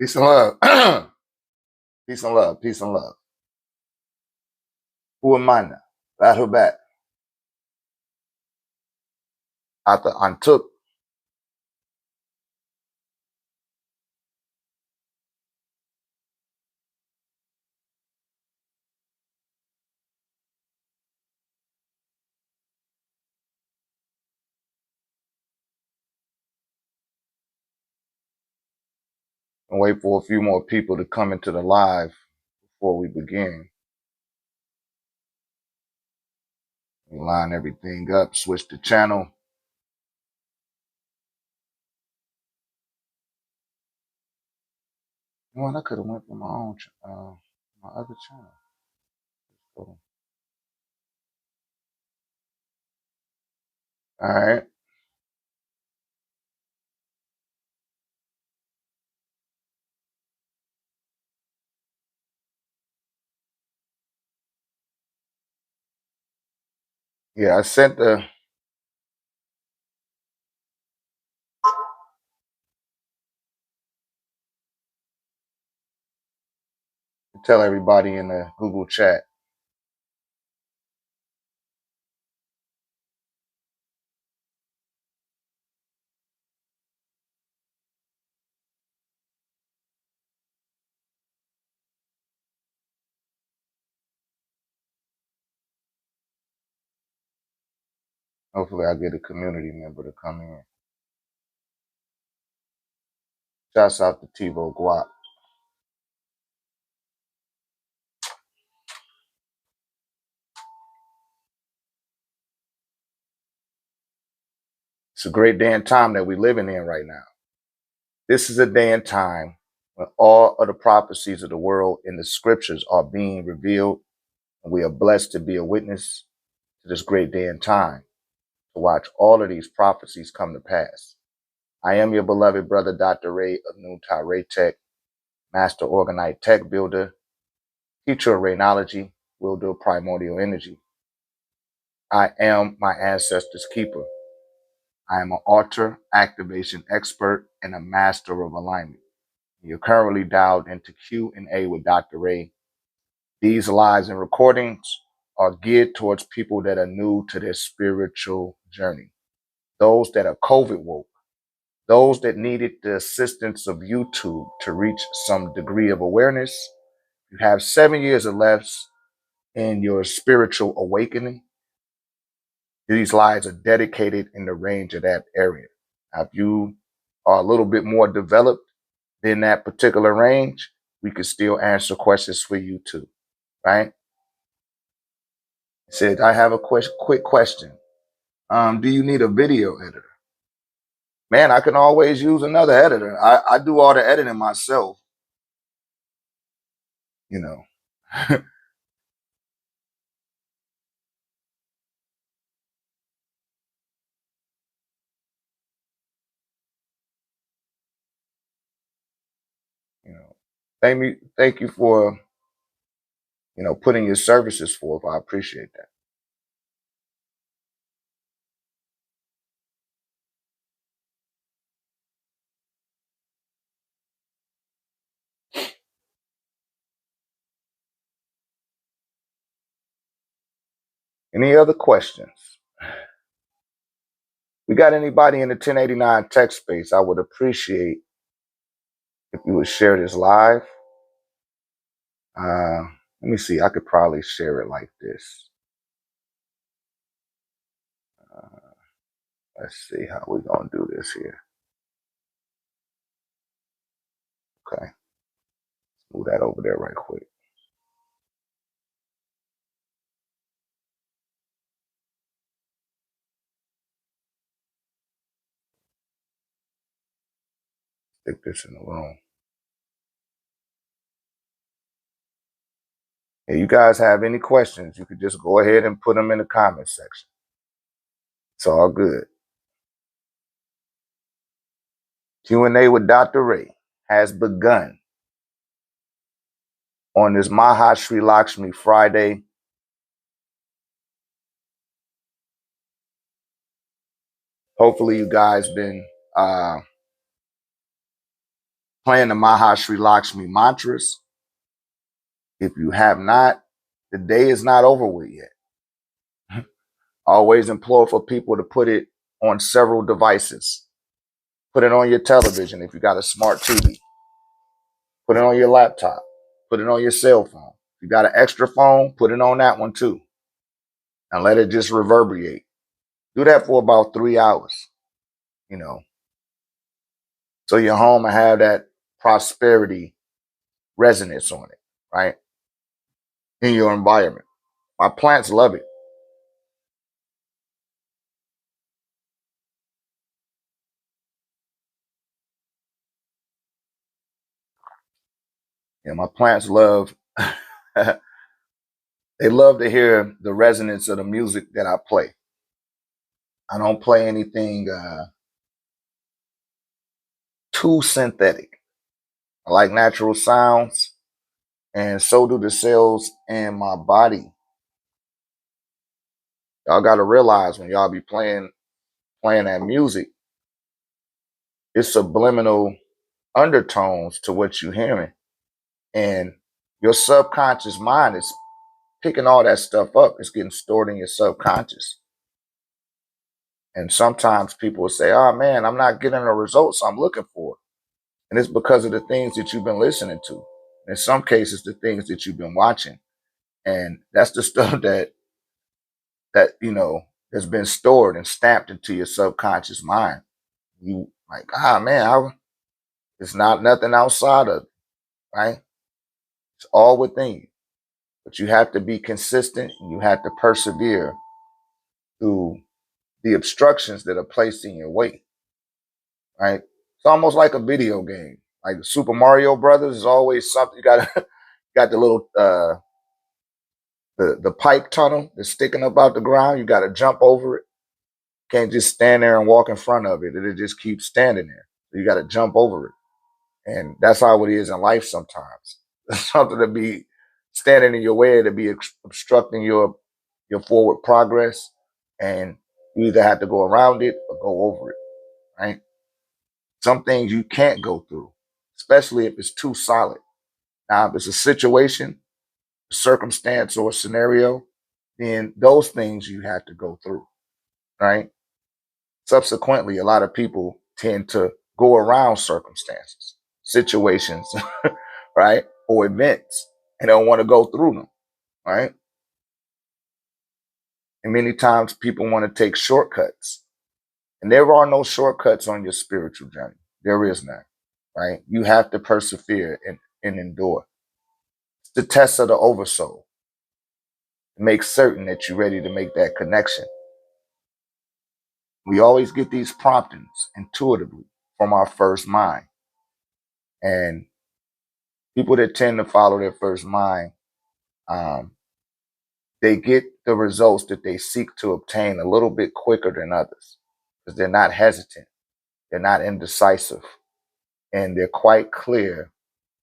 Peace and love. Peace and love. Peace and love. Who am I now? Battle back. After Antuk. And wait for a few more people to come into the live before we begin. We line everything up, switch the channel. You know what? I could have went for my own, my other channel. Cool. All right. Yeah, I sent the. Tell everybody in the Google chat. Hopefully, I get a community member to come in. Shouts out to TiVo Guap. It's a great day and time that we're living in right now. This is a day and time when all of the prophecies of the world in the scriptures are being revealed, and we are blessed to be a witness to this great day and time to watch all of these prophecies come to pass. I am your beloved brother, Dr. Ray of Noontide Ray Tech, Master Organite Tech Builder, teacher of RéKnowology, wielder of primordial energy. I am my ancestors' keeper. I am an altar activation expert and a master of alignment. You're currently dialed into Q&A with Dr. Ray. These lives and recordings are geared towards people that are new to their spiritual journey, those that are COVID woke, those that needed the assistance of YouTube to reach some degree of awareness. You have 7 years or less in your spiritual awakening. These lives are dedicated in the range of that area. Now, if you are a little bit more developed in that particular range, we could still answer questions for you too, right? It said, I have a quick question. Do you need a video editor? Man, I can always use another editor. I do all the editing myself, you know. You know, thank you for, putting your services forth. I appreciate that. Any other questions? We got anybody in the 1089 tech space? I would appreciate if you would share this live. Let me see. I could probably share it like this. Let's see how we're going to do this here. Okay. Move that over there right quick. Stick this in the room. If you guys have any questions, you could just go ahead and put them in the comment section. It's all good. Q&A with Dr. Ray has begun on this Maha Sri Lakshmi Friday. Hopefully you guys been playing the Mahashri Lakshmi mantras. If you have not, the day is not over with yet. I always implore for people to put it on several devices. Put it on your television if you got a smart TV. Put it on your laptop. Put it on your cell phone. If you got an extra phone, put it on that one too. And let it just reverberate. Do that for about 3 hours, you know. So your home will have that prosperity resonance on it, right? In your environment. My plants love it. Yeah, my plants love they love to hear the resonance of the music that I play. I don't play anything too synthetic. I like natural sounds, and so do the cells in my body. Y'all got to realize when y'all be playing that music, it's subliminal undertones to what you're hearing, and your subconscious mind is picking all that stuff up. It's getting stored in your subconscious. And sometimes people will say, "Oh man, I'm not getting the results I'm looking for," and it's because of the things that you've been listening to. In some cases, the things that you've been watching, and that's the stuff that has been stored and stamped into your subconscious mind. You like, man, it's not nothing outside of it, right? It's all within you. But you have to be consistent and you have to persevere through the obstructions that are placed in your way, right? It's almost like a video game. Like the Super Mario Brothers is always something you got got the little the pipe tunnel that's sticking up out the ground. You got to jump over it. Can't just stand there and walk in front of it. It'll just keep standing there. You got to jump over it. And that's how it is in life sometimes. Something to be standing in your way, to be obstructing your forward progress. And you either have to go around it or go over it, right? Some things you can't go through, especially if it's too solid. Now, if it's a situation, a circumstance, or a scenario, then those things you have to go through, right? Subsequently, a lot of people tend to go around circumstances, situations, right? Or events, and don't want to go through them, right? And many times people want to take shortcuts. And there are no shortcuts on your spiritual journey. There is none, right? You have to persevere and endure. It's the test of the oversoul. Make certain that you're ready to make that connection. We always get these promptings intuitively from our first mind. And people that tend to follow their first mind, um, they get the results that they seek to obtain a little bit quicker than others because they're not hesitant, they're not indecisive, and they're quite clear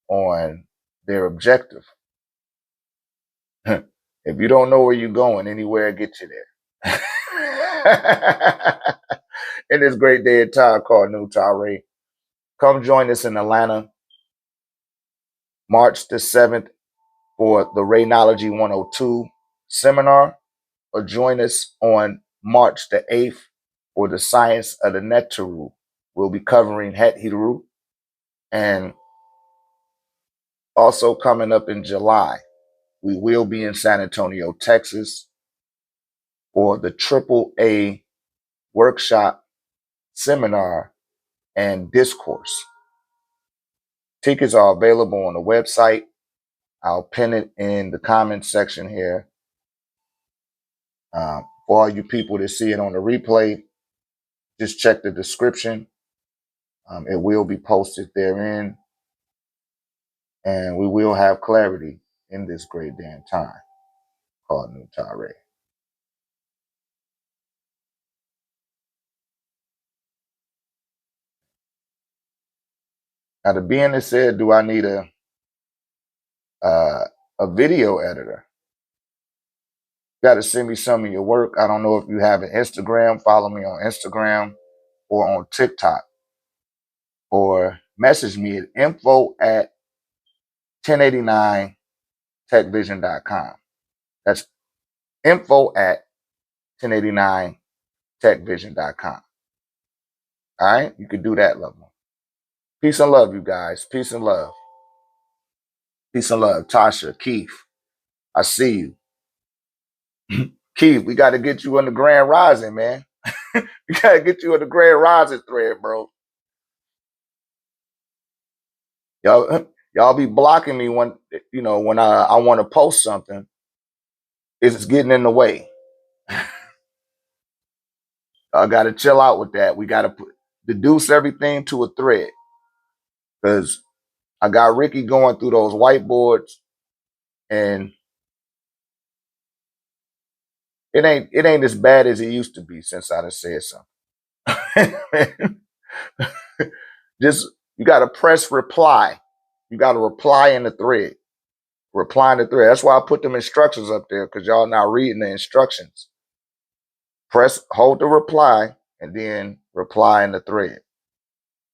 on their objective. If you don't know where you're going, anywhere get you there. In this great day and time called New Ray, come join us in Atlanta, March the 7th for the RéKnowology 102 seminar, or join us on March the 8th for the Science of the Netaru. We'll be covering Het Hiru. And also coming up in July, we will be in San Antonio, Texas for the AAA workshop, seminar, and discourse. Tickets are available on the website. I'll pin it in the comments section here. For all you people that see it on the replay, just check the description. It will be posted therein, and we will have clarity in this great damn time called New Ray. Now, the being that said, do I need a video editor? You got to send me some of your work. I don't know if you have an Instagram. Follow me on Instagram or on TikTok, or message me at info@1089techvision.com. That's info@1089techvision.com. All right, you can do that, love one. Peace and love, you guys. Peace and love. Peace and love. Tasha, Keith, I see you. Keith, we got to get you on the Grand Rising, man. We got to get you on the Grand Rising thread, bro. Y'all be blocking me when I want to post something. It's getting in the way. I got to chill out with that. We got to deduce everything to a thread, because I got Ricky going through those whiteboards, and it ain't as bad as it used to be since I done said something. Just, you got to press reply. You got to reply in the thread. Reply in the thread. That's why I put them instructions up there, because y'all not reading the instructions. Hold the reply and then reply in the thread,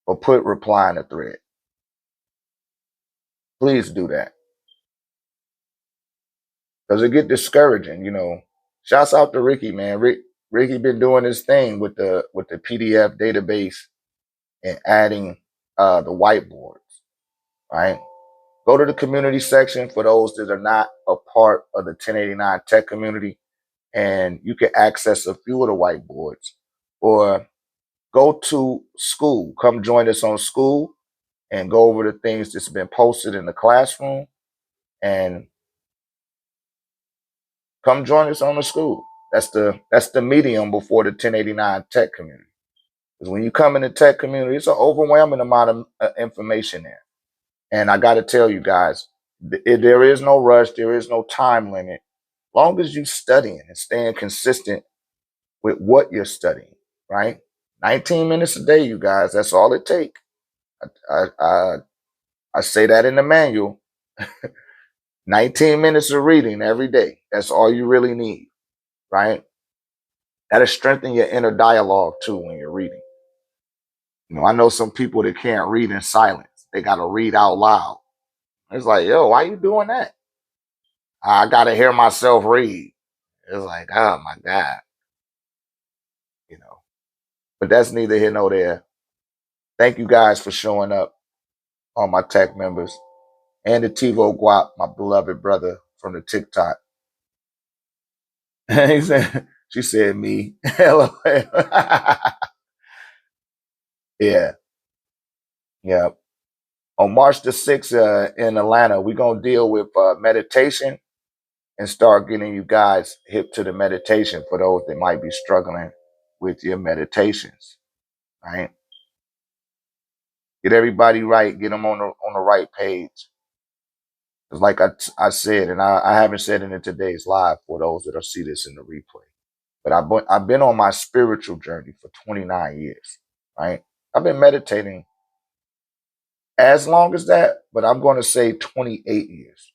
or put reply in the thread. Please do that, because it get discouraging. Shouts out to Ricky, man. Ricky been doing his thing with the PDF database and adding the whiteboards. Right. Go to the community section for those that are not a part of the 1089 tech community, and you can access a few of the whiteboards, or go to school. Come join us on school and go over the things that's been posted in the classroom, and come join us on the school. That's the medium before the 1089 tech community. Because when you come in the tech community, it's an overwhelming amount of information there. And I got to tell you guys, there is no rush. There is no time limit. Long as you studying and staying consistent with what you're studying, right? 19 minutes a day, you guys. That's all it takes. I say that in the manual. 19 minutes of reading every day. That's all you really need, right? That'll strengthen your inner dialogue too when you're reading. I know some people that can't read in silence. They got to read out loud. It's like, yo, why you doing that? I got to hear myself read. It's like, oh my God. But that's neither here nor there. Thank you guys for showing up, all my tech members, and the TiVo Guap, my beloved brother from the TikTok. She said me. LOL. Yeah. Yeah. On March the 6th in Atlanta, we're going to deal with meditation and start getting you guys hip to the meditation for those that might be struggling with your meditations, right? Get everybody right. Get them on the right page. Because like I said, and I haven't said it in today's live for those that will see this in the replay, but I've been on my spiritual journey for 29 years, right? I've been meditating as long as that, but I'm going to say 28 years,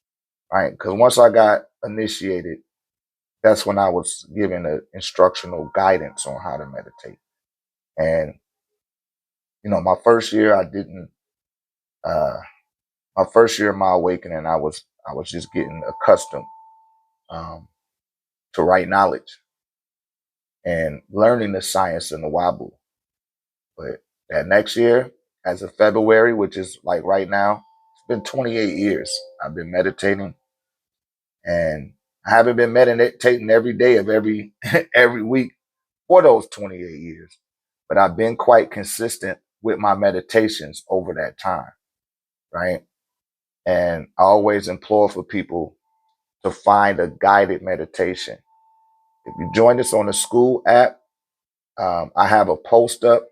right? Because once I got initiated, that's when I was given the instructional guidance on how to meditate. And, my first year, I didn't, my first year of my awakening, I was just getting accustomed to right knowledge and learning the science and the Wabu. But that next year, as of February, which is like right now, it's been 28 years. I've been meditating, and I haven't been meditating every day of every every week for those 28 years, but I've been quite consistent with my meditations over that time, right? And I always implore for people to find a guided meditation. If you join us on the school app, I have a post up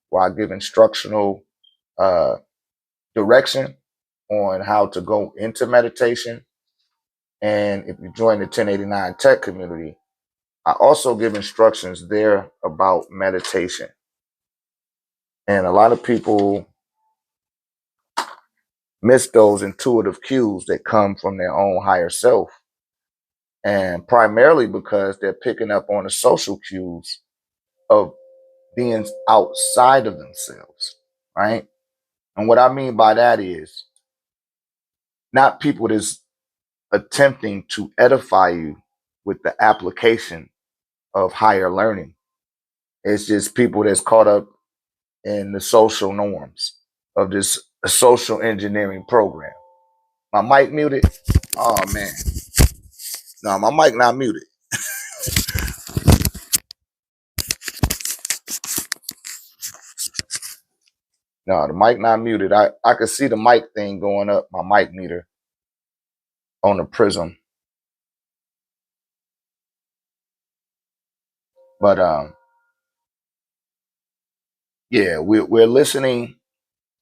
where I give instructional direction on how to go into meditation. And if you join the 1089 tech community, I also give instructions there about meditation. And a lot of people miss those intuitive cues that come from their own higher self. And primarily because they're picking up on the social cues of being outside of themselves, right? And what I mean by that is not people that's attempting to edify you with the application of higher learning. It's just people that's caught up in the social norms of this social engineering program. My mic muted? Oh man. No, my mic not muted. No, the mic not muted. I could see the mic thing going up, my mic meter on the prism. But yeah, we're listening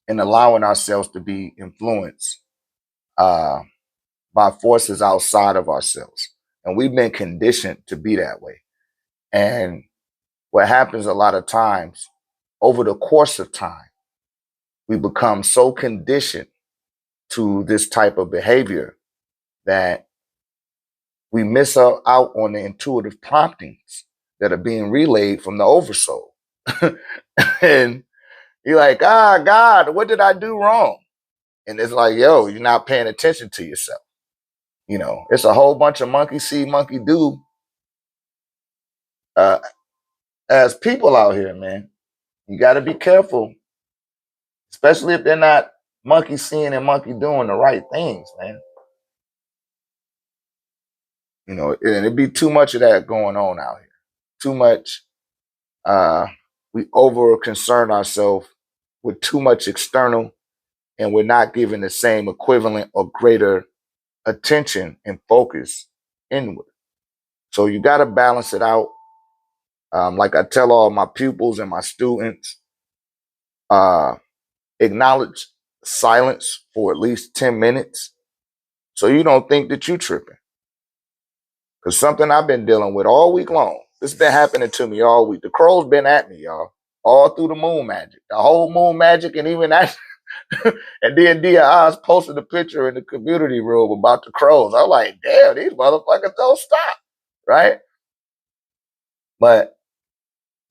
and allowing ourselves to be influenced uh, by forces outside of ourselves. And we've been conditioned to be that way. And what happens a lot of times over the course of time, we become so conditioned to this type of behavior that we miss out on the intuitive promptings that are being relayed from the oversoul. And you're like, God, what did I do wrong? And it's like, yo, you're not paying attention to yourself. You know, it's a whole bunch of monkey see, monkey do uh, as people out here, man. You got to be careful, especially if they're not monkey seeing and monkey doing the right things, man. You know, and it'd be too much of that going on out here. Too much. We over concern ourselves with too much external, and we're not giving the same equivalent or greater attention and focus inward. So you got to balance it out. Like I tell all my pupils and my students, uh, acknowledge silence for at least 10 minutes so you don't think that you tripping. Because something I've been dealing with all week long. This has been happening to me all week. The crow's been at me, y'all, all through the moon magic, the whole moon magic, and even that. And then D.I.'s posted a picture in the community room about the crows. I'm like, damn, these motherfuckers don't stop, right? But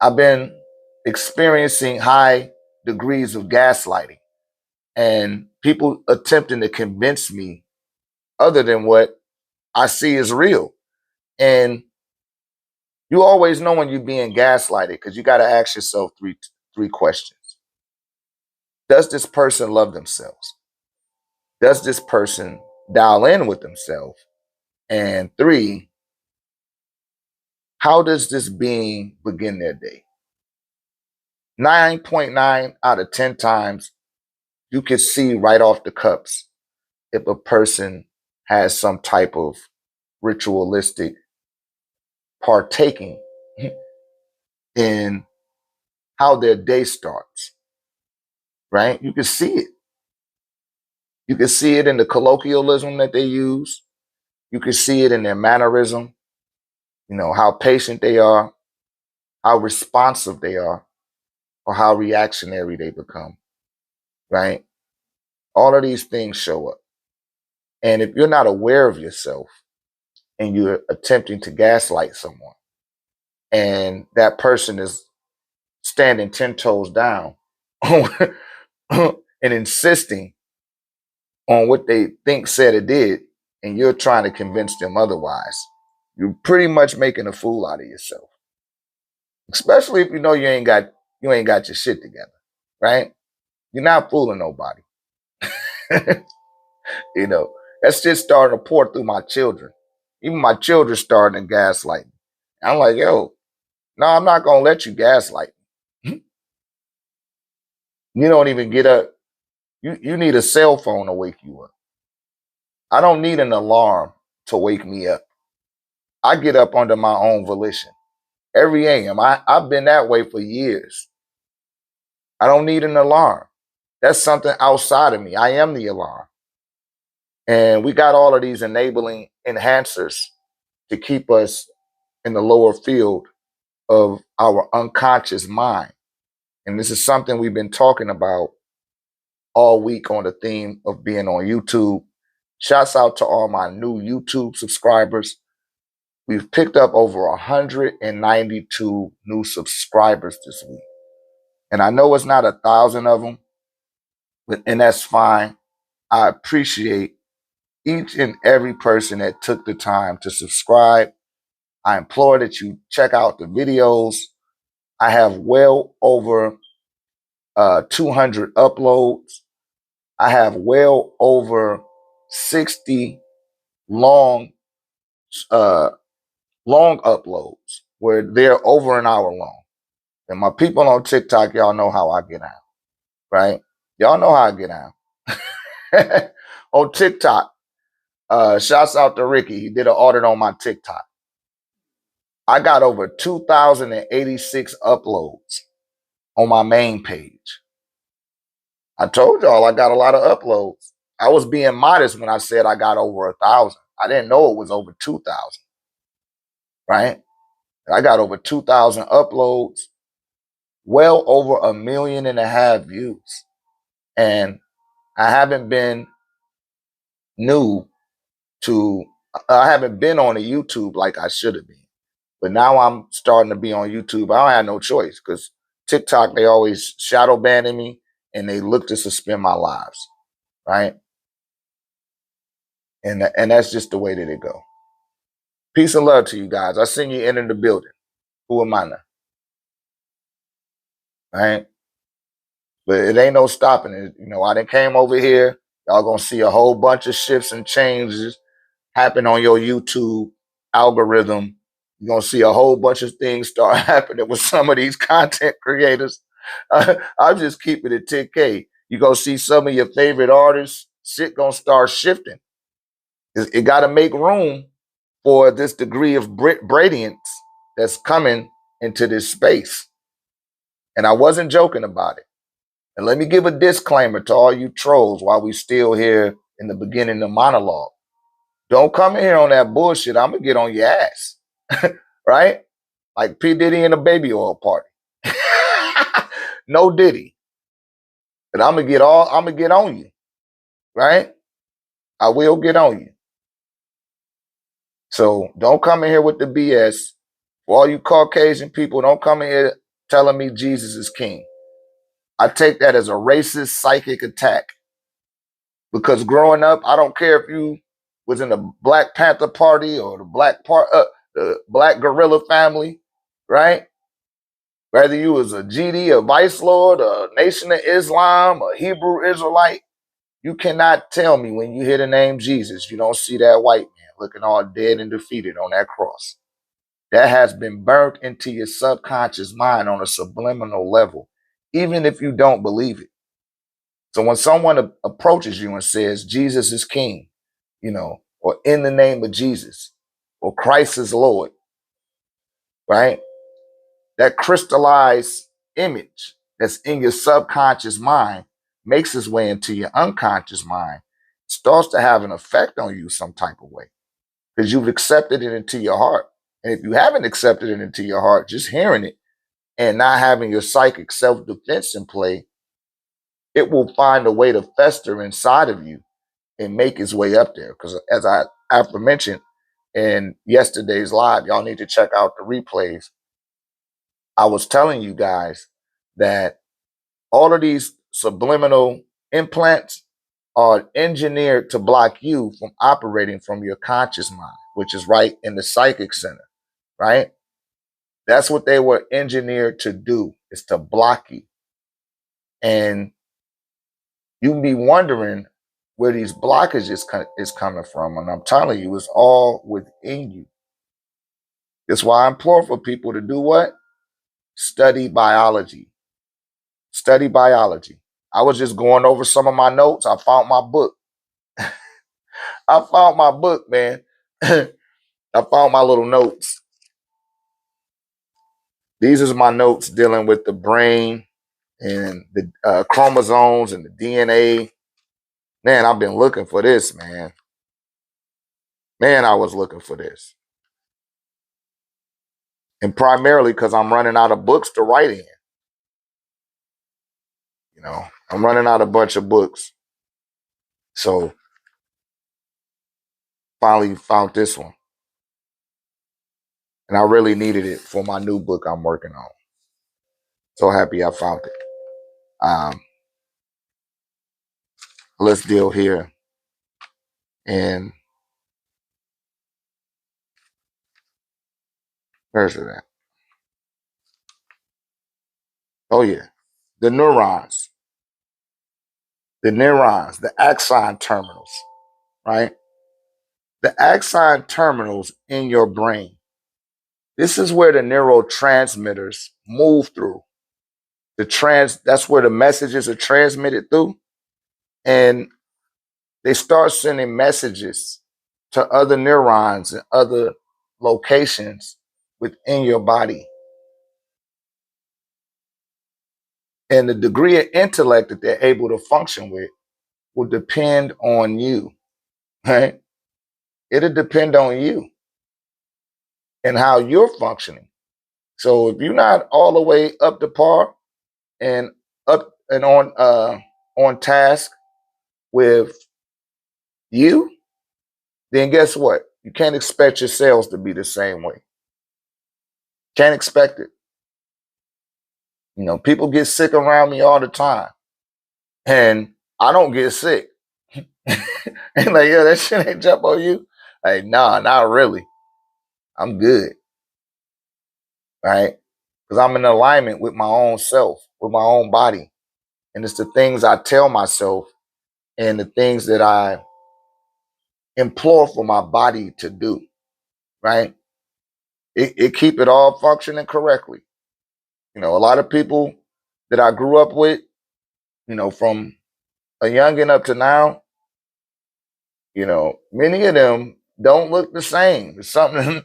I've been experiencing high degrees of gaslighting and people attempting to convince me other than what I see is real. And you always know when you're being gaslighted because you got to ask yourself three questions. Does this person love themselves? Does this person dial in with themselves? And 3, how does this being begin their day? 9.9 out of 10 times, you can see right off the cups if a person has some type of ritualistic partaking in how their day starts, right? You can see it. You can see it in the colloquialism that they use. You can see it in their mannerism, you know, how patient they are, how responsive they are, or how reactionary they become, right? All of these things show up. And if you're not aware of yourself and you're attempting to gaslight someone, and that person is standing 10 toes down and insisting on what they think said or did, and you're trying to convince them otherwise, you're pretty much making a fool out of yourself. Especially if you know you ain't got your shit together, right? You're not fooling nobody. You know, that's just starting to pour through my children. Even my children starting to gaslight me. I'm like, yo, no, I'm not gonna let you gaslight me. You don't even get up. You need a cell phone to wake you up. I don't need an alarm to wake me up. I get up under my own volition. Every AM. I've been that way for years. I don't need an alarm. That's something outside of me. I am the alarm. And we got all of these enabling enhancers to keep us in the lower field of our unconscious mind. And this is something we've been talking about all week on the theme of being on YouTube. Shouts out to all my new YouTube subscribers. We've picked up over 192 new subscribers this week. And I know it's not 1,000 of them. and that's fine. I appreciate each and every person that took the time to subscribe. I implore that you check out the videos. I have well over 200 uploads. I have well over 60 long uh, long uploads where they're over an hour long. And my people on TikTok, y'all know how I get out, right? Y'all know how I get out. On TikTok, shouts out to Ricky. He did an audit on my TikTok. I got over 2,086 uploads on my main page. I told y'all I got a lot of uploads. I was being modest when I said I got over 1,000. I didn't know it was over 2,000, right? I got over 2,000 uploads, well over 1.5 million views. And I haven't been I haven't been on a YouTube like I should have been. But now I'm starting to be on YouTube. I don't have no choice because TikTok, they always shadow banning me and they look to suspend my lives, right? And that's just the way that it go. Peace and love to you guys. I seen you enter the building. Who am I now? Right? But it ain't no stopping it. You know, I done came over here. Y'all gonna see a whole bunch of shifts and changes happen on your YouTube algorithm. You're gonna see a whole bunch of things start happening with some of these content creators. I'm just keeping it 10K. You're gonna see some of your favorite artists, shit gonna start shifting. It gotta make room for this degree of radiance that's coming into this space. And I wasn't joking about it. And let me give a disclaimer to all you trolls while we still here in the beginning of the monologue. Don't come in here on that bullshit. I'm gonna get on your ass. Right? Like P. Diddy in a baby oil party. No Diddy. But I'm gonna get on you. Right? I will get on you. So don't come in here with the BS. For all you Caucasian people, don't come in here telling me Jesus is king. I take that as a racist psychic attack. Because growing up, I don't care if you was in the Black Panther Party or the Black Guerrilla family, right? Whether you was a GD, a Vice Lord, a Nation of Islam, a Hebrew Israelite, you cannot tell me when you hear the name Jesus, you don't see that white man looking all dead and defeated on that cross. That has been burnt into your subconscious mind on a subliminal level, even if you don't believe it. So when someone approaches you and says, Jesus is king, you know, or in the name of Jesus, or Christ is Lord, right? That crystallized image that's in your subconscious mind makes its way into your unconscious mind, starts to have an effect on you some type of way because you've accepted it into your heart. And if you haven't accepted it into your heart, just hearing it and not having your psychic self-defense in play, it will find a way to fester inside of you and make its way up there. Because as I aforementioned in yesterday's live, y'all need to check out the replays. I was telling you guys that all of these subliminal implants are engineered to block you from operating from your conscious mind, which is right in the psychic center, right? That's what they were engineered to do, is to block you. And you be wondering where these blockages is coming from. And I'm telling you, it's all within you. That's why I implore for people to do what? Study biology. Study biology. I was just going over some of my notes. I found my book. I found my book, man. I found my little notes. These is my notes dealing with the brain and the chromosomes and the DNA. Man, I've been looking for this, man. Man, I was looking for this. And primarily because I'm running out of books to write in. You know, I'm running out a bunch of books. So finally found this one. And I really needed it for my new book I'm working on. So happy I found it. let's deal here. And where's it at? Oh yeah, the neurons, the axon terminals, right? The axon terminals in your brain. This is where the neurotransmitters move through. That's where the messages are transmitted through. And they start sending messages to other neurons and other locations within your body. And the degree of intellect that they're able to function with will depend on you, right? It'll depend on you and how you're functioning. So if you're not all the way up to par and up and on task with you, then guess what? You can't expect your cells to be the same way. Can't expect it. You know, people get sick around me all the time, and I don't get sick. And like, yeah, that shit ain't jump on you. Like, nah, not really. I'm good, right? Because I'm in alignment with my own self, with my own body. And it's the things I tell myself and the things that I implore for my body to do, right? It keep it all functioning correctly. You know, a lot of people that I grew up with, you know, from a youngin' up to now, you know, many of them don't look the same. It's something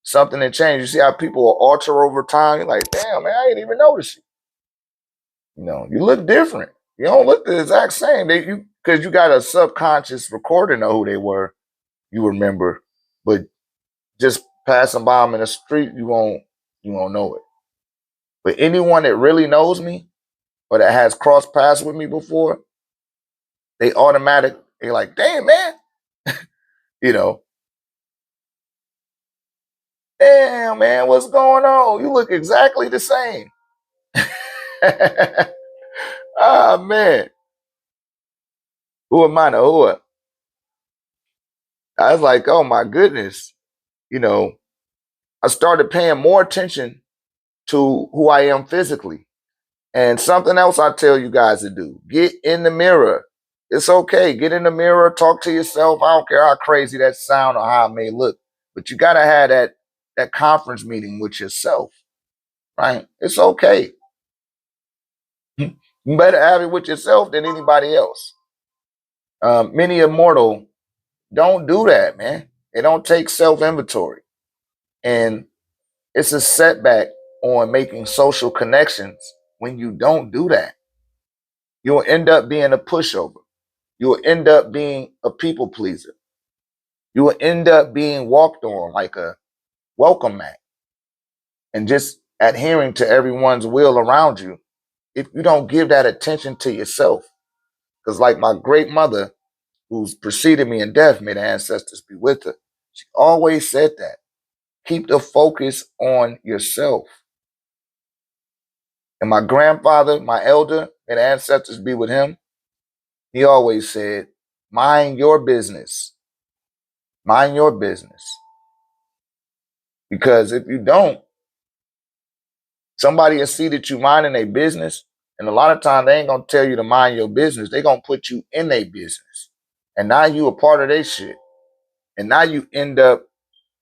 something that changed. You see how people will alter over time. You're like, damn, man, I didn't even notice it. You know, you look different. You don't look the exact same. Because you got a subconscious recording of who they were. You remember, but just passing by them in the street, you won't know it. But anyone that really knows me or that has crossed paths with me before, they're like, damn, man, you know, damn, man, what's going on? You look exactly the same. Ah, man. Who am I to who? I was like, oh my goodness. You know, I started paying more attention to who I am physically. And something else I tell you guys to do, get in the mirror. It's okay. Get in the mirror, talk to yourself. I don't care how crazy that sound or how it may look, but you got to have that conference meeting with yourself, right? It's okay. You better have it with yourself than anybody else. Many immortal don't do that, man. They don't take self-inventory. And it's a setback on making social connections when you don't do that. You'll end up being a pushover. You'll end up being a people pleaser. You will end up being walked on like a welcome mat and just adhering to everyone's will around you if you don't give that attention to yourself. Because like my great mother, who's preceded me in death, may the ancestors be with her, she always said that. Keep the focus on yourself. And my grandfather, my elder, may the ancestors be with him, he always said, mind your business. Mind your business. Because if you don't, somebody will see that you minding their business, and a lot of times they ain't gonna tell you to mind your business. They gonna put you in their business, and now you a part of their shit. And now you end up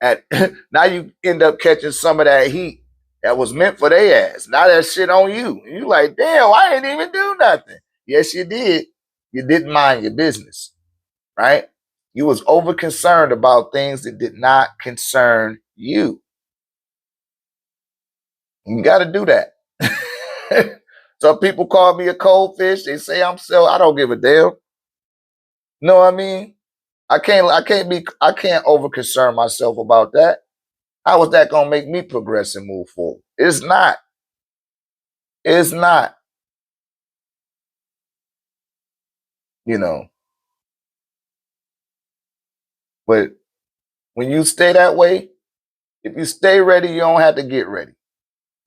at now you end up catching some of that heat that was meant for their ass. Now that shit on you, and you like, damn, I didn't even do nothing. Yes, you did. You didn't mind your business, right? You was over concerned about things that did not concern you. You got to do that. Some people call me a cold fish. They say I'm so. I don't give a damn. Know what I mean? I can't over concern myself about that. How is that gonna make me progress and move forward? It's not. It's not. You know. But when you stay that way, if you stay ready, you don't have to get ready.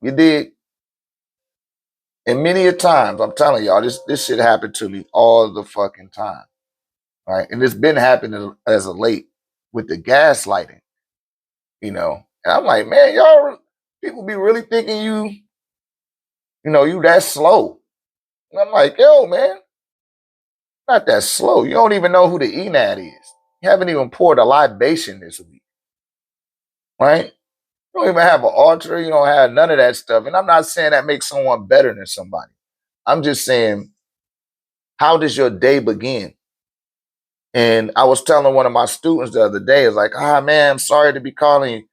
You did. And many a times, I'm telling y'all, this shit happened to me all the fucking time, right? And it's been happening as of late with the gaslighting, you know. And I'm like, man, y'all, people be really thinking you that slow. And I'm like, yo, man, not that slow. You don't even know who the ENAD is. You haven't even poured a libation this week, right? You don't even have an altar. You don't have none of that stuff. And I'm not saying that makes someone better than somebody. I'm just saying, how does your day begin? And I was telling one of my students the other day, it's like, man, I'm sorry to be calling you.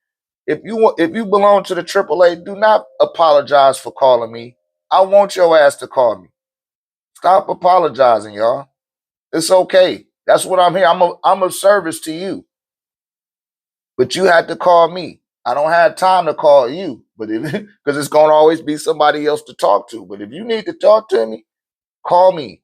If you belong to the AAA, do not apologize for calling me. I want your ass to call me. Stop apologizing, y'all. It's okay. That's what I'm here. I'm of service to you. But you had to call me. I don't have time to call you, but because it's gonna always be somebody else to talk to. But if you need to talk to me, call me.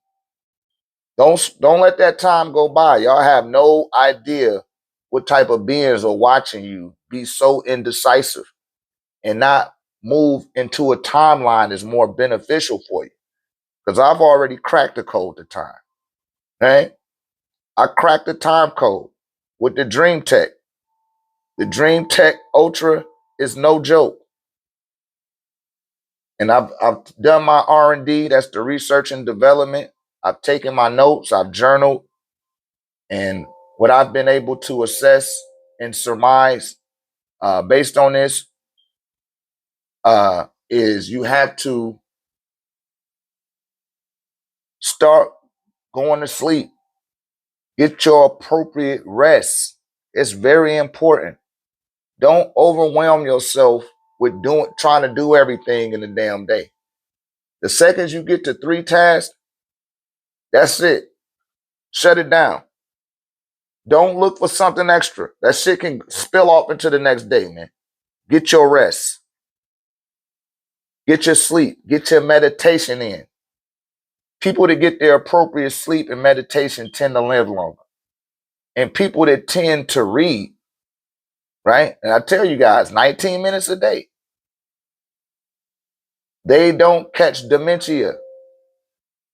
Don't let that time go by. Y'all have no idea what type of beings are watching you be so indecisive and not move into a timeline that's more beneficial for you. Because I've already cracked the code to time. Right? I cracked the time code with the Dream Tech. The Dream Tech Ultra is no joke. And I've done my R&D, that's the research and development. I've taken my notes, I've journaled, and what I've been able to assess and surmise based on this is you have to start going to sleep. Get your appropriate rest. It's very important. Don't overwhelm yourself with trying to do everything in a damn day. The second you get to 3 tasks, that's it. Shut it down. Don't look for something extra. That shit can spill off into the next day, man. Get your rest. Get your sleep. Get your meditation in. People that get their appropriate sleep and meditation tend to live longer. And people that tend to read, right? And I tell you guys, 19 minutes a day. They don't catch dementia.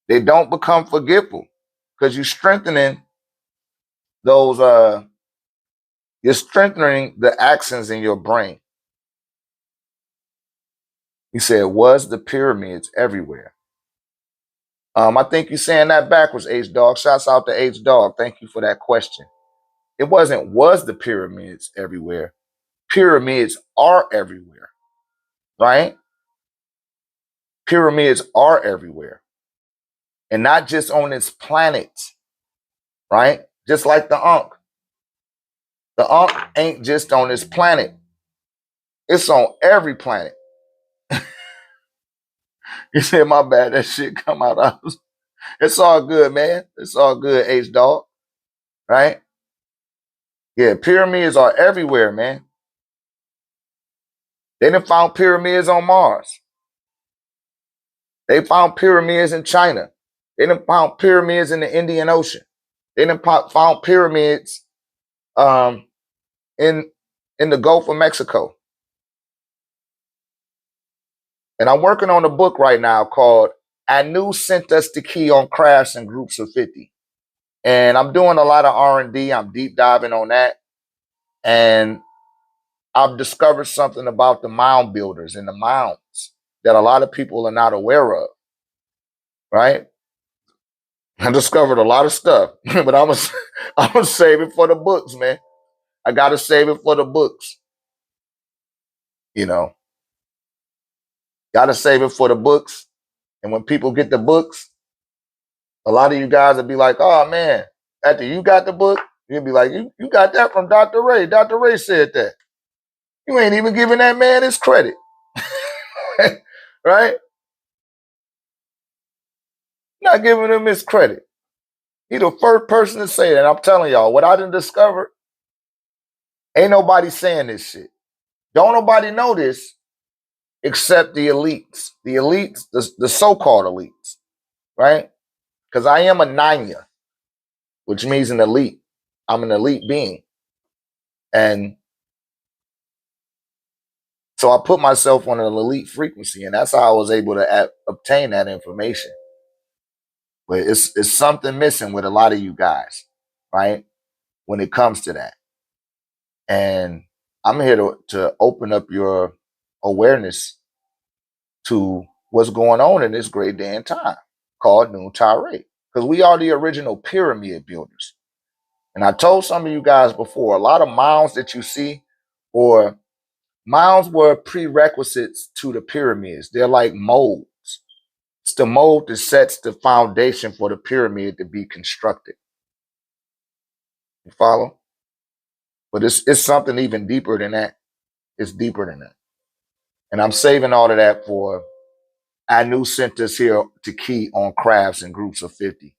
They don't become forgetful because you're strengthening you're strengthening the axons in your brain. He said, was the pyramids everywhere? I think you're saying that backwards, H Dog. Shouts out to H Dog. Thank you for that question. It wasn't was the pyramids everywhere. Pyramids are everywhere, right? Pyramids are everywhere. And not just on this planet, right? Just like the Ankh. The Ankh ain't just on this planet. It's on every planet. You said, my bad, that shit come out. It's all good, man. It's all good, H Dog, right? Yeah, pyramids are everywhere, man. They done found pyramids on Mars. They found pyramids in China. They done found pyramids in the Indian Ocean. They done found pyramids in the Gulf of Mexico. And I'm working on a book right now called Anu Sent Us the Key on Crafts in Groups of 50. And I'm doing a lot of R&D. I'm deep diving on that. And I've discovered something about the mound builders and the mounds that a lot of people are not aware of, right? I discovered a lot of stuff, but I'm gonna save it for the books, man. I gotta save it for the books. You know, gotta save it for the books. And when people get the books, a lot of you guys will be like, oh man, after you got the book, you'll be like, you got that from Dr. Ray. Dr. Ray said that. You ain't even giving that man his credit. Right? Not giving him his credit. He the first person to say that. And I'm telling y'all, what I done discovered, ain't nobody saying this shit. Don't nobody know this except the elites. The elites, the so-called elites, right? Because I am a Nanya, which means an elite. I'm an elite being. And So I put myself on an elite frequency, and that's how I was able to obtain that information. But it's something missing with a lot of you guys, right? When it comes to that. And I'm here to open up your awareness to what's going on in this great day and time called Noon Tirade. Because we are the original pyramid builders. And I told some of you guys before, a lot of mounds that you see, or mounds were prerequisites to the pyramids. They're like molds. It's the mold that sets the foundation for the pyramid to be constructed. You follow? But it's something even deeper than that. It's deeper than that. And I'm saving all of that for our new centers here to key on crafts in groups of 50.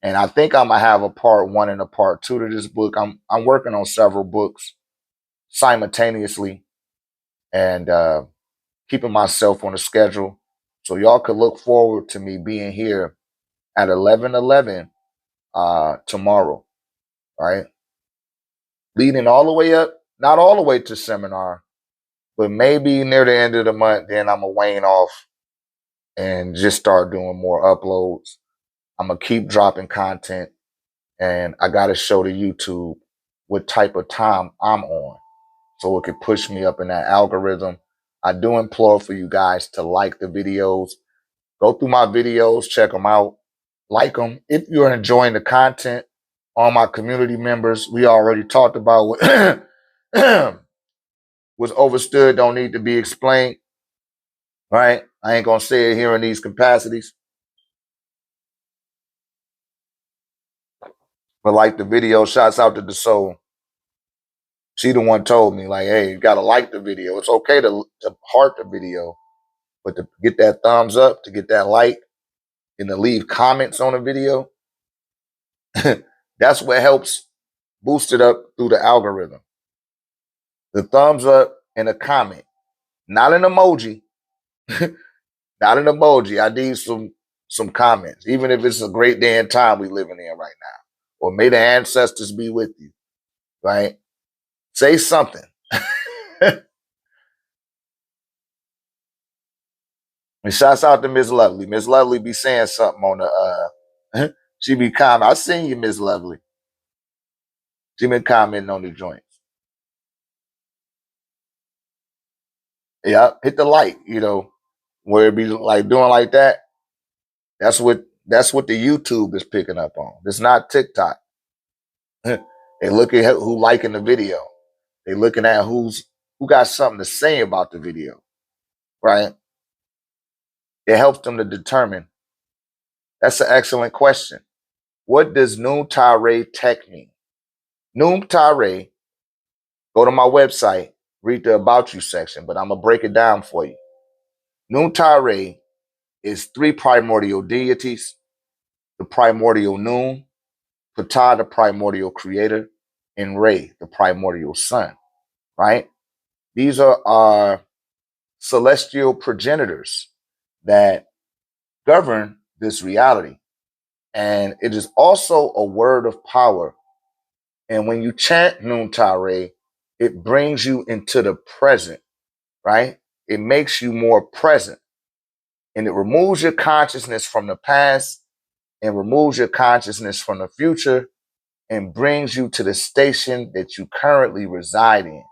And I think I'm gonna have a part 1 and a part 2 to this book. I'm working on several books simultaneously and keeping myself on a schedule. So y'all could look forward to me being here at 11:11 tomorrow, right? Leading all the way up, not all the way to seminar, but maybe near the end of the month, then I'm gonna wane off and just start doing more uploads. I'm gonna keep dropping content, and I gotta show to YouTube what type of time I'm on so it could push me up in that algorithm. I do implore for you guys to like the videos. Go through my videos, check them out, like them. If you're enjoying the content, all my community members, we already talked about what was overstood, don't need to be explained, right? I ain't gonna say it here in these capacities. But like the video, shouts out to the soul. She the one told me, like, hey, you gotta like the video. It's okay to heart the video, but to get that thumbs up, to get that like, and to leave comments on the video, that's what helps boost it up through the algorithm. The thumbs up and a comment, not an emoji, not an emoji. I need some comments, even if it's a great day and time we living in right now, or may the ancestors be with you, right? Say something. And shouts out to Miss Lovely. Miss Lovely be saying something on the she be commenting. I seen you, Miss Lovely. She been commenting on the joints. Yeah, hit the like, where it be like doing like that. That's what the YouTube is picking up on. It's not TikTok. They looking at who liking the video. They looking at who got something to say about the video, right? It helps them to determine. That's an excellent question. What does Noon Tirade Tech mean? Noon Tirade, go to my website, read the About You section, but I'm going to break it down for you. Noon Tirade is 3 primordial deities: the primordial Noon, Ptah, the primordial creator, and Re, the primordial sun, right? These are our celestial progenitors that govern this reality. And it is also a word of power. And when you chant Noon Tirade, it brings you into the present, right? It makes you more present. And it removes your consciousness from the past and removes your consciousness from the future and brings you to the station that you currently reside in.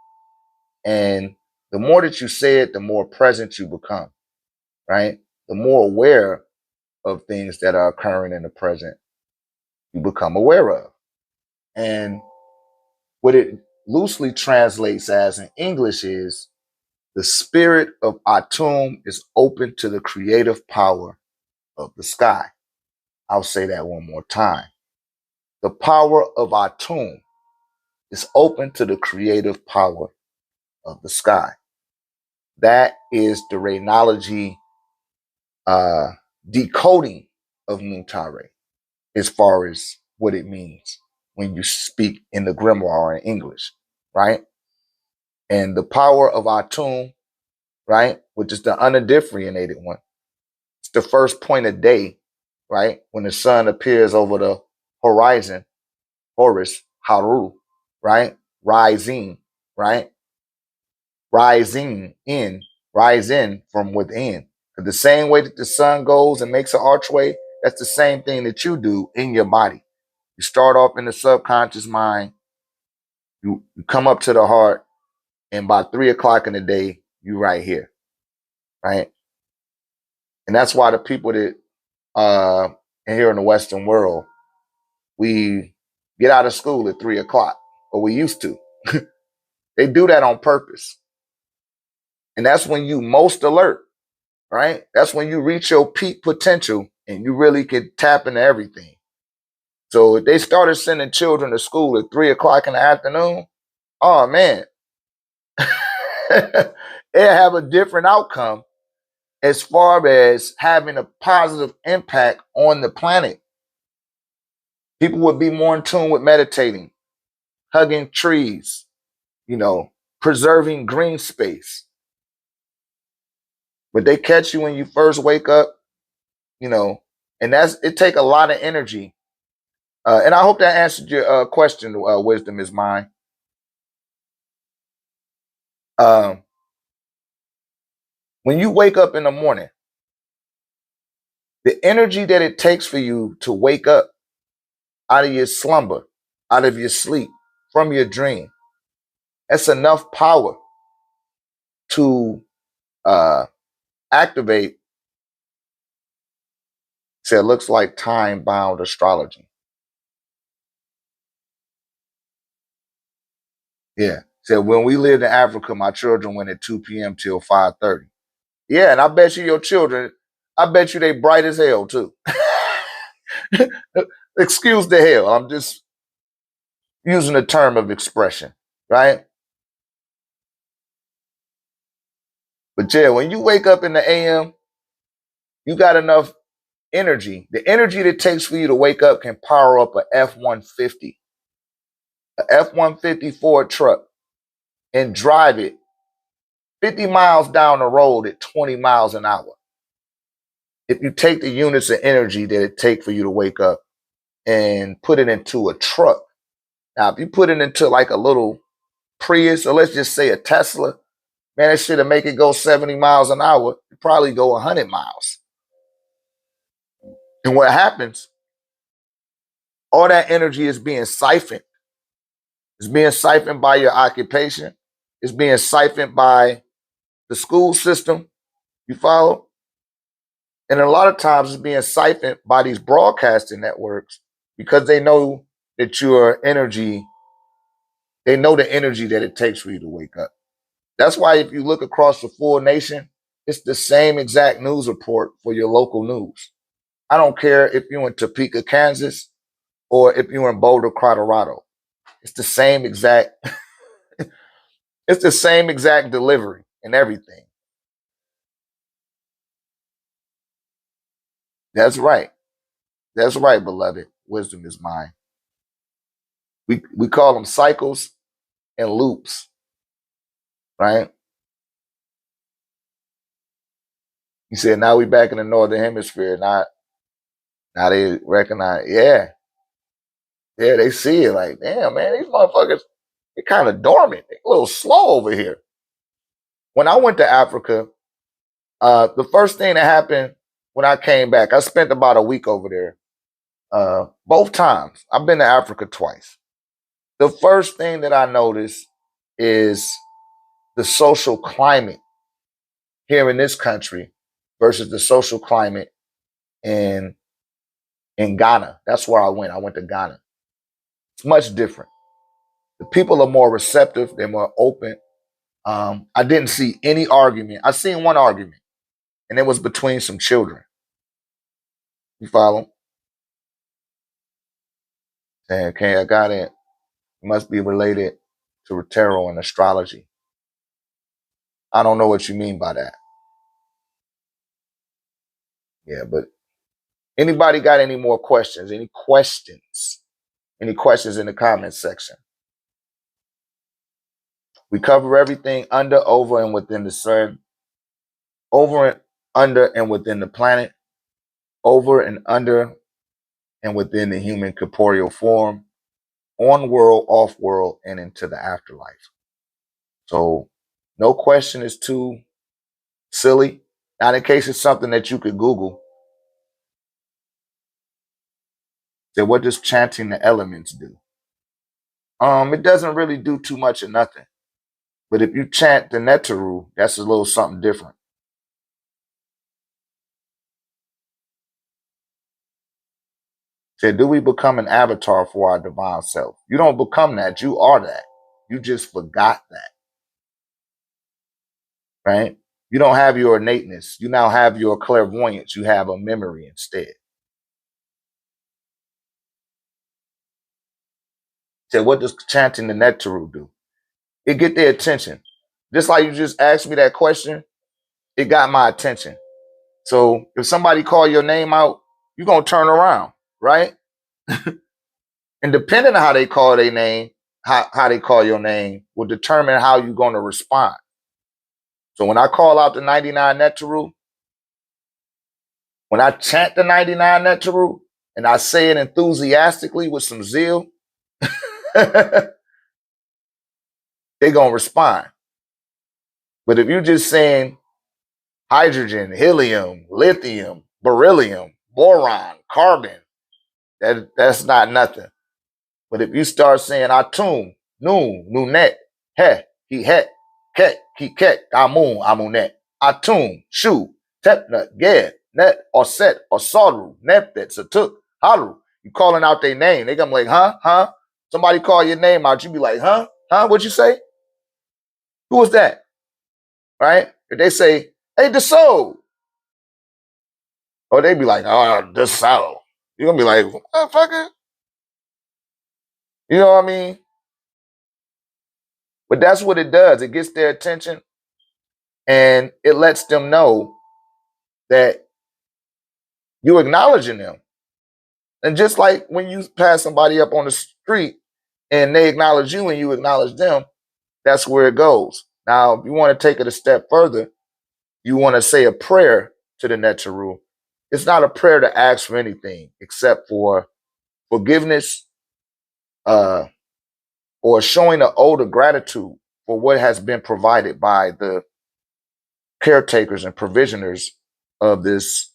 And the more that you say it, the more present you become, right? The more aware of things that are occurring in the present you become aware of. And what it loosely translates as in English is the spirit of Atum is open to the creative power of the sky. I'll say that one more time. The power of Atum is open to the creative power of the sky. That is the RéKnowology decoding of Muntare as far as what it means when you speak in the grimoire in English, right? And the power of Atum, right, which is the undifferentiated one. It's the first point of day, right, when the sun appears over the horizon, Horus, Haru, right, rising, right? rise in from within. 'Cause the same way that the sun goes and makes an archway, that's the same thing that you do in your body. You start off in the subconscious mind, you come up to the heart, and by 3 o'clock in the day, you right here, right? And that's why the people that here in the Western world, we get out of school at 3 o'clock, or we used to. They do that on purpose. And that's when you most alert, right? That's when you reach your peak potential and you really can tap into everything. So if they started sending children to school at 3 o'clock in the afternoon, oh man, it'll have a different outcome as far as having a positive impact on the planet. People would be more in tune with meditating, hugging trees, preserving green space. But they catch you when you first wake up, and it take a lot of energy. And I hope that answered your question, Wisdom is mine. Um, when you wake up in the morning, the energy that it takes for you to wake up out of your slumber, out of your sleep, from your dream, that's enough power to activate. So it looks like time-bound astrology. Yeah. So when we lived in Africa, my children went at 2 p.m. till 5:30. Yeah, and I bet you your children, I bet you they bright as hell too. Excuse the hell. I'm just using a term of expression, right? But yeah, when you wake up in the AM, you got enough energy. The energy that it takes for you to wake up can power up a F-150, a F-150 Ford truck, and drive it 50 miles down the road at 20 miles an hour. If you take the units of energy that it takes for you to wake up and put it into a truck. Now, if you put it into like a little Prius, or let's just say a Tesla, man, that shit'll make it go 70 miles an hour. It probably go 100 miles. And what happens, all that energy is being siphoned. It's being siphoned by your occupation. It's being siphoned by the school system. You follow? And a lot of times it's being siphoned by these broadcasting networks because they know that your energy, they know the energy that it takes for you to wake up. That's why if you look across the full nation, it's the same exact news report for your local news. I don't care if you're in Topeka, Kansas, or if you're in Boulder, Colorado. It's the same exact, it's the same exact delivery and everything. That's right. That's right, beloved. Wisdom is mine. We call them cycles and loops, right? He said, now we back in the northern hemisphere. Now they recognize, yeah. Yeah, they see it like, damn, man, these motherfuckers, they're kind of dormant. They're a little slow over here. When I went to Africa, the first thing that happened when I came back, I spent about a week over there. Both times. I've been to Africa twice. The first thing that I noticed is the social climate here in this country versus the social climate in Ghana. That's where I went. I went to Ghana. It's much different. The people are more receptive. They're more open. I didn't see any argument. I seen one argument, and it was between some children. You follow? Saying, okay, I got it. It must be related to tarot and astrology. I don't know what you mean by that. Yeah, but anybody got any more questions? Any questions? Any questions in the comments section? We cover everything under, over, and within the sun, over and under and within the planet, over and under and within the human corporeal form, on world, off world, and into the afterlife. So No question is too silly. Now, in case it's something that you could Google, then what does chanting the elements do? It doesn't really do too much of nothing. But if you chant the Netaru, that's a little something different. Said, do we become an avatar for our divine self? You don't become that. You are that. You just forgot that, right? You don't have your innateness. You now have your clairvoyance. You have a memory instead. Said, what does chanting the Netaru do? It get their attention. Just like you just asked me that question, it got my attention. So if somebody call your name out, you're going to turn around, right? And depending on how they call their name, how they call your name will determine how you're going to respond. So when I call out the 99 Netaru, when I chant the 99 Netaru and I say it enthusiastically with some zeal, they're going to respond. But if you're just saying hydrogen, helium, lithium, beryllium, boron, carbon, that's not nothing. But if you start saying atum, noon, nunet, he, he, ket, amun, amunet, atum, shu, tepnut, ged, net, or set, or saru, neptet, satuk, haru. You calling out their name. They gonna be like, huh? Somebody call your name out. You be like, huh? What'd you say? Who was that? Right? If they say, hey, the soul. Or they be like, oh, the soul. You're gonna be like, motherfucker. You know what I mean? But that's what it does. It gets their attention and it lets them know that you're acknowledging them. And just like when you pass somebody up on the street and they acknowledge you and you acknowledge them, that's where it goes. Now, if you want to take it a step further, you want to say a prayer to the Netaru. It's not a prayer to ask for anything except for forgiveness or showing an ode of gratitude for what has been provided by the caretakers and provisioners of this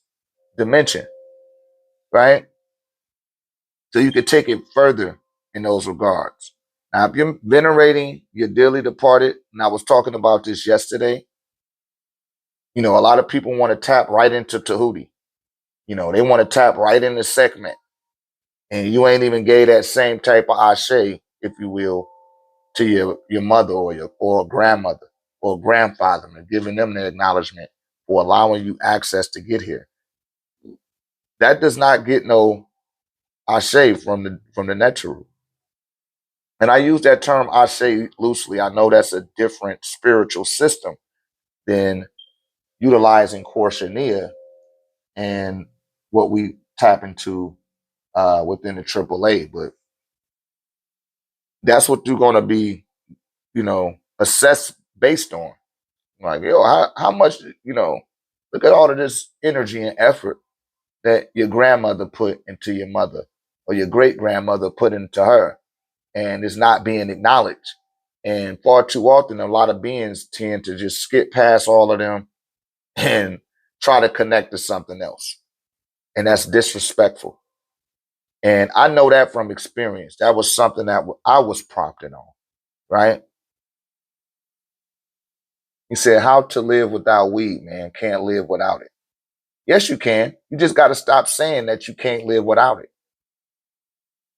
dimension, right? So you could take it further in those regards. Now, if you're venerating your dearly departed, and I was talking about this yesterday, a lot of people want to tap right into Tahuti. They want to tap right into Sekhmet. And you ain't even gave that same type of ashe, if you will, to your mother or grandmother or grandfather, and giving them the acknowledgement for allowing you access to get here. That does not get no ashe from the Netaru. And I use that term ashe loosely. I know that's a different spiritual system than utilizing Korshania and what we tap into within the AAA. But that's what you're going to be, assessed based on. Like, how much, look at all of this energy and effort that your grandmother put into your mother or your great grandmother put into her, and it's not being acknowledged. And far too often, a lot of beings tend to just skip past all of them and try to connect to something else. And that's disrespectful. And I know that from experience. That was something that I was prompted on, right? He said, how to live without weed, man. Can't live without it. Yes, you can. You just got to stop saying that you can't live without it.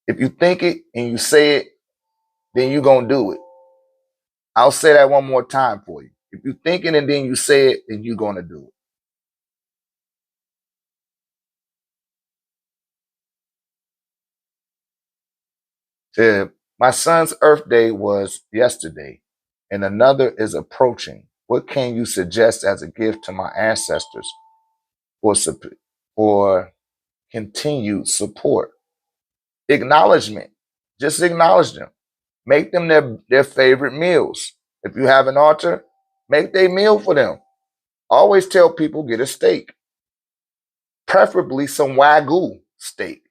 If you think it and you say it, then you're going to do it. I'll say that one more time for you. If you think it and then you say it, then you're going to do it. My son's Earth Day was yesterday, and another is approaching. What can you suggest as a gift to my ancestors for continued support? Acknowledgement. Just acknowledge them. Make them their favorite meals. If you have an altar, make their meal for them. Always tell people get a steak, preferably some Wagyu steak,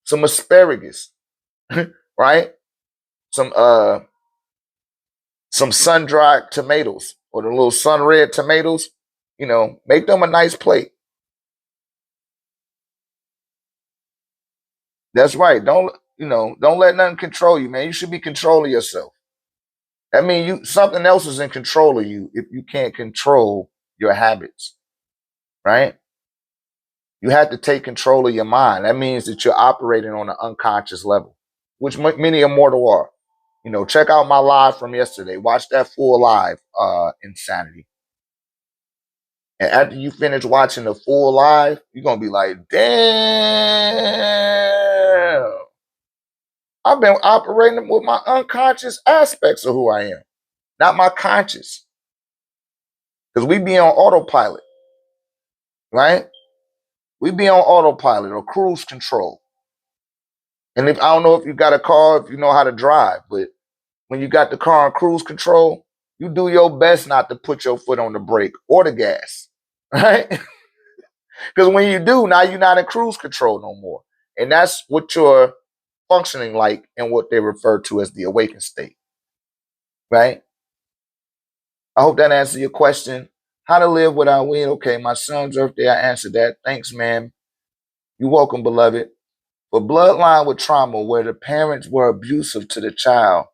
some asparagus, right? Some some sun-dried tomatoes or the little sun-red tomatoes, make them a nice plate. That's right. Don't let nothing control you, man. You should be controlling yourself. That means something else is in control of you if you can't control your habits, right? You have to take control of your mind. That means that you're operating on an unconscious level, which many immortal are. Check out my live from yesterday. Watch that full live, Insanity. And after you finish watching the full live, you're going to be like, damn, I've been operating with my unconscious aspects of who I am, not my conscious. Because we be on autopilot, right? We be on autopilot or cruise control. And I don't know if you got a car, if you know how to drive, but when you got the car on cruise control, you do your best not to put your foot on the brake or the gas, right? Because when you do, now you're not in cruise control no more. And that's what you're functioning like in what they refer to as the awakened state, right? I hope that answers your question. How to live without weed. Okay, my son's birthday, I answered that. Thanks, man. You're welcome, beloved. For bloodline with trauma where the parents were abusive to the child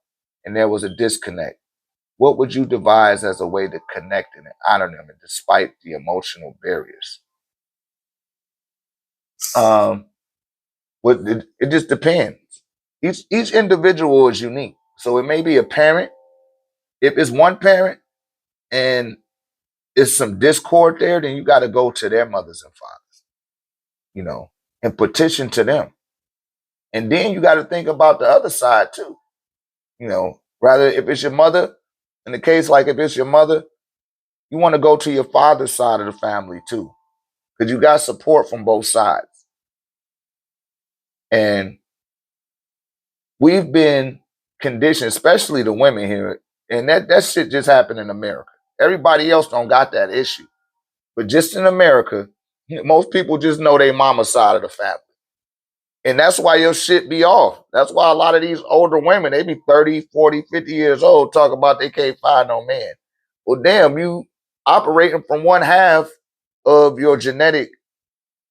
and there was a disconnect, what would you devise as a way to connect and honor them despite the emotional barriers? It just depends. Each individual is unique. So it may be a parent. If it's one parent and it's some discord there, then you got to go to their mothers and fathers, and petition to them. And then you got to think about the other side too. Rather if it's your mother, in the case like if it's your mother, you want to go to your father's side of the family too, because you got support from both sides. And we've been conditioned, especially the women here, and that shit just happened in America. Everybody else don't got that issue. But just in America, most people just know their mama's side of the family. And that's why your shit be off. That's why a lot of these older women, they be 30, 40, 50 years old, talk about they can't find no man. Well, damn, you operating from one half of your genetic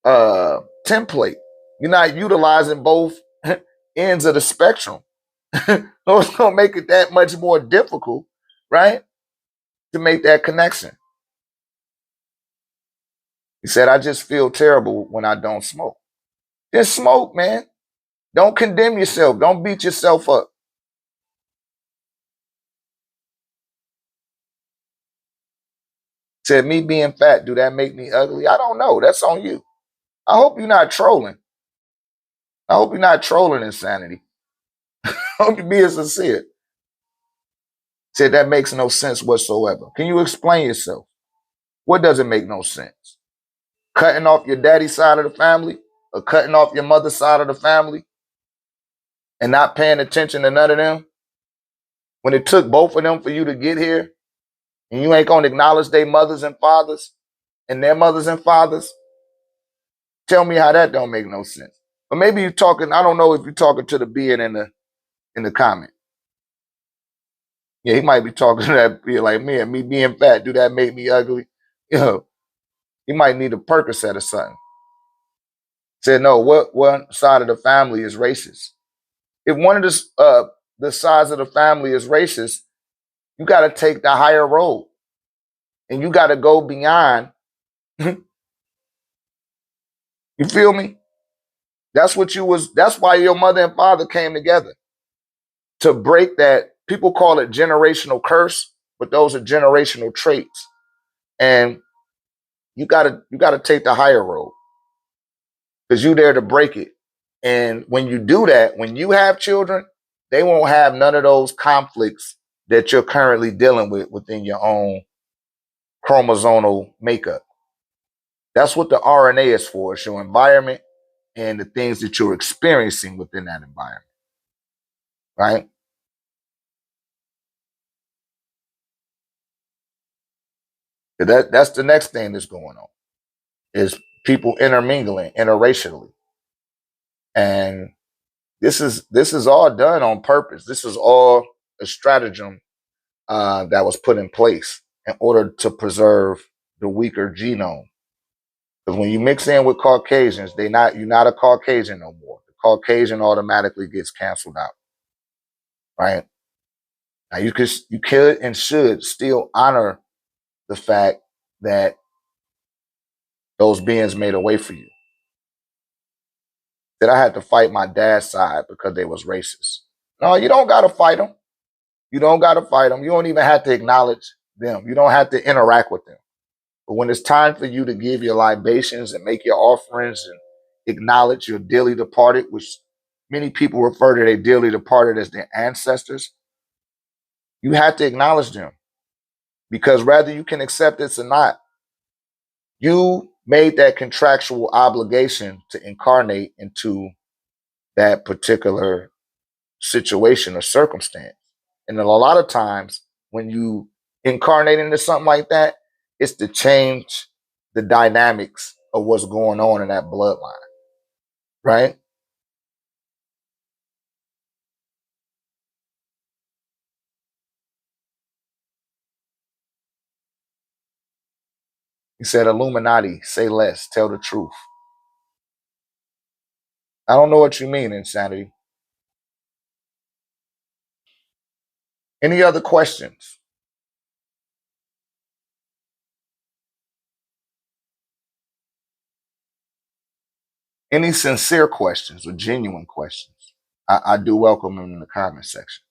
template. You're not utilizing both ends of the spectrum. So it's going to make it that much more difficult, right, to make that connection. He said, I just feel terrible when I don't smoke. Just smoke, man. Don't condemn yourself. Don't beat yourself up. Said, me being fat, do that make me ugly? I don't know. That's on you. I hope you're not trolling. I hope you're not trolling, Insanity. I hope you're being sincere. Said, that makes no sense whatsoever. Can you explain yourself? What doesn't make no sense? Cutting off your daddy's side of the family or cutting off your mother's side of the family and not paying attention to none of them? When it took both of them for you to get here and you ain't going to acknowledge their mothers and fathers and their mothers and fathers? Tell me how that don't make no sense. But maybe you're talking, I don't know if you're talking to the being in the comment. Yeah, he might be talking to that being like, man, me being fat, do that make me ugly? He might need a Percocet or something. Said, no, what one side of the family is racist? If one of the sides of the family is racist, you got to take the higher road. And you got to go beyond. You feel me? That's why your mother and father came together. To break that, people call it generational curse, but those are generational traits. And you gotta take the higher road. Because you're there to break it. And when you do that, when you have children, they won't have none of those conflicts that you're currently dealing with within your own chromosomal makeup. That's what the RNA is for. It's your environment and the things that you're experiencing within that environment. Right? That's the next thing that's going on. Is people intermingling interracially. And this is all done on purpose. This is all a stratagem that was put in place in order to preserve the weaker genome. Because when you mix in with Caucasians, you're not a Caucasian no more. The Caucasian automatically gets canceled out, right? Now you could and should still honor the fact that those beings made a way for you. That I had to fight my dad's side because they was racist. No, you don't gotta fight them. You don't gotta fight them. You don't even have to acknowledge them. You don't have to interact with them. But when it's time for you to give your libations and make your offerings and acknowledge your dearly departed, which many people refer to their dearly departed as their ancestors, you have to acknowledge them. Because whether you can accept this or not, you made that contractual obligation to incarnate into that particular situation or circumstance. And a lot of times when you incarnate into something like that, it's to change the dynamics of what's going on in that bloodline, right? He said, Illuminati, say less, tell the truth. I don't know what you mean, insanity. Any other questions? Any sincere questions or genuine questions? I do welcome them in the comment section.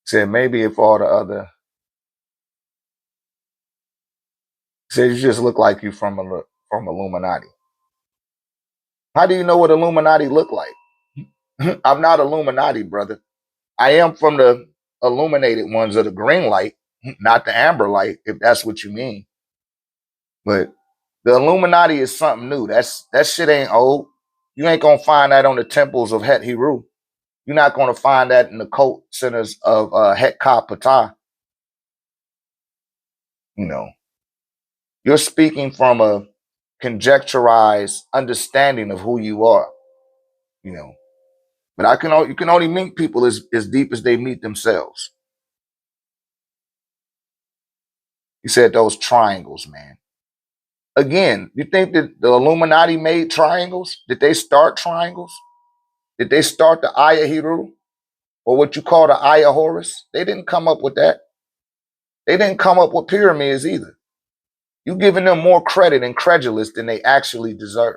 He said, maybe if all the other, he said, you just look like you from Illuminati. How do you know what Illuminati look like? I'm not Illuminati, brother. I am from the illuminated ones of the green light, not the amber light, if that's what you mean. But the Illuminati is something new. That shit ain't old. You ain't gonna find that on the temples of Het Heru. You're not gonna find that in the cult centers of Het Ka Ptah. You know, you're speaking from a conjecturized understanding of who you are. You know, but you can only meet people as deep as they meet themselves. He said those triangles, man. Again, you think that the Illuminati made triangles? Did they start triangles? Did they start the Eye of Heru? Or what you call the Eye of Horus? They didn't come up with that. They didn't come up with pyramids either. You're giving them more credit and credulous than they actually deserve.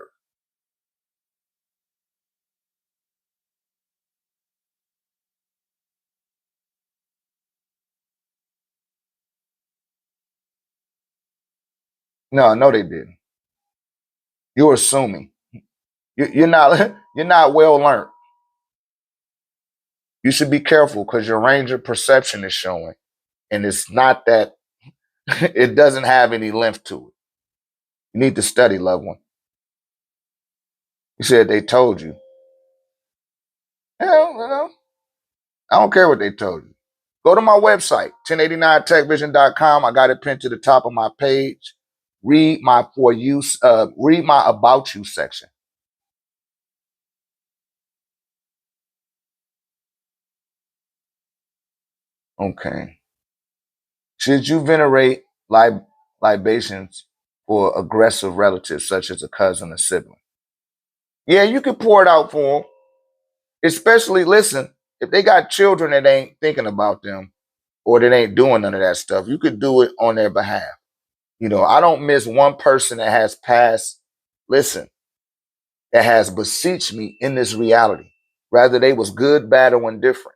No, they didn't. You're assuming. You're not you're not well learned. You should be careful because your range of perception is showing, and it's not that it doesn't have any length to it. You need to study, loved one. You said they told you. Hell, well, I don't care what they told you. Go to my website, 1089techvision.com. I got it pinned to the top of my page. Read my read my about you section. Okay. Should you venerate libations for aggressive relatives such as a cousin or sibling? Yeah, you can pour it out for them. Especially, listen, if they got children that ain't thinking about them or that ain't doing none of that stuff, you could do it on their behalf. You know, I don't miss one person that has passed, listen, that has beseeched me in this reality. Whether they was good, bad, or indifferent.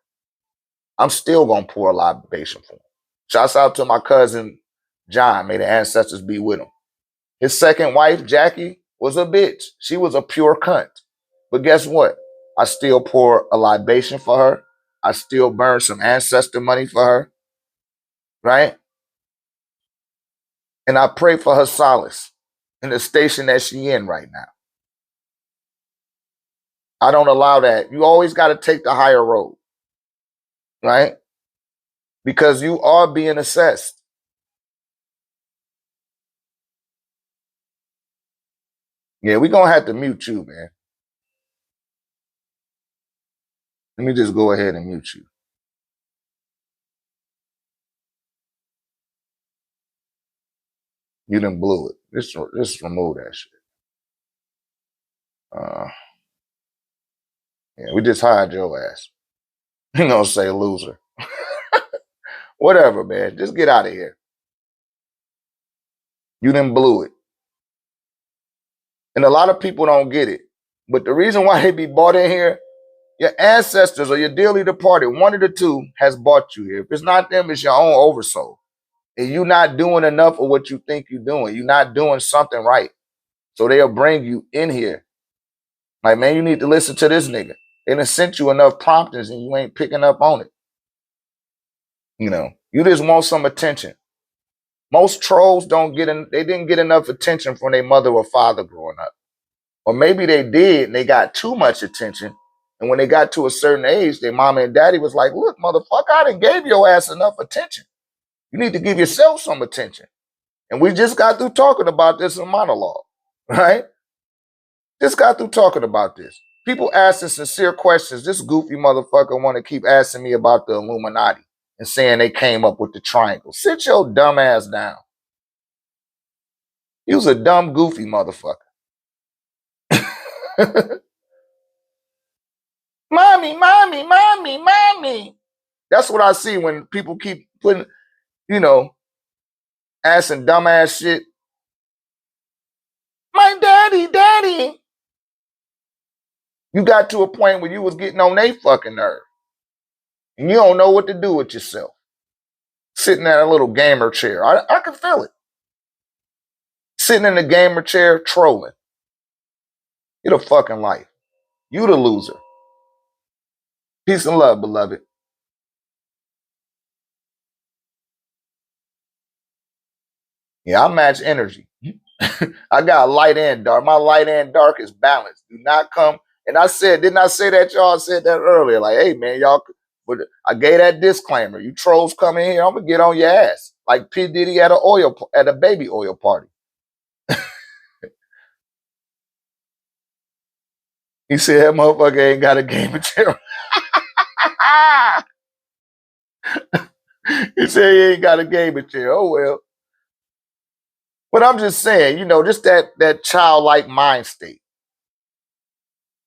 I'm still gonna pour a libation for him. Shouts out to my cousin John. May the ancestors be with him. His second wife, Jackie, was a bitch. She was a pure cunt. But guess what? I still pour a libation for her. I still burn some ancestor money for her, right? And I pray for her solace in the station that she in right now. I don't allow that. You always got to take the higher road, right? Because you are being assessed. Yeah, we're going to have to mute you, man. Let me just go ahead and mute you. You done blew it. Just remove that shit. Yeah, we just hired your ass. You know, say loser. Whatever, man. Just get out of here. You done blew it. And a lot of people don't get it. But the reason why they be bought in here, your ancestors or your dearly departed, one of the two has bought you here. If it's not them, it's your own oversoul. And you're not doing enough of what you think you're doing. You're not doing something right. So they'll bring you in here. Like, man, you need to listen to this nigga. They done sent you enough promptings and you ain't picking up on it. You know, you just want some attention. Most trolls they didn't get enough attention from their mother or father growing up. Or maybe they did and they got too much attention. And when they got to a certain age, their mama and daddy was like, look, motherfucker, I done gave your ass enough attention. You need to give yourself some attention. And we just got through talking about this in monologue, right? Just got through talking about this. People asking sincere questions. This goofy motherfucker want to keep asking me about the Illuminati and saying they came up with the triangle. Sit your dumb ass down. He was a dumb, goofy motherfucker. Mommy, mommy, mommy, mommy. That's what I see when people keep putting, asking dumbass shit. My daddy, daddy. You got to a point where you was getting on their fucking nerve. And you don't know what to do with yourself. Sitting in a little gamer chair. I can feel it. Sitting in the gamer chair, trolling. Get a fucking life. You the loser. Peace and love, beloved. Yeah, I match energy. I got light and dark. My light and dark is balanced. Do not come. And didn't I say that? Y'all said that earlier. Like, hey, man, y'all, but I gave that disclaimer. You trolls come in here, I'm going to get on your ass. Like P. Diddy at a baby oil party. He said that motherfucker ain't got a game of chair. He said he ain't got a game of chair. Oh, well. But I'm just saying, just that childlike mind state.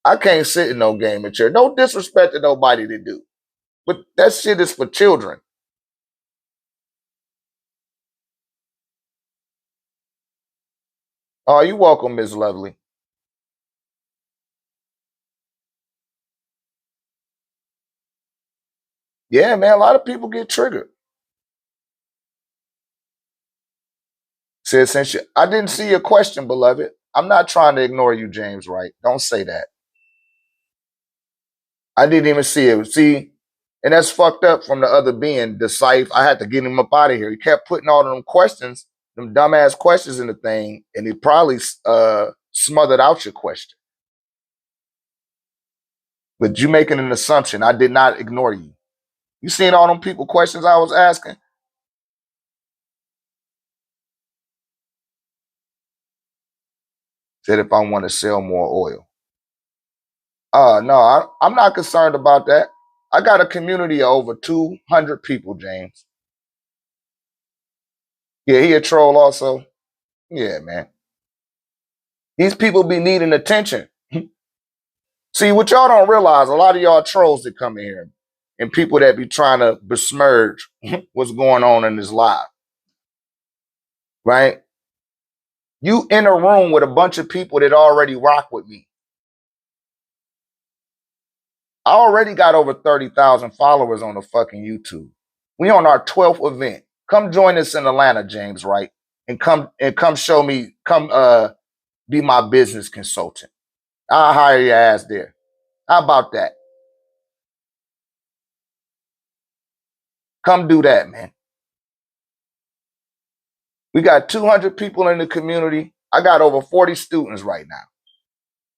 I can't sit in no game of chair. No disrespect to nobody to do. But that shit is for children. Oh, you welcome, Miss Lovely. Yeah, man, a lot of people get triggered. Said I didn't see your question, beloved. I'm not trying to ignore you, James Wright. Don't say that. I didn't even see it. See, and that's fucked up from the other being, the Scythe. I had to get him up out of here. He kept putting all of them questions, them dumbass questions in the thing, and he probably smothered out your question. But you making an assumption. I did not ignore you. You seen all them people questions I was asking? Said if I want to sell more oil. No, I'm not concerned about that. I got a community of over 200 people, James. Yeah, he a troll also. Yeah, man. These people be needing attention. See, what y'all don't realize, a lot of y'all trolls that come in here and people that be trying to besmirch what's going on in this live, right? You in a room with a bunch of people that already rock with me. I already got over 30,000 followers on the fucking YouTube. We on our 12th event. Come join us in Atlanta, James Wright, and come show me, be my business consultant. I'll hire your ass there. How about that? Come do that, man. We got 200 people in the community. I got over 40 students right now.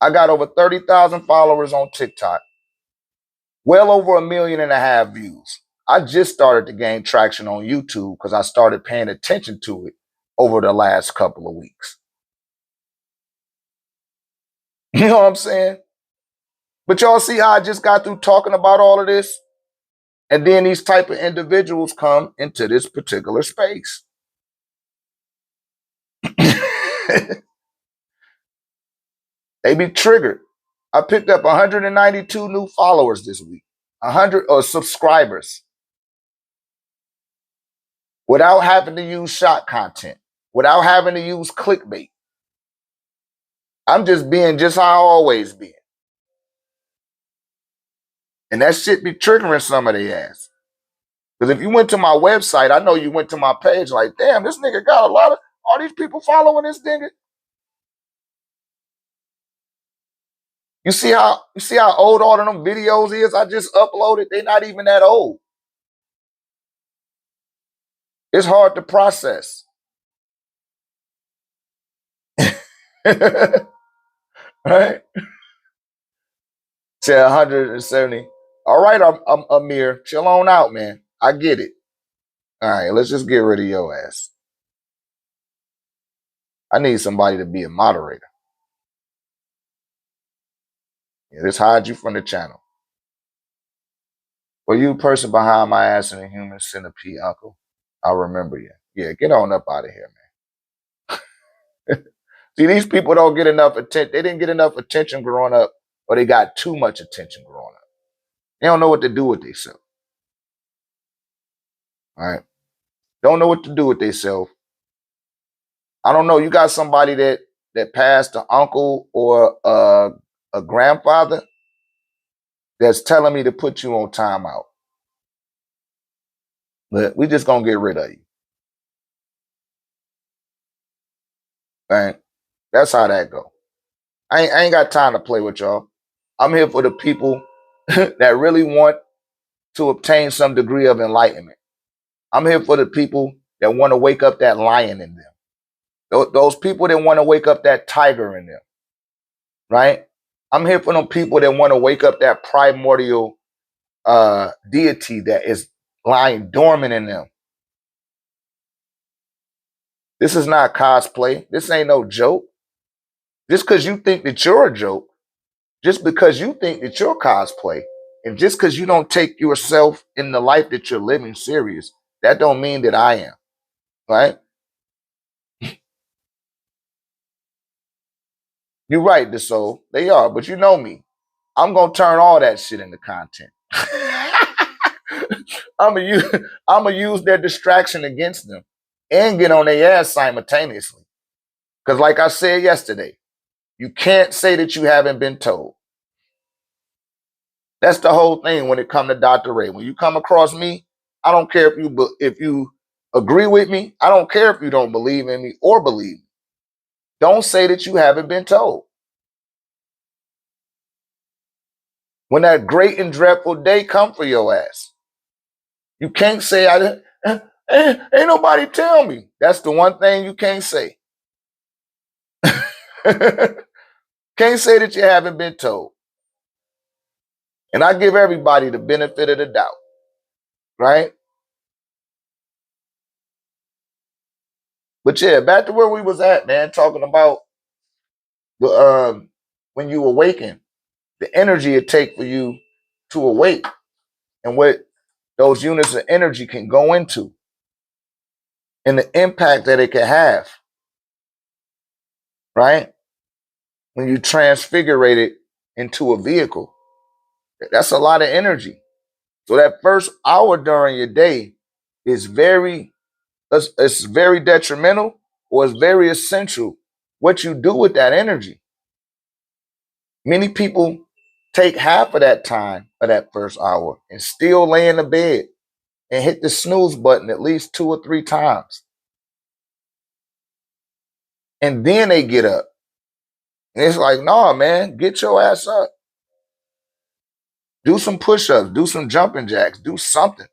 I got over 30,000 followers on TikTok. Well over 1.5 million views. I just started to gain traction on YouTube because I started paying attention to it over the last couple of weeks. You know what I'm saying? But y'all see how I just got through talking about all of this? And then these type of individuals come into this particular space. They be triggered. I picked up 192 new followers this week, 100 subscribers, without having to use shot content, without having to use clickbait. I'm just being just how I always been. And that shit be triggering some of their ass. Because if you went to my website, I know you went to my page like, damn, this nigga got a lot of, all these people following this nigga. You see how old all of them videos is I just uploaded? They not even that old. It's hard to process. Right? Say 170. All right, I'm Amir. Chill on out, man. I get it. All right, let's just get rid of your ass. I need somebody to be a moderator. Yeah, just hide you from the channel. Well, you person behind my ass in a human centipede, uncle. I'll remember you. Yeah, get on up out of here, man. See, these people don't get enough attention. They didn't get enough attention growing up, or they got too much attention growing up. They don't know what to do with themselves. All right. Don't know what to do with themselves. I don't know. You got somebody that passed an uncle or a grandfather that's telling me to put you on timeout. But we just gonna get rid of you. Right? That's how that go. I ain't got time to play with y'all. I'm here for the people that really want to obtain some degree of enlightenment. I'm here for the people that want to wake up that lion in them. Those people that want to wake up that tiger in them. Right? I'm here for them people that want to wake up that primordial deity that is lying dormant in them. This is not cosplay. This ain't no joke. Just because you think that you're a joke, just because you think that you're cosplay, and just because you don't take yourself in the life that you're living serious, that don't mean that I am. Right? You're right, the soul. They are, but you know me. I'm gonna turn all that shit into content. I'm gonna use their distraction against them and get on their ass simultaneously. Because, like I said yesterday, you can't say that you haven't been told. That's the whole thing when it comes to Dr. Ray. When you come across me, I don't care if you agree with me. I don't care if you don't believe in me or believe me. Don't say that you haven't been told. When that great and dreadful day come for your ass, you can't say I didn't. Ain't nobody tell me. That's the one thing you can't say. Can't say that you haven't been told. And I give everybody the benefit of the doubt, right? But yeah, back to where we was at, man, talking about the when you awaken, the energy it take for you to awake and what those units of energy can go into and the impact that it can have, right? When you transfigurate it into a vehicle, that's a lot of energy. So that first hour during your day is it's very detrimental, or it's very essential what you do with that energy. Many people take half of that time of that first hour and still lay in the bed and hit the snooze button at least 2 or 3 times. And then they get up. And it's like, nah, man, get your ass up. Do some push-ups, do some jumping jacks, do something.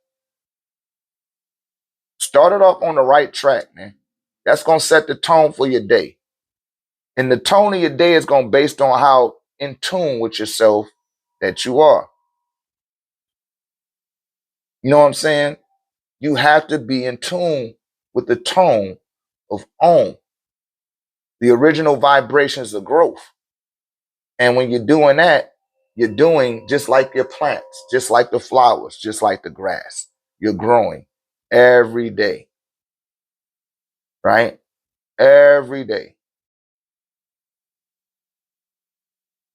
Start it off on the right track, man. That's going to set the tone for your day. And the tone of your day is going to be based on how in tune with yourself that you are. You know what I'm saying? You have to be in tune with the tone of Om, the original vibrations of growth. And when you're doing that, you're doing just like your plants, just like the flowers, just like the grass. You're growing every day, right? Every day.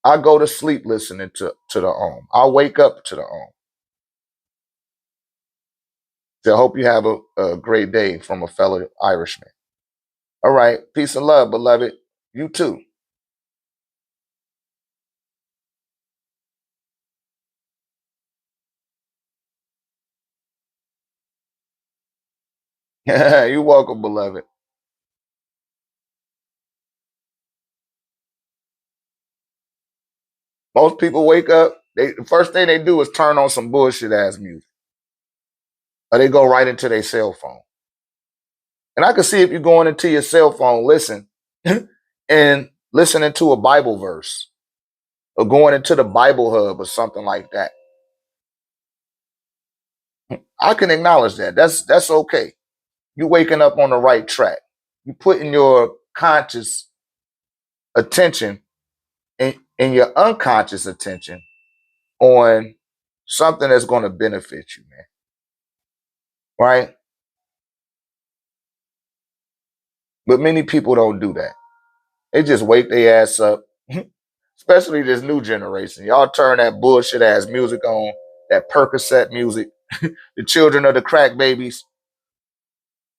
I go to sleep listening to the Om. I wake up to the Om. So I hope you have a great day from a fellow Irishman. All right. Peace and love, beloved. You too. You're welcome, beloved. Most people wake up, the first thing they do is turn on some bullshit ass music. Or they go right into their cell phone. And I can see if you're going into your cell phone, listen, and listening to a Bible verse, or going into the Bible hub or something like that. I can acknowledge that. That's okay. You're waking up on the right track. You're putting your conscious attention and your unconscious attention on something that's going to benefit you, man. Right? But many people don't do that. They just wake their ass up, especially this new generation. Y'all turn that bullshit ass music on, that Percocet music, the children of the crack babies,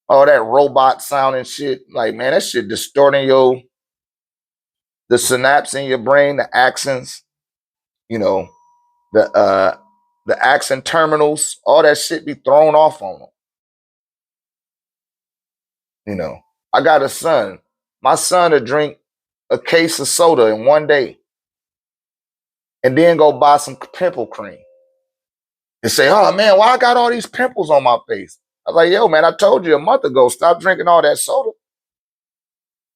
all that robot sound and shit. Like, man, that shit distorting the synapse in your brain, the axons, you know, the axon terminals, all that shit be thrown off on them. You know, I got a son. My son to drink a case of soda in one day and then go buy some pimple cream and say, "Oh man, why I got all these pimples on my face?" I was like, "Yo, man, I told you a month ago, stop drinking all that soda."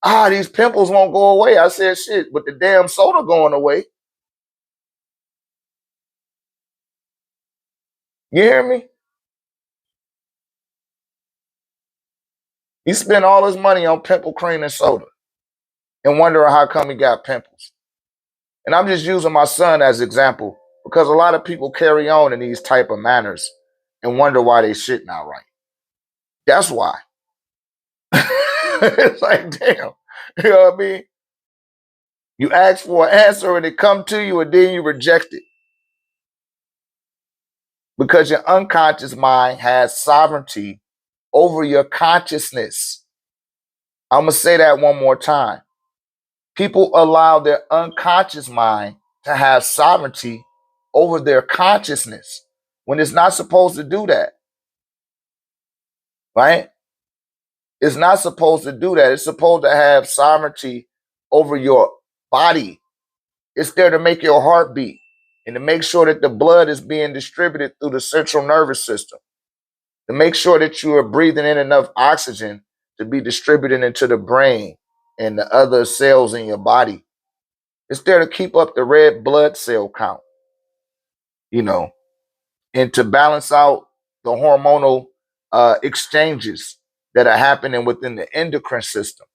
"Ah, these pimples won't go away." I said, "Shit, but the damn soda going away." You hear me? He spent all his money on pimple cream and soda and wondering how come he got pimples. And I'm just using my son as example because a lot of people carry on in these type of manners and wonder why they shit not right. That's why. It's like, damn. You know what I mean? You ask for an answer and it come to you and then you reject it. Because your unconscious mind has sovereignty over your consciousness. I'm going to say that one more time. People allow their unconscious mind to have sovereignty over their consciousness when it's not supposed to do that. Right? It's not supposed to do that. It's supposed to have sovereignty over your body. It's there to make your heart beat and to make sure that the blood is being distributed through the central nervous system, to make sure that you are breathing in enough oxygen to be distributed into the brain and the other cells in your body. It's there to keep up the red blood cell count, you know, and to balance out the hormonal exchanges that are happening within the endocrine system.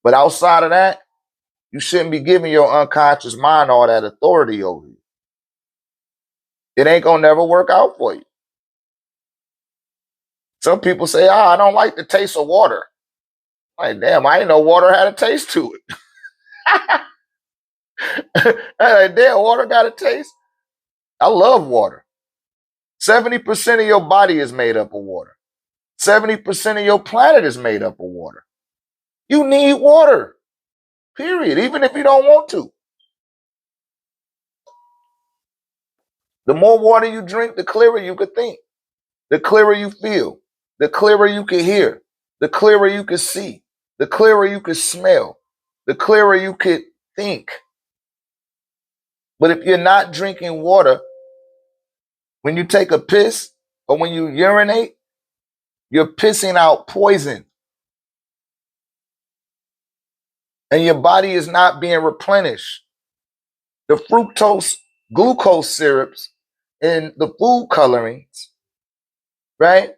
But outside of that, you shouldn't be giving your unconscious mind all that authority over you. It ain't gonna never work out for you. Some people say, "Oh, I don't like the taste of water." Like, damn, I didn't know water had a taste to it. Like, damn, water got a taste. I love water. 70% of your body is made up of water. 70% of your planet is made up of water. You need water, period, even if you don't want to. The more water you drink, the clearer you could think, the clearer you feel, the clearer you can hear, the clearer you can see, the clearer you can smell, the clearer you could think. But if you're not drinking water, when you take a piss or when you urinate, you're pissing out poison. And your body is not being replenished. The fructose, glucose syrups and the food colorings, right?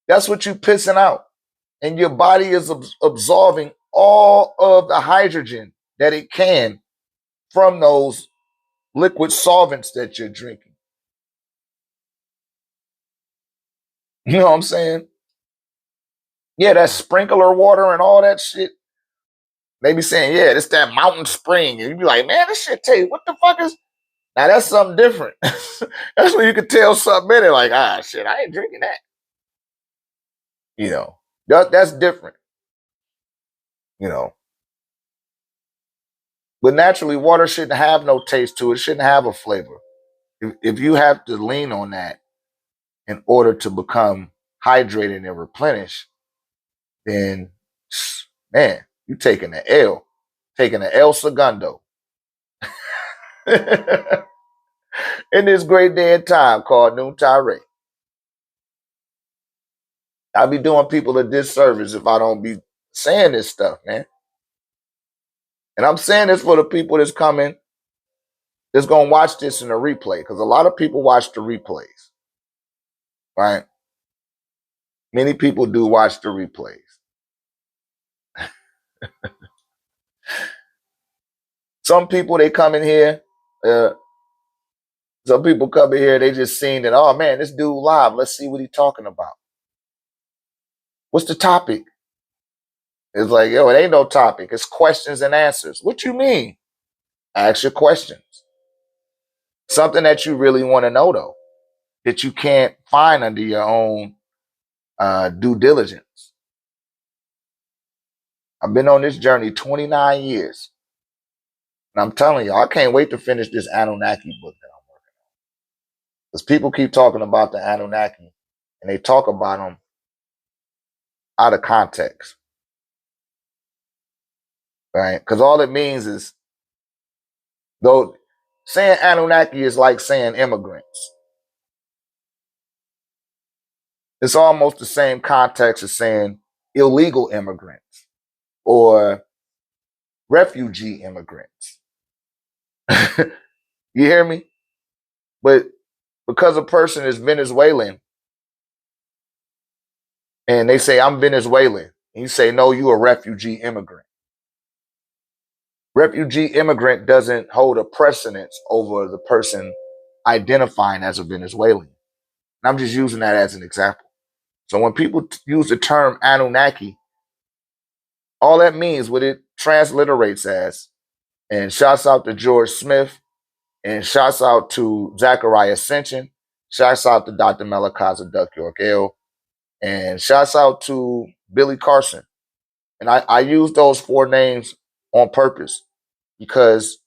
That's what you're pissing out. And your body is absorbing all of the hydrogen that it can from those liquid solvents that you're drinking. You know what I'm saying? Yeah, that sprinkler water and all that shit. They be saying, yeah, it's that mountain spring. And you be like, man, this shit tastes, what the fuck is. Now that's something different. That's when you can tell something in it, like, ah, shit, I ain't drinking that. You know, that's different, you know. But naturally, water shouldn't have no taste to it, shouldn't have a flavor. If you have to lean on that in order to become hydrated and replenish, then, man, you taking the L, taking the El Segundo. In this great day and time called Noon Tirade. I'll be doing people a disservice if I don't be saying this stuff, man. And I'm saying this for the people that's coming, that's going to watch this in the replay, because a lot of people watch the replays, right? Many people do watch the replays. Some people, they come in here, some people come in here, they just seen that, oh man, this dude live, let's see what he's talking about. What's the topic? It's like, yo, it ain't no topic. It's questions and answers. What you mean? Ask your questions. Something that you really want to know, though, that you can't find under your own due diligence. I've been on this journey 29 years. And I'm telling y'all, I can't wait to finish this Anunnaki book that I'm working on. Because people keep talking about the Anunnaki, and they talk about them out of context. Right? Because all it means is, though, saying Anunnaki is like saying immigrants. It's almost the same context as saying illegal immigrants or refugee immigrants. You hear me? But because a person is Venezuelan and they say, I'm Venezuelan, and you say, no, you a refugee immigrant. Refugee immigrant doesn't hold a precedence over the person identifying as a Venezuelan. And I'm just using that as an example. So when people use the term Anunnaki, all that means, what it transliterates as, and shouts out to George Smith, and shouts out to Zachariah Ascension, shouts out to Dr. Melakaza Duck York, and shouts out to Billy Carson. And I use those four names on purpose because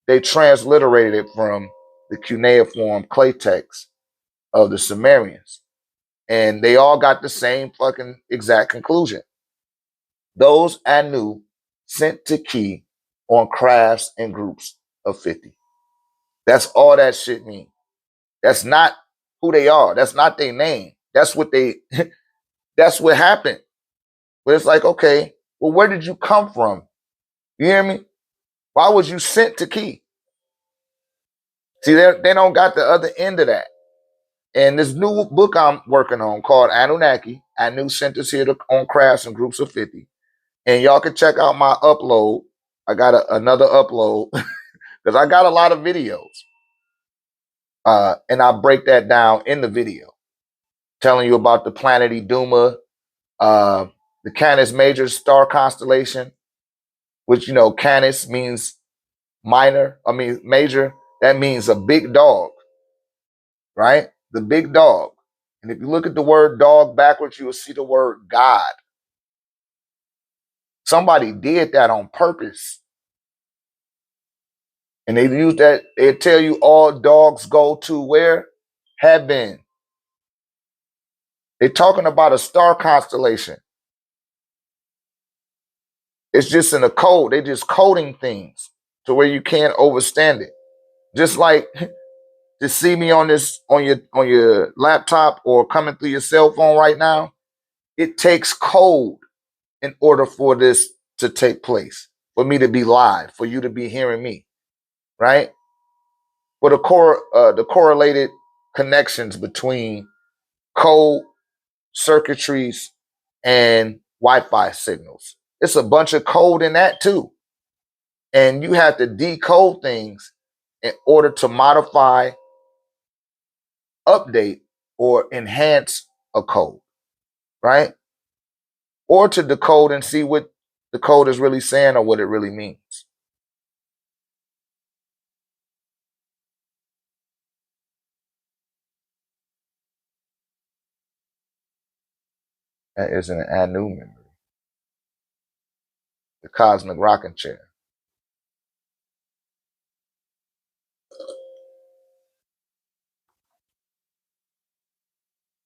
they transliterated it from the cuneiform clay text of the Sumerians. And they all got the same fucking exact conclusion. Those Anu sent to Key on crafts and groups of 50. That's all that shit means. That's not who they are. That's not their name. That's what they, that's what happened. But it's like, okay, well, where did you come from? You hear me? Why was you sent to Key? See, they don't got the other end of that. And this new book I'm working on called Anunnaki, Anu sent us here on crafts and groups of 50. And y'all can check out my upload. I got another upload because I got a lot of videos. And I break that down in the video, telling you about the planet Iduma, the Canis Major star constellation, which, you know, Canis means major. That means a big dog, right? The big dog. And if you look at the word dog backwards, you will see the word God. Somebody did that on purpose. And they use that, they tell you all dogs go to where? Heaven. They're talking about a star constellation. It's just in a code. They're just coding things to where you can't overstand it. Just like to see me on your laptop or coming through your cell phone right now, it takes code in order for this to take place, for me to be live, for you to be hearing me, right? For the correlated connections between code, circuitries, and Wi-Fi signals. It's a bunch of code in that too. And you have to decode things in order to modify, update, or enhance a code, right? Or to decode and see what the code is really saying or what it really means. That is an Anu memory, the cosmic rocking chair.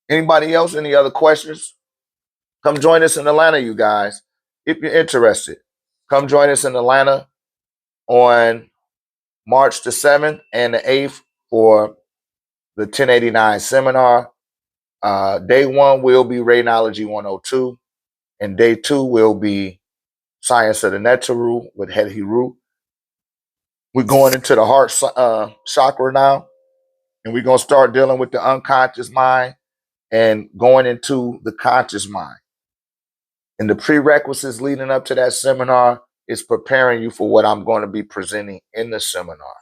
Anybody else? Any other questions? Come join us in Atlanta, you guys, if you're interested. Come join us in Atlanta on March the 7th and the 8th for the 1089 seminar. Day one will be RéKnowology 102, and day two will be Science of the Netaru with Het Hiru. We're going into the heart chakra now, and we're going to start dealing with the unconscious mind and going into the conscious mind. And the prerequisites leading up to that seminar is preparing you for what I'm going to be presenting in the seminar.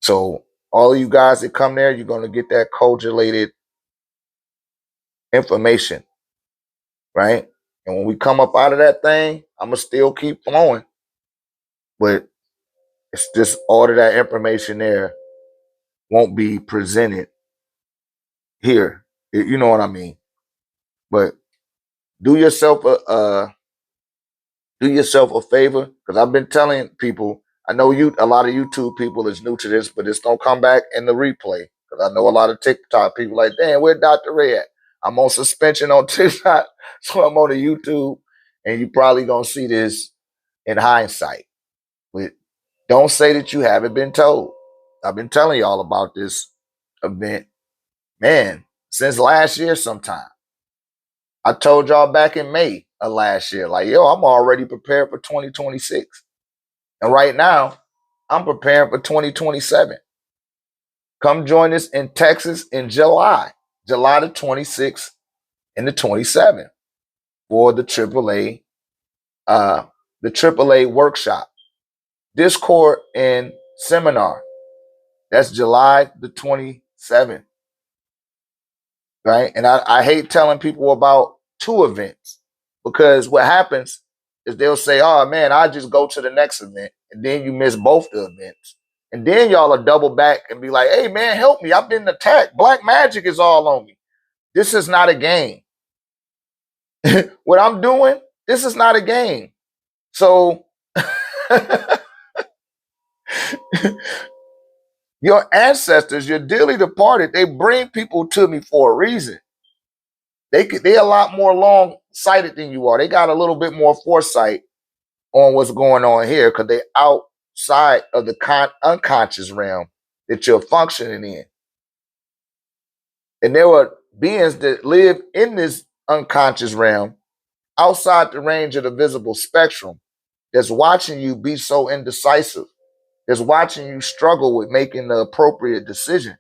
So all of you guys that come there, you're going to get that correlated information, right? And when we come up out of that thing, I'm going to still keep flowing. But it's just all of that information there won't be presented here. You know what I mean? But do yourself a favor, because I've been telling people, I know a lot of YouTube people is new to this, but it's gonna come back in the replay. Because I know a lot of TikTok people like, damn, where Dr. Ray at? I'm on suspension on TikTok, so I'm on the YouTube, and you probably gonna see this in hindsight. But don't say that you haven't been told. I've been telling y'all about this event, man, since last year sometime. I told y'all back in May of last year, like, yo, I'm already prepared for 2026. And right now, I'm preparing for 2027. Come join us in Texas in July the 26th and the 27th for the AAA workshop, Discord and seminar. That's July the 27th, right? And I hate telling people about two events, because what happens is they'll say, oh man, I just go to the next event, and then you miss both the events. And then y'all will double back and be like, hey man, help me, I've been attacked. Black magic is all on me. This is not a game. What I'm doing, this is not a game. So your ancestors, your dearly departed, they bring people to me for a reason. They're a lot more long-sighted than you are. They got a little bit more foresight on what's going on here, because they're outside of the unconscious realm that you're functioning in. And there are beings that live in this unconscious realm outside the range of the visible spectrum that's watching you be so indecisive, that's watching you struggle with making the appropriate decision,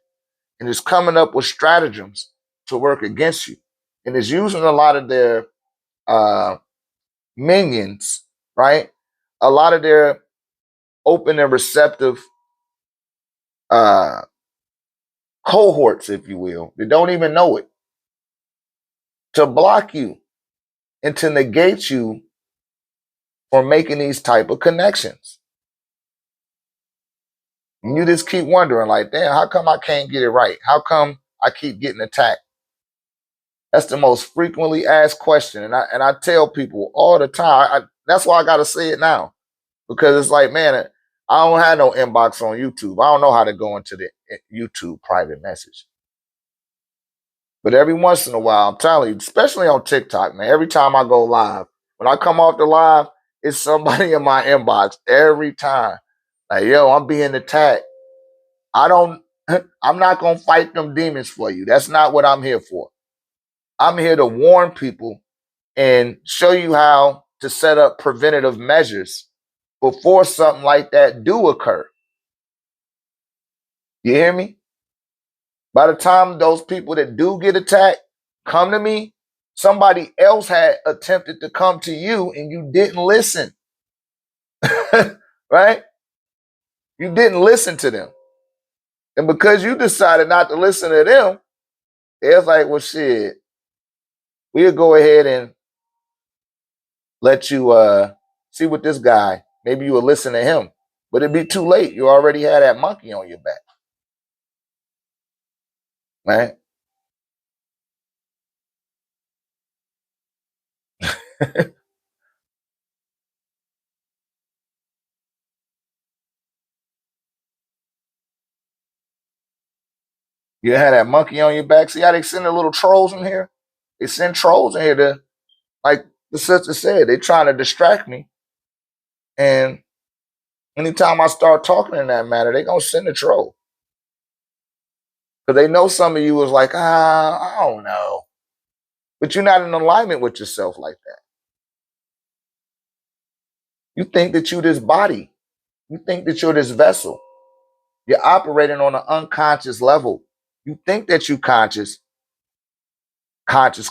and is coming up with stratagems to work against you, and is using a lot of their minions, right? A lot of their open and receptive cohorts, if you will, they don't even know it, to block you and to negate you from making these type of connections. And you just keep wondering, like, damn, how come I can't get it right? How come I keep getting attacked? That's the most frequently asked question. And I tell people all the time, that's why I got to say it now. Because it's like, man, I don't have no inbox on YouTube. I don't know how to go into the YouTube private message. But every once in a while, I'm telling you, especially on TikTok, man, every time I go live, when I come off the live, it's somebody in my inbox every time. Like, yo, I'm being attacked. I'm not going to fight them demons for you. That's not what I'm here for. I'm here to warn people and show you how to set up preventative measures before something like that do occur. You hear me? By the time those people that do get attacked come to me, somebody else had attempted to come to you and you didn't listen. Right? You didn't listen to them. And because you decided not to listen to them, it's like, well, shit, we'll go ahead and let you see what this guy, maybe you will listen to him. But it'd be too late. You already had that monkey on your back. Right? You had that monkey on your back. See how they send the little trolls in here? They send trolls in here to, like the sister said, they trying to distract me. And anytime I start talking in that manner, they gonna send a troll. Because they know some of you was like, I don't know. But you're not in alignment with yourself like that. You think that you're this body. You think that you're this vessel. You're operating on an unconscious level. You think that you conscious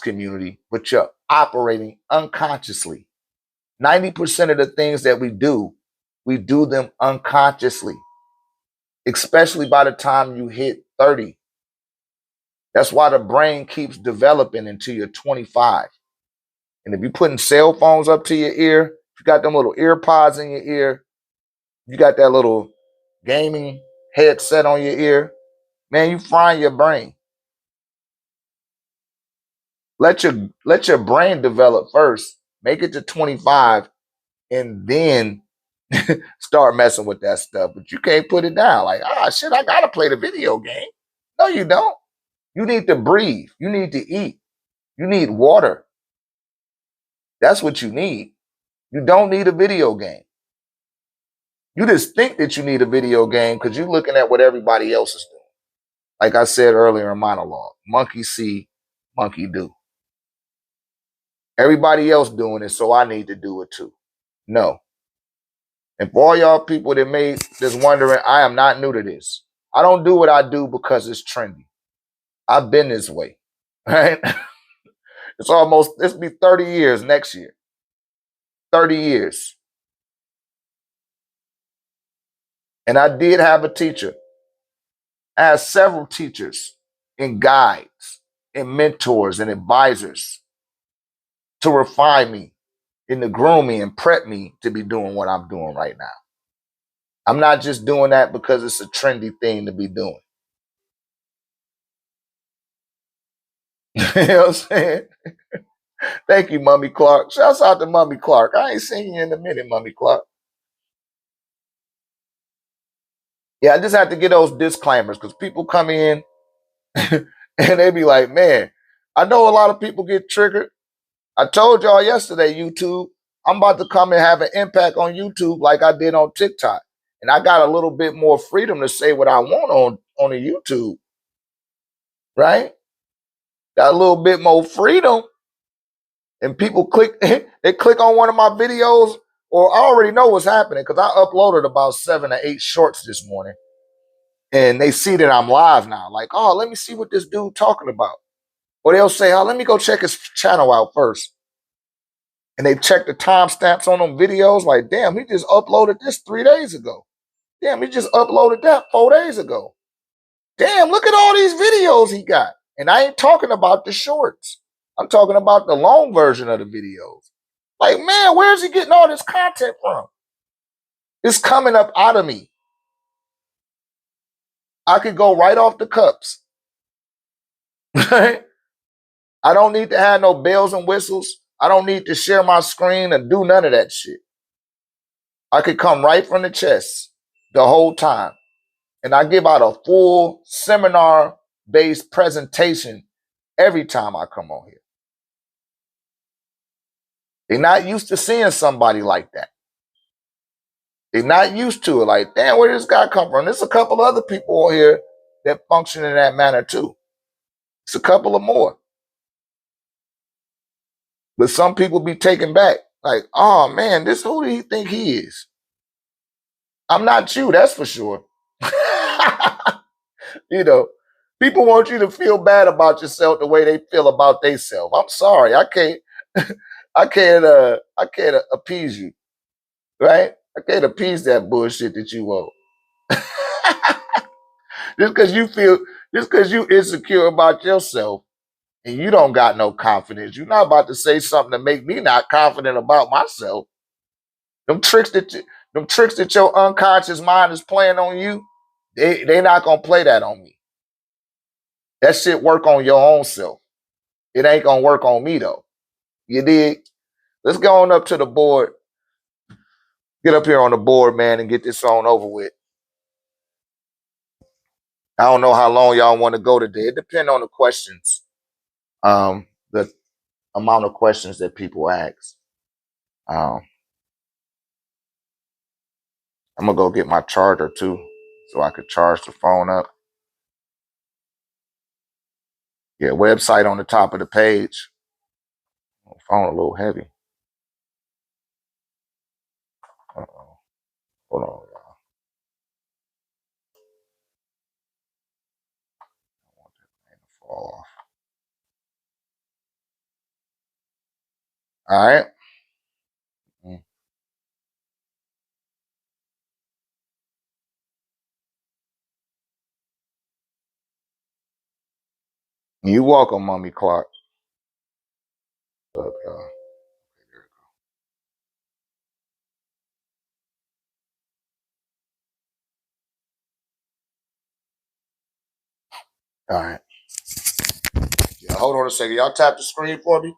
community, but you're operating unconsciously. 90% of the things that we do them unconsciously, especially by the time you hit 30. That's why the brain keeps developing until you're 25. And if you're putting cell phones up to your ear, if you got them little ear pods in your ear, you got that little gaming headset on your ear, man, you frying your brain. Let your brain develop first. Make it to 25, and then start messing with that stuff. But you can't put it down. Like, shit, I gotta play the video game. No, you don't. You need to breathe. You need to eat. You need water. That's what you need. You don't need a video game. You just think that you need a video game because you're looking at what everybody else is doing. Like I said earlier in monologue, monkey see, monkey do. Everybody else doing it, so I need to do it too. No. And for all y'all people that may just wondering, I am not new to this. I don't do what I do because it's trendy. I've been this way, right? It's be 30 years next year. 30 years. And I did have a teacher. I had several teachers and guides and mentors and advisors to refine me and to groom me and prep me to be doing what I'm doing right now. I'm not just doing that because it's a trendy thing to be doing. You know what I'm saying? Thank you, Mummy Clark. Shouts out to Mummy Clark. I ain't seen you in a minute, Mummy Clark. Yeah, I just have to get those disclaimers because people come in and they be like, man, I know a lot of people get triggered. I told y'all yesterday, YouTube, I'm about to come and have an impact on YouTube like I did on TikTok. And I got a little bit more freedom to say what I want on the YouTube. Right? Got a little bit more freedom. And people they click on one of my videos, or I already know what's happening because I uploaded about 7 or 8 shorts this morning. And they see that I'm live now. Like, oh, let me see what this dude talking about. Or they'll say, oh, let me go check his channel out first. And they check the timestamps on them videos. Like, damn, he just uploaded this 3 days ago. Damn, he just uploaded that 4 days ago. Damn, look at all these videos he got. And I ain't talking about the shorts. I'm talking about the long version of the videos. Like, man, where's he getting all this content from? It's coming up out of me. I could go right off the cups. Right? I don't need to have no bells and whistles. I don't need to share my screen and do none of that shit. I could come right from the chest the whole time. And I give out a full seminar-based presentation every time I come on here. They're not used to seeing somebody like that. They're not used to it. Like, damn, where did this guy come from? There's a couple other people here that function in that manner too. It's a couple of more. But some people be taken back. Like, oh man, who do you think he is? I'm not you, that's for sure. You know, people want you to feel bad about yourself the way they feel about themselves. I'm sorry, I can't appease you, right? I can't appease that bullshit that you want. Just because you feel, just because you insecure about yourself and you don't got no confidence, you're not about to say something to make me not confident about myself. Them tricks that them tricks that your unconscious mind is playing on you, they not gonna play that on me. That shit work on your own self. It ain't gonna work on me though. You dig? Let's go on up to the board. Get up here on the board, man, and get this on over with. I don't know how long y'all want to go today. It depends on the questions. The amount of questions that people ask. Um, I'm gonna go get my charger too, so I could charge the phone up. Yeah, website on the top of the page. Phone a little heavy. Uh-oh. Hold on, y'all. I want that thing to fall off. All right. You welcome, Mummy Clark. Look, all right. Yeah, hold on a second. Y'all tap the screen for me.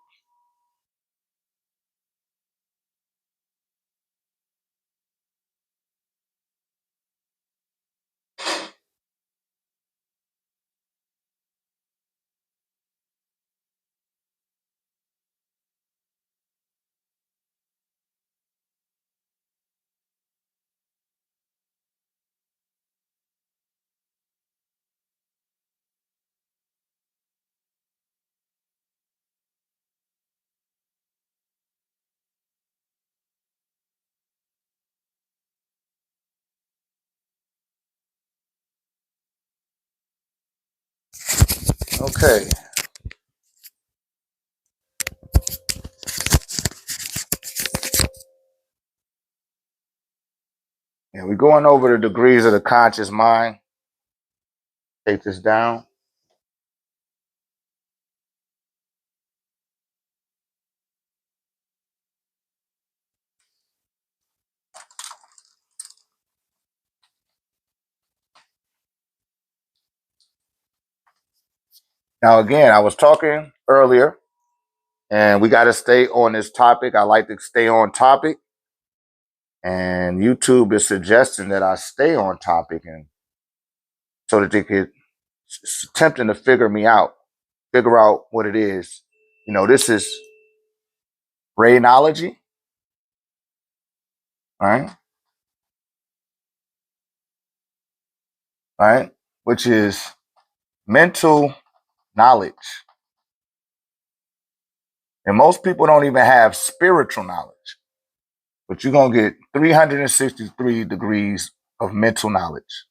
Okay. Yeah, we're going over the degrees of the conscious mind. Take this down. Now, again, I was talking earlier, and we got to stay on this topic. I like to stay on topic, and YouTube is suggesting that I stay on topic, and so that they could attempting to figure out what it is. You know, this is RéKnowology, right? Right, which is mental knowledge, and most people don't even have spiritual knowledge. But you're gonna get 363 degrees of mental knowledge.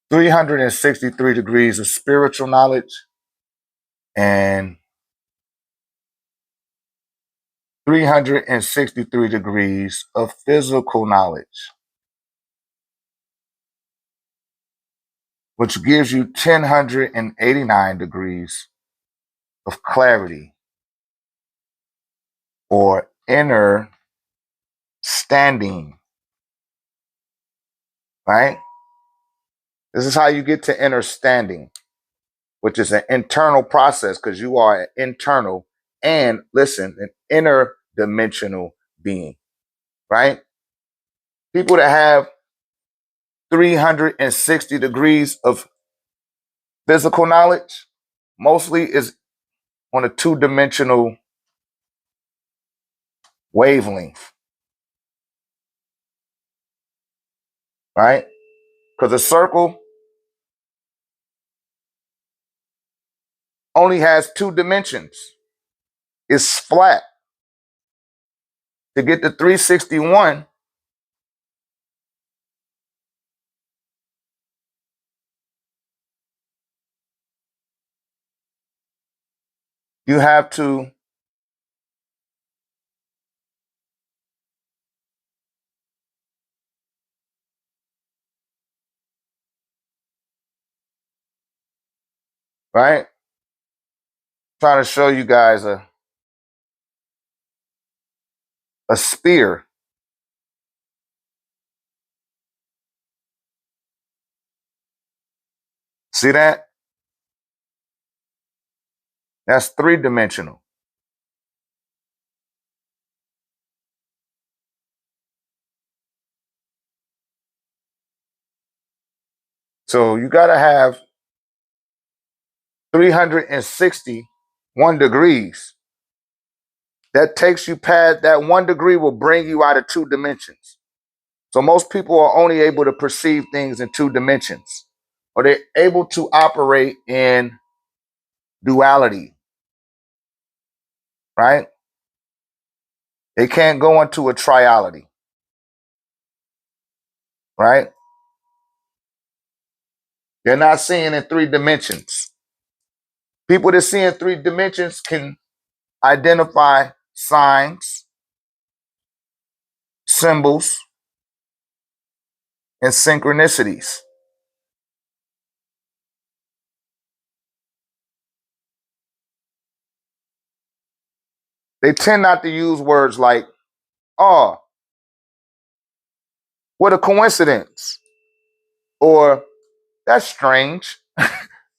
363 degrees of spiritual knowledge and 363 degrees of physical knowledge, which gives you 1089 degrees of clarity or inner standing, right? This is how you get to inner standing, which is an internal process because you are an internal and, listen, an interdimensional being, right? People that have 360 degrees of physical knowledge mostly is on a two-dimensional wavelength, right? Because a circle only has two dimensions. It's flat. To get to 361, You have to right? Trying to show you guys a spear. See that? That's three-dimensional. So you got to have 361 degrees. That takes you past that 1 degree will bring you out of 2 dimensions. So most people are only able to perceive things in 2 dimensions, or they're able to operate in duality, right? They can't go into a triality, right? They're not seeing in 3 dimensions. People that see in 3 dimensions can identify signs, symbols, and synchronicities. They tend not to use words like, oh, what a coincidence, or that's strange,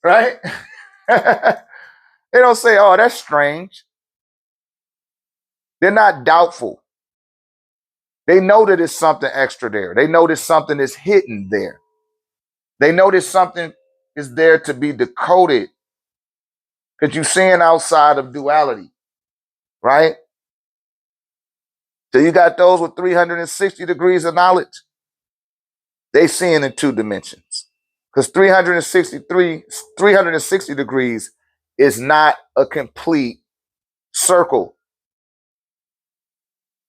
right? They don't say, oh, that's strange. They're not doubtful. They know that there's something extra there. They know there's something is hidden there. They know there's something is there to be decoded because you're seeing outside of duality, right? So you got those with 360 degrees of knowledge. They seeing in 2 dimensions because 360 degrees is not a complete circle.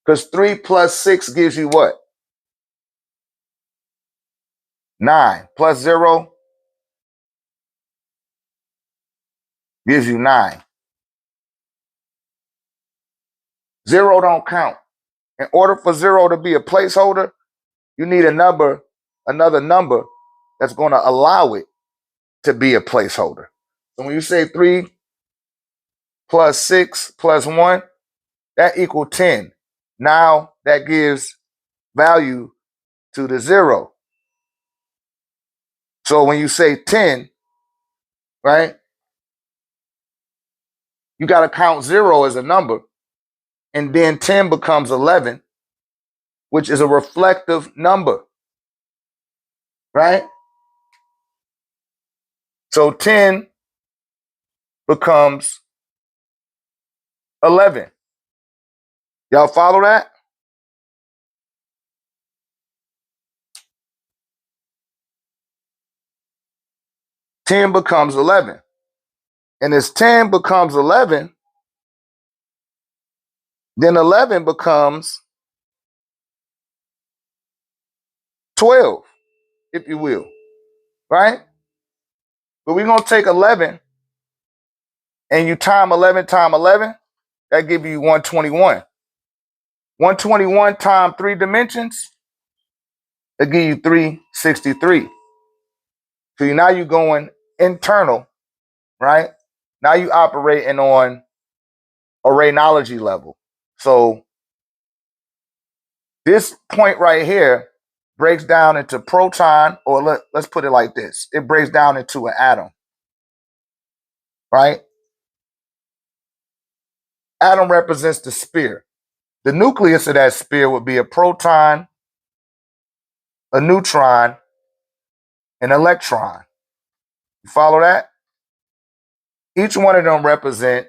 Because 3 plus 6 gives you what? 9 plus 0 gives you 9. 0 don't count. In order for 0 to be a placeholder, you need another number that's going to allow it to be a placeholder. So when you say 3 plus 6 plus 1, that equals 10. Now that gives value to the 0. So when you say 10, right, you got to count 0 as a number, and then 10 becomes 11, which is a reflective number, right? So 10 becomes 11. Y'all follow that? Ten becomes 11. And as 10 becomes 11, then 11 becomes 12, if you will, right? But we're going to take 11 and you time 11 times 11, that gives you 121. 121 times 3 dimensions, that gives you 363. So now you're going internal, right? Now you operating on a RéKnowology level. So this point right here breaks down into proton, or let's put it like this. It breaks down into an atom, right? Atom represents the sphere. The nucleus of that sphere would be a proton, a neutron, an electron. You follow that? Each one of them represent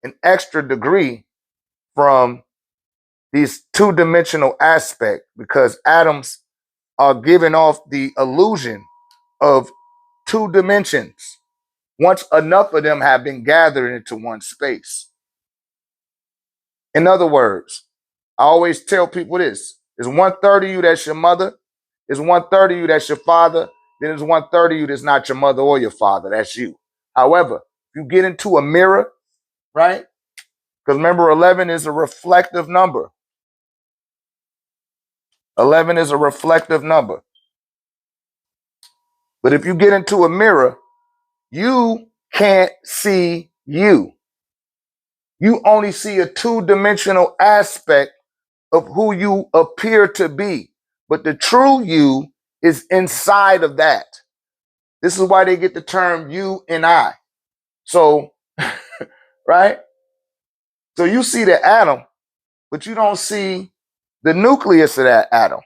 an extra degree from these two-dimensional aspect because atoms are giving off the illusion of 2 dimensions once enough of them have been gathered into one space. In other words, I always tell people this: there's 1/3 of you that's your mother, there's 1/3 of you that's your father, then there's 1/3 of you that's not your mother or your father, that's you. However, if you get into a mirror, right? Because remember, 11 is a reflective number. 11 is a reflective number. But if you get into a mirror, you can't see you. You only see a two-dimensional aspect of who you appear to be. But the true you is inside of that. This is why they get the term you and I. So, right? So you see the atom, but you don't see the nucleus of that atom,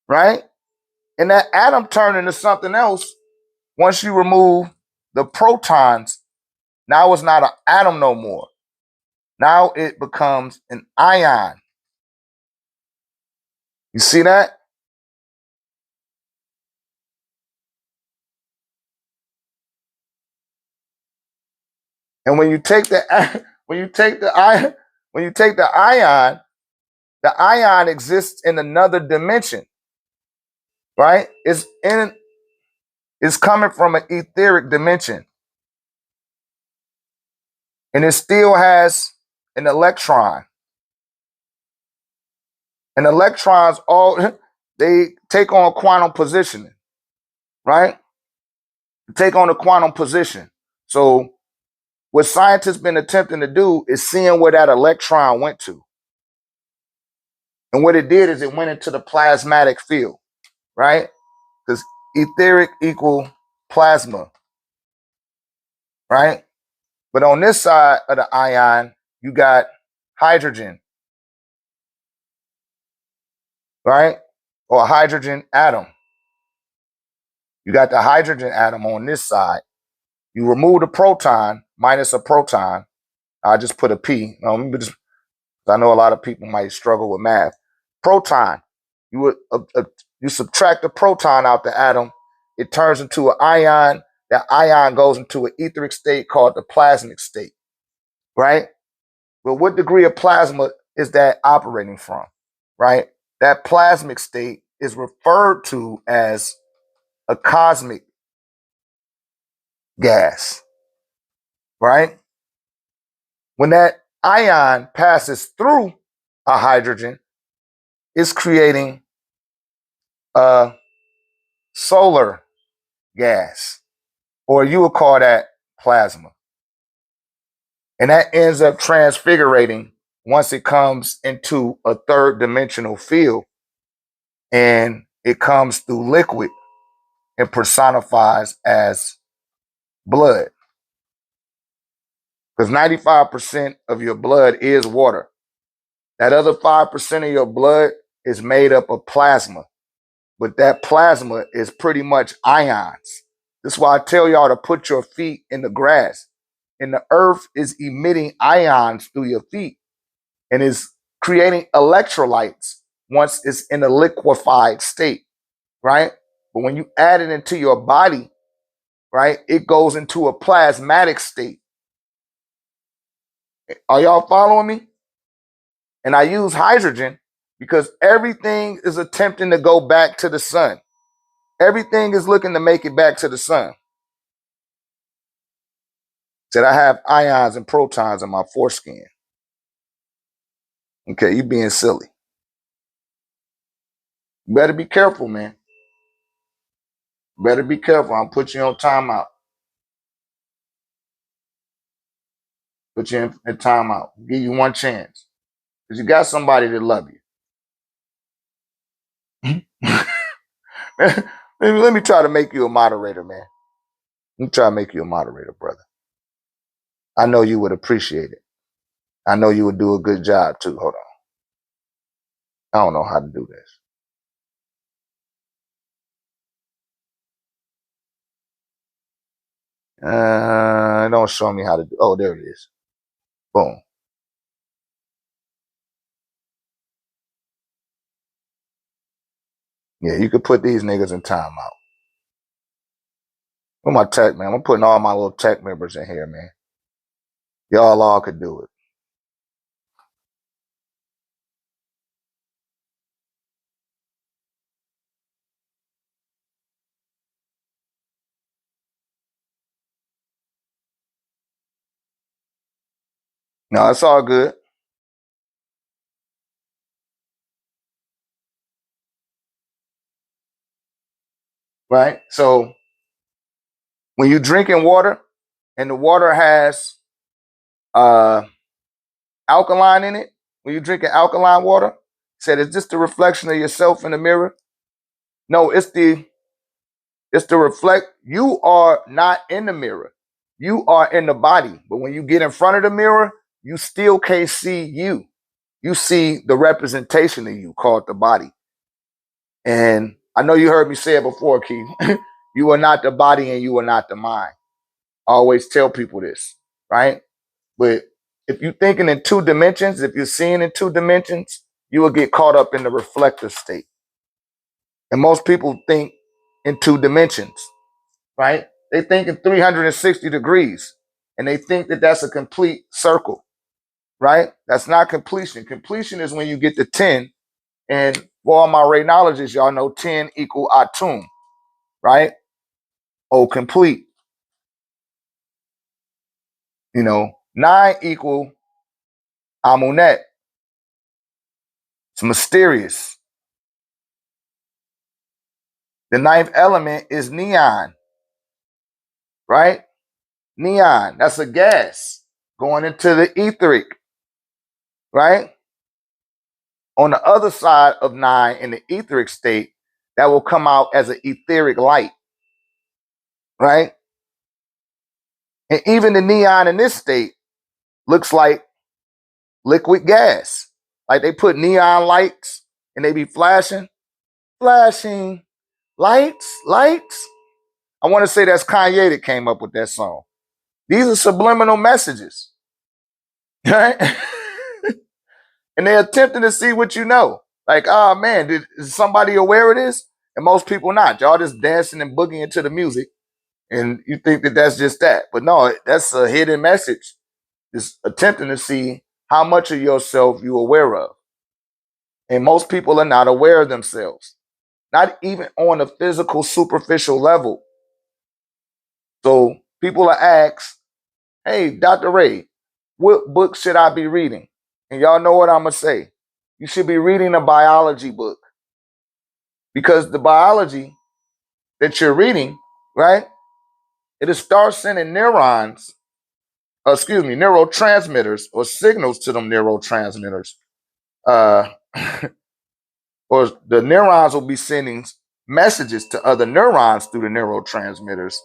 right? And that atom turned into something else once you remove the protons. Now it's not an atom no more. Now it becomes an ion. You see that? And when you take the the ion exists in another dimension, right? It's coming from an etheric dimension. And it still has an electron. And electrons all they take on quantum positioning, right? Take on a quantum position. So what scientists been attempting to do is seeing where that electron went to. And what it did is it went into the plasmatic field, right? Because etheric equal plasma, right? But on this side of the ion, you got hydrogen, right? Or a hydrogen atom. You got the hydrogen atom on this side. You remove the proton minus a proton. I just put a P. I know a lot of people might struggle with math. Proton. You would you subtract the proton out the atom. It turns into an ion. That ion goes into an etheric state called the plasmic state, right? But what degree of plasma is that operating from, right? That plasmic state is referred to as a cosmic gas, right? When that ion passes through a hydrogen, it's creating a solar gas, or you would call that plasma. And that ends up transfigurating once it comes into a third dimensional field and it comes through liquid and personifies as blood. Because 95% of your blood is water. That other 5% of your blood is made up of plasma. But that plasma is pretty much ions. That's why I tell y'all to put your feet in the grass. And the earth is emitting ions through your feet and is creating electrolytes once it's in a liquefied state, right? But when you add it into your body, right, it goes into a plasmatic state. Are y'all following me? And I use hydrogen because everything is attempting to go back to the sun. Everything is looking to make it back to the sun. Said I have ions and protons in my foreskin. Okay, you being silly. You better be careful, man. Better be careful. I'm putting you on timeout. Put you in timeout. Give you one chance. Because you got somebody that love you. Let me try to make you a moderator, man. Let me try to make you a moderator, brother. I know you would appreciate it. I know you would do a good job too. Hold on. I don't know how to do this. Don't show me how to do. Oh, there it is. Boom. Yeah, you could put these niggas in timeout. Where my tech, man? I'm putting all my little tech members in here, man. Y'all all could do it. No, it's all good. Right? So when you're drinking water and the water has uh alkaline in it, when you're drinking alkaline water, said, is this the reflection of yourself in the mirror? No, it's the reflect. You are not in the mirror. You are in the body. But when you get in front of the mirror, you still can't see you. You see the representation of you called the body. And I know you heard me say it before, Keith. You are not the body and you are not the mind. I always tell people this, right? But if you're thinking in two dimensions, if you're seeing in two dimensions, you will get caught up in the reflective state. And most people think in two dimensions, right? They think in 360 degrees and they think that that's a complete circle, right? That's not completion. Completion is when you get to 10. And for all my RéKnowologists, y'all know 10 equal atum, right? Oh, complete. 9 equal amunet. It's mysterious. The ninth element is neon, right? Neon, that's a gas going into the etheric, right? On the other side of 9 in the etheric state, that will come out as an etheric light, right? And even the neon in this state looks like liquid gas. Like they put neon lights and they be flashing, flashing, lights. I want to say that's Kanye that came up with that song. These are subliminal messages, right? And they're attempting to see what you know. Like, oh man, is somebody aware of this? And most people not. Y'all just dancing and boogieing to the music, and you think that that's just that. But no, that's a hidden message. It's attempting to see how much of yourself you're aware of. And most people are not aware of themselves, not even on a physical, superficial level. So people are asked, hey, Dr. Ray, what book should I be reading? And y'all know what I'm going to say. You should be reading a biology book because the biology that you're reading, right, it'll start sending neurotransmitters or signals to them neurotransmitters. Uh, or the neurons will be sending messages to other neurons through the neurotransmitters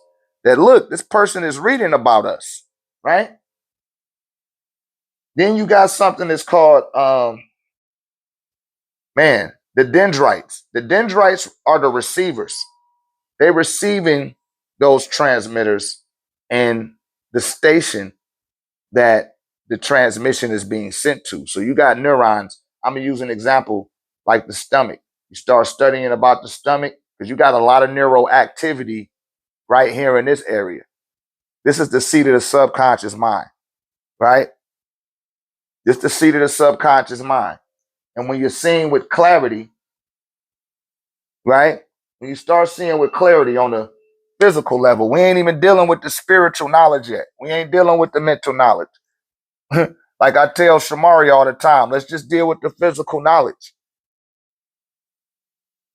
that, look, this person is reading about us, right? Then you got something that's called, the dendrites. The dendrites are the receivers. They're receiving those transmitters and the station that the transmission is being sent to. So you got neurons. I'm going to use an example like the stomach. You start studying about the stomach because you got a lot of neural activity right here in this area. This is the seat of the subconscious mind, right? This is the seat of the subconscious mind. And when you're seeing with clarity, right? When you start seeing with clarity on the physical level, we ain't even dealing with the spiritual knowledge yet. We ain't dealing with the mental knowledge. Like I tell Shamari all the time, let's just deal with the physical knowledge.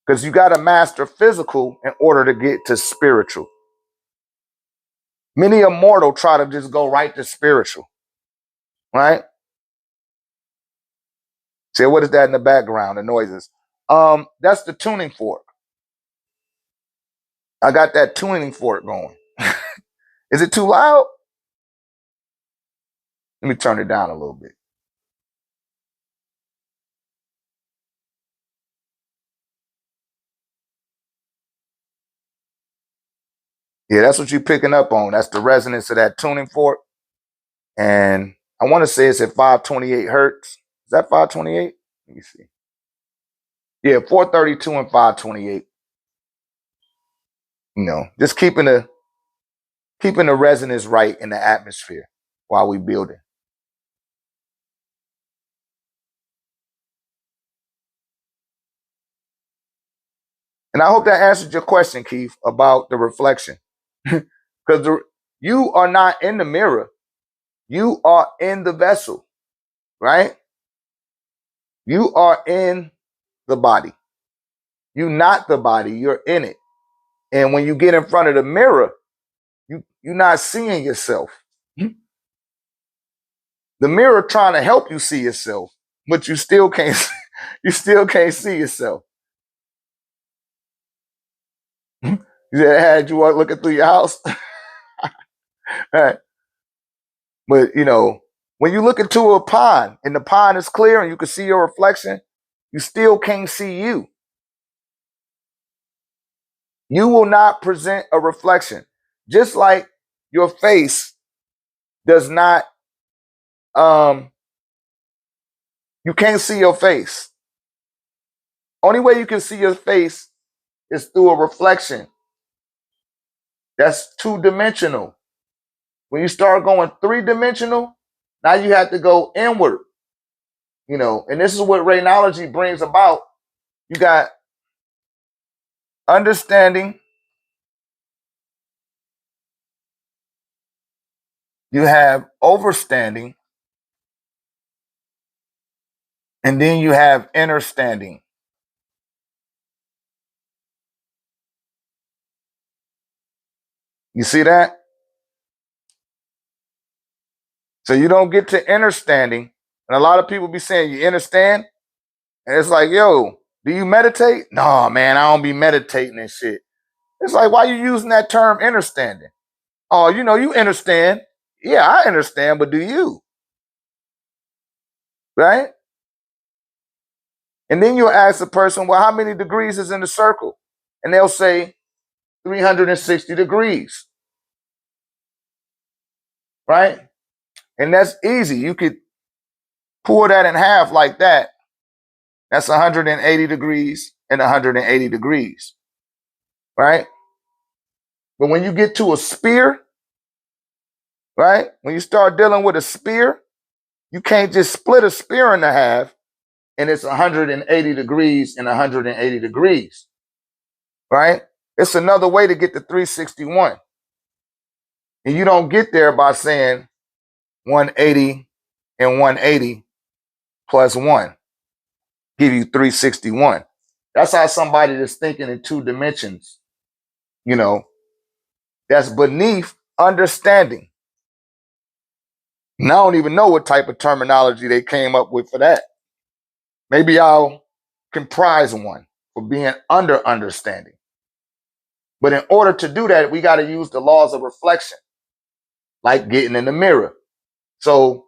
Because you got to master physical in order to get to spiritual. Many immortal try to just go right to spiritual, right? Say, what is that in the background, the noises? That's the tuning fork. I got that tuning fork going. Is it too loud? Let me turn it down a little bit. Yeah, that's what you're picking up on. That's the resonance of that tuning fork. And I want to say it's at 528 hertz. Is that 528? Let me see. Yeah, 432 and 528. Just keeping the resonance right in the atmosphere while we building. And I hope that answered your question, Keith, about the reflection. Because you are not in the mirror. You are in the vessel, right? You are in the body. You're not the body, you're in it. And when you get in front of the mirror, you're not seeing yourself. The mirror trying to help you see yourself, but you still can't you still can't see yourself. You had you looking through your house. Right. But when you look into a pond and the pond is clear and you can see your reflection, you still can't see you. You will not present a reflection. Just like your face does not, you can't see your face. Only way you can see your face is through a reflection. That's two-dimensional. When you start going three-dimensional, now you have to go inward. And this is what RéKnowology brings about. You got understanding, you have overstanding, and then you have understanding. You see that? So you don't get to understanding. And a lot of people be saying, you understand? And it's like, yo, do you meditate? No, man, I don't be meditating and shit. It's like, why you using that term understanding? Oh, you understand. Yeah, I understand, but do you? Right? And then you'll ask the person, well, how many degrees is in the circle? And they'll say 360 degrees. Right? And that's easy. You could pull that in half like that. That's 180 degrees and 180 degrees. Right? But when you get to a spear, right? When you start dealing with a spear, you can't just split a spear in half and it's 180 degrees and 180 degrees, right? It's another way to get to 361. And you don't get there by saying 180 and 180 plus 1 give you 361. That's how somebody that's thinking in two dimensions, that's beneath understanding. And I don't even know what type of terminology they came up with for that. Maybe I'll comprise one for being under understanding. But in order to do that, we got to use the laws of reflection, like getting in the mirror. So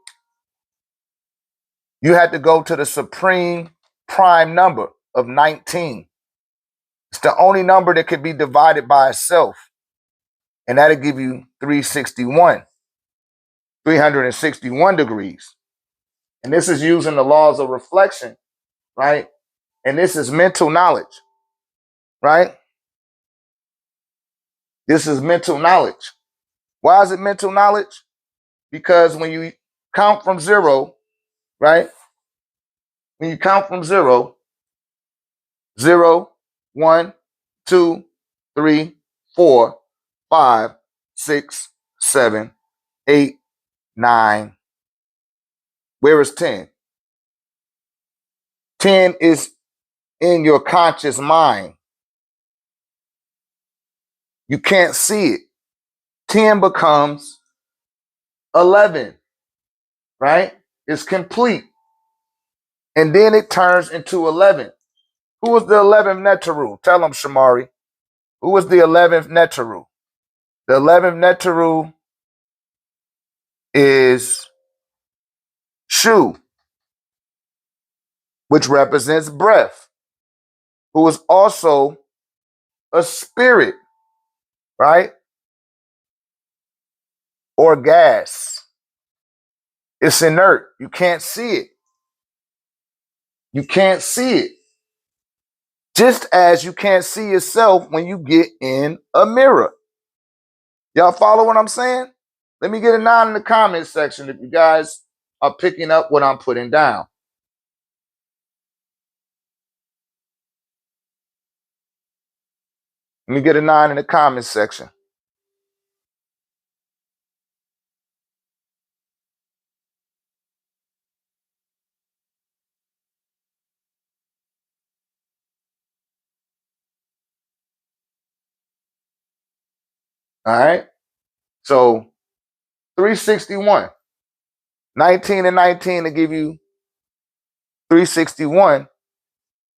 you had to go to the supreme prime number of 19. It's the only number that could be divided by itself. And that'll give you 361 degrees. And this is using the laws of reflection, right? And this is mental knowledge, right? This is mental knowledge. Why is it mental knowledge? Because when you count from zero, right? When you count from zero, 0, 1, 2, 3, 4, 5, 6, 7, 8, 9. Where is 10? 10 is in your conscious mind. You can't see it. 10 becomes 11, right? It's complete. And then it turns into 11. Who was the 11th Netaru? Tell them, Shamari. Who was the 11th Netaru? The 11th Netaru is Shu, which represents breath, who is also a spirit, right? Or gas. It's inert. You can't see it. You can't see it. Just as you can't see yourself when you get in a mirror. Y'all follow what I'm saying? Let me get a 9 in the comment section if you guys are picking up what I'm putting down. Let me get a 9 in the comment section. All right. So 361. 19 and 19 to give you 361.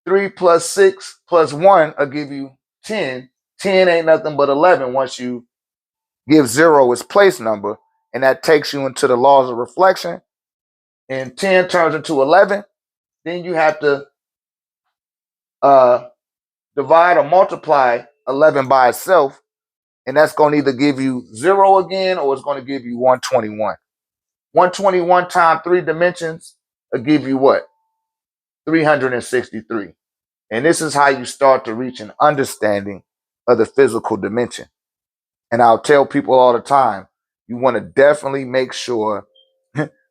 3 plus 6 plus 1 will give you 10. 10 ain't nothing but 11 once you give 0 its place number. And that takes you into the laws of reflection. And 10 turns into 11. Then you have to divide or multiply 11 by itself. And that's going to either give you 0 again or it's going to give you 121. 121 times 3 dimensions will give you what? 363. And this is how you start to reach an understanding of the physical dimension. And I'll tell people all the time, you want to definitely make sure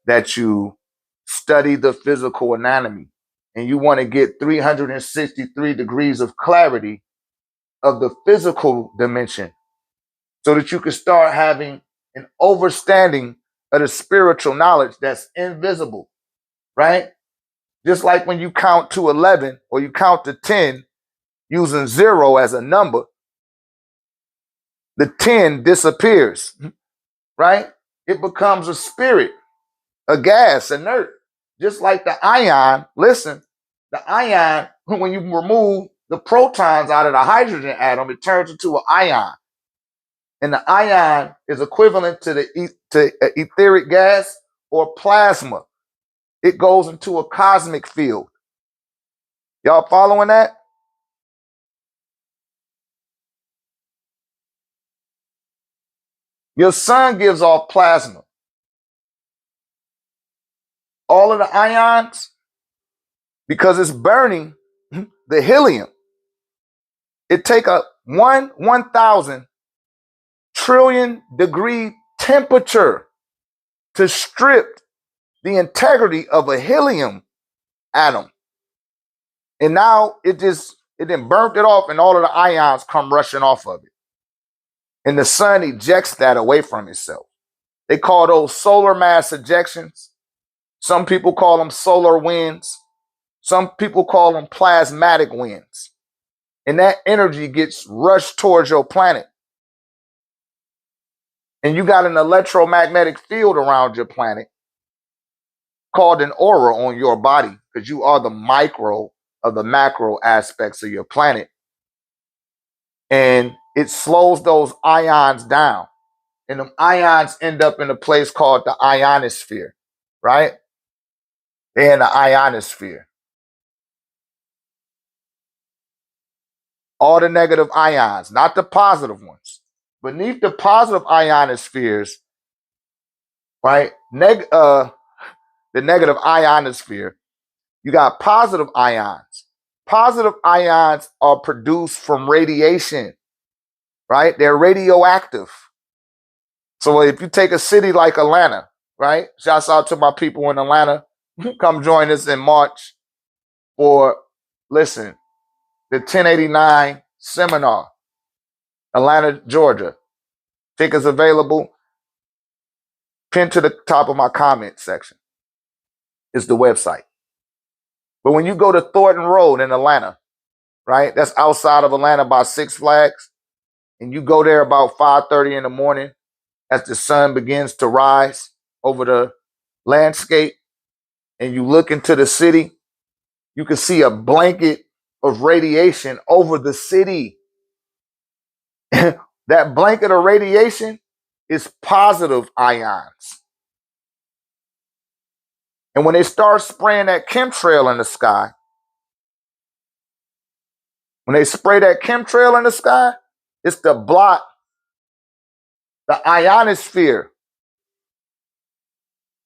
that you study the physical anatomy. And you want to get 363 degrees of clarity of the physical dimension so that you can start having an understanding of the spiritual knowledge that's invisible, right? Just like when you count to 11 or you count to 10 using 0 as a number, the 10 disappears, right? It becomes a spirit, a gas, inert. Just like the ion, listen, the ion, when you remove the protons out of the hydrogen atom, it turns into an ion. And the ion is equivalent to the etheric gas or plasma. It goes into a cosmic field. Y'all following that? Your sun gives off plasma. All of the ions, because it's burning the helium, it take a 1,000 trillion degree temperature to strip the integrity of a helium atom. And now it then burnt it off and all of the ions come rushing off of it. And the sun ejects that away from itself. They call those solar mass ejections. Some people call them solar winds. Some people call them plasmatic winds. And that energy gets rushed towards your planet. And you got an electromagnetic field around your planet called an aura on your body because you are the micro of the macro aspects of your planet. And it slows those ions down. And them ions end up in a place called the ionosphere, right? They're in the ionosphere. All the negative ions, not the positive ones. Beneath the positive ionospheres, right? The negative ionosphere, you got positive ions. Positive ions are produced from radiation, right? They're radioactive. So if you take a city like Atlanta, right? Shouts out to my people in Atlanta. Come join us in March for, listen, the 1089 seminar, Atlanta, Georgia. Tickets available. Pinned to the top of my comment section is the website. But when you go to Thornton Road in Atlanta, right? That's outside of Atlanta by Six Flags. And you go there about 5:30 in the morning as the sun begins to rise over the landscape and you look into the city, you can see a blanket of radiation over the city. That blanket of radiation is positive ions. And when they start spraying that chemtrail in the sky, when they spray that chemtrail in the sky, it's to block the ionosphere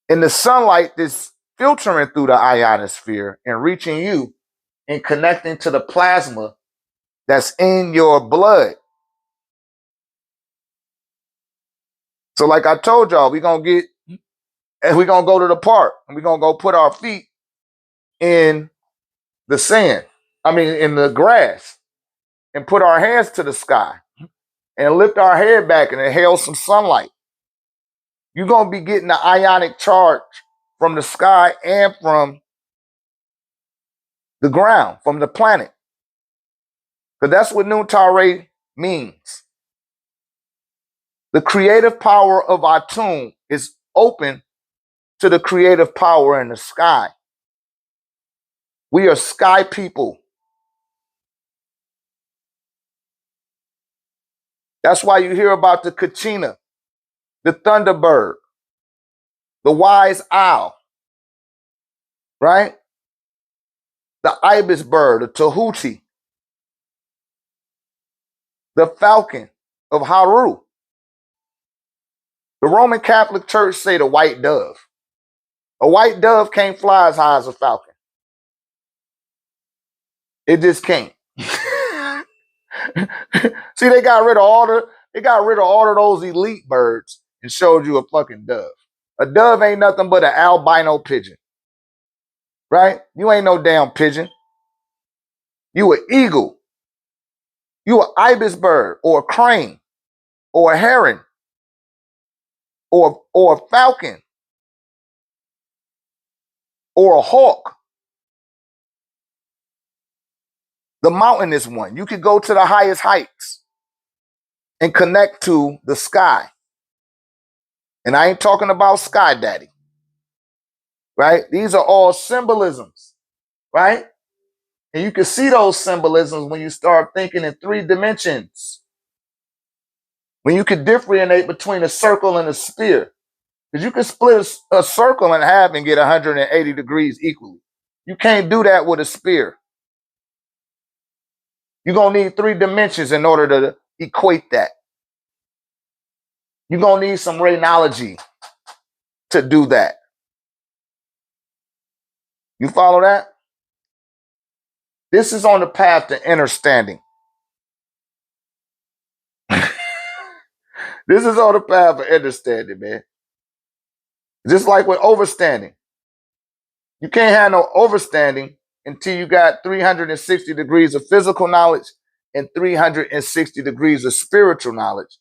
and the sunlight that's filtering through the ionosphere and reaching you and connecting to the plasma that's in your blood. So like I told y'all, we're going to go to the park and we're going to go put our feet in the sand. In the grass and put our hands to the sky and lift our head back and inhale some sunlight. You're going to be getting the ionic charge from the sky and from the ground, from the planet. Because that's what Nuntare means. The creative power of Atum is open to the creative power in the sky. We are sky people. That's why you hear about the kachina, the thunderbird, the wise owl, right? The ibis bird, the tahuti, the falcon of Haru. The Roman Catholic Church say the white dove. A white dove can't fly as high as a falcon. It just can't. See, they got rid of all of those elite birds and showed you a fucking dove. A dove ain't nothing but an albino pigeon. Right? You ain't no damn pigeon. You an eagle. You an ibis bird or a crane or a heron or a falcon or a hawk. The mountainous one. You could go to the highest heights and connect to the sky. And I ain't talking about Sky Daddy. Right? These are all symbolisms. Right? And you can see those symbolisms when you start thinking in 3 dimensions. When you can differentiate between a circle and a sphere. Because you can split a circle in half and get 180 degrees equally. You can't do that with a sphere. You're going to need 3 dimensions in order to equate that. You're going to need some RéKnowology to do that. You follow that? This is on the path to understanding. This is on the path of understanding, man. Just like with overstanding. You can't have no overstanding until you got 360 degrees of physical knowledge and 360 degrees of spiritual knowledge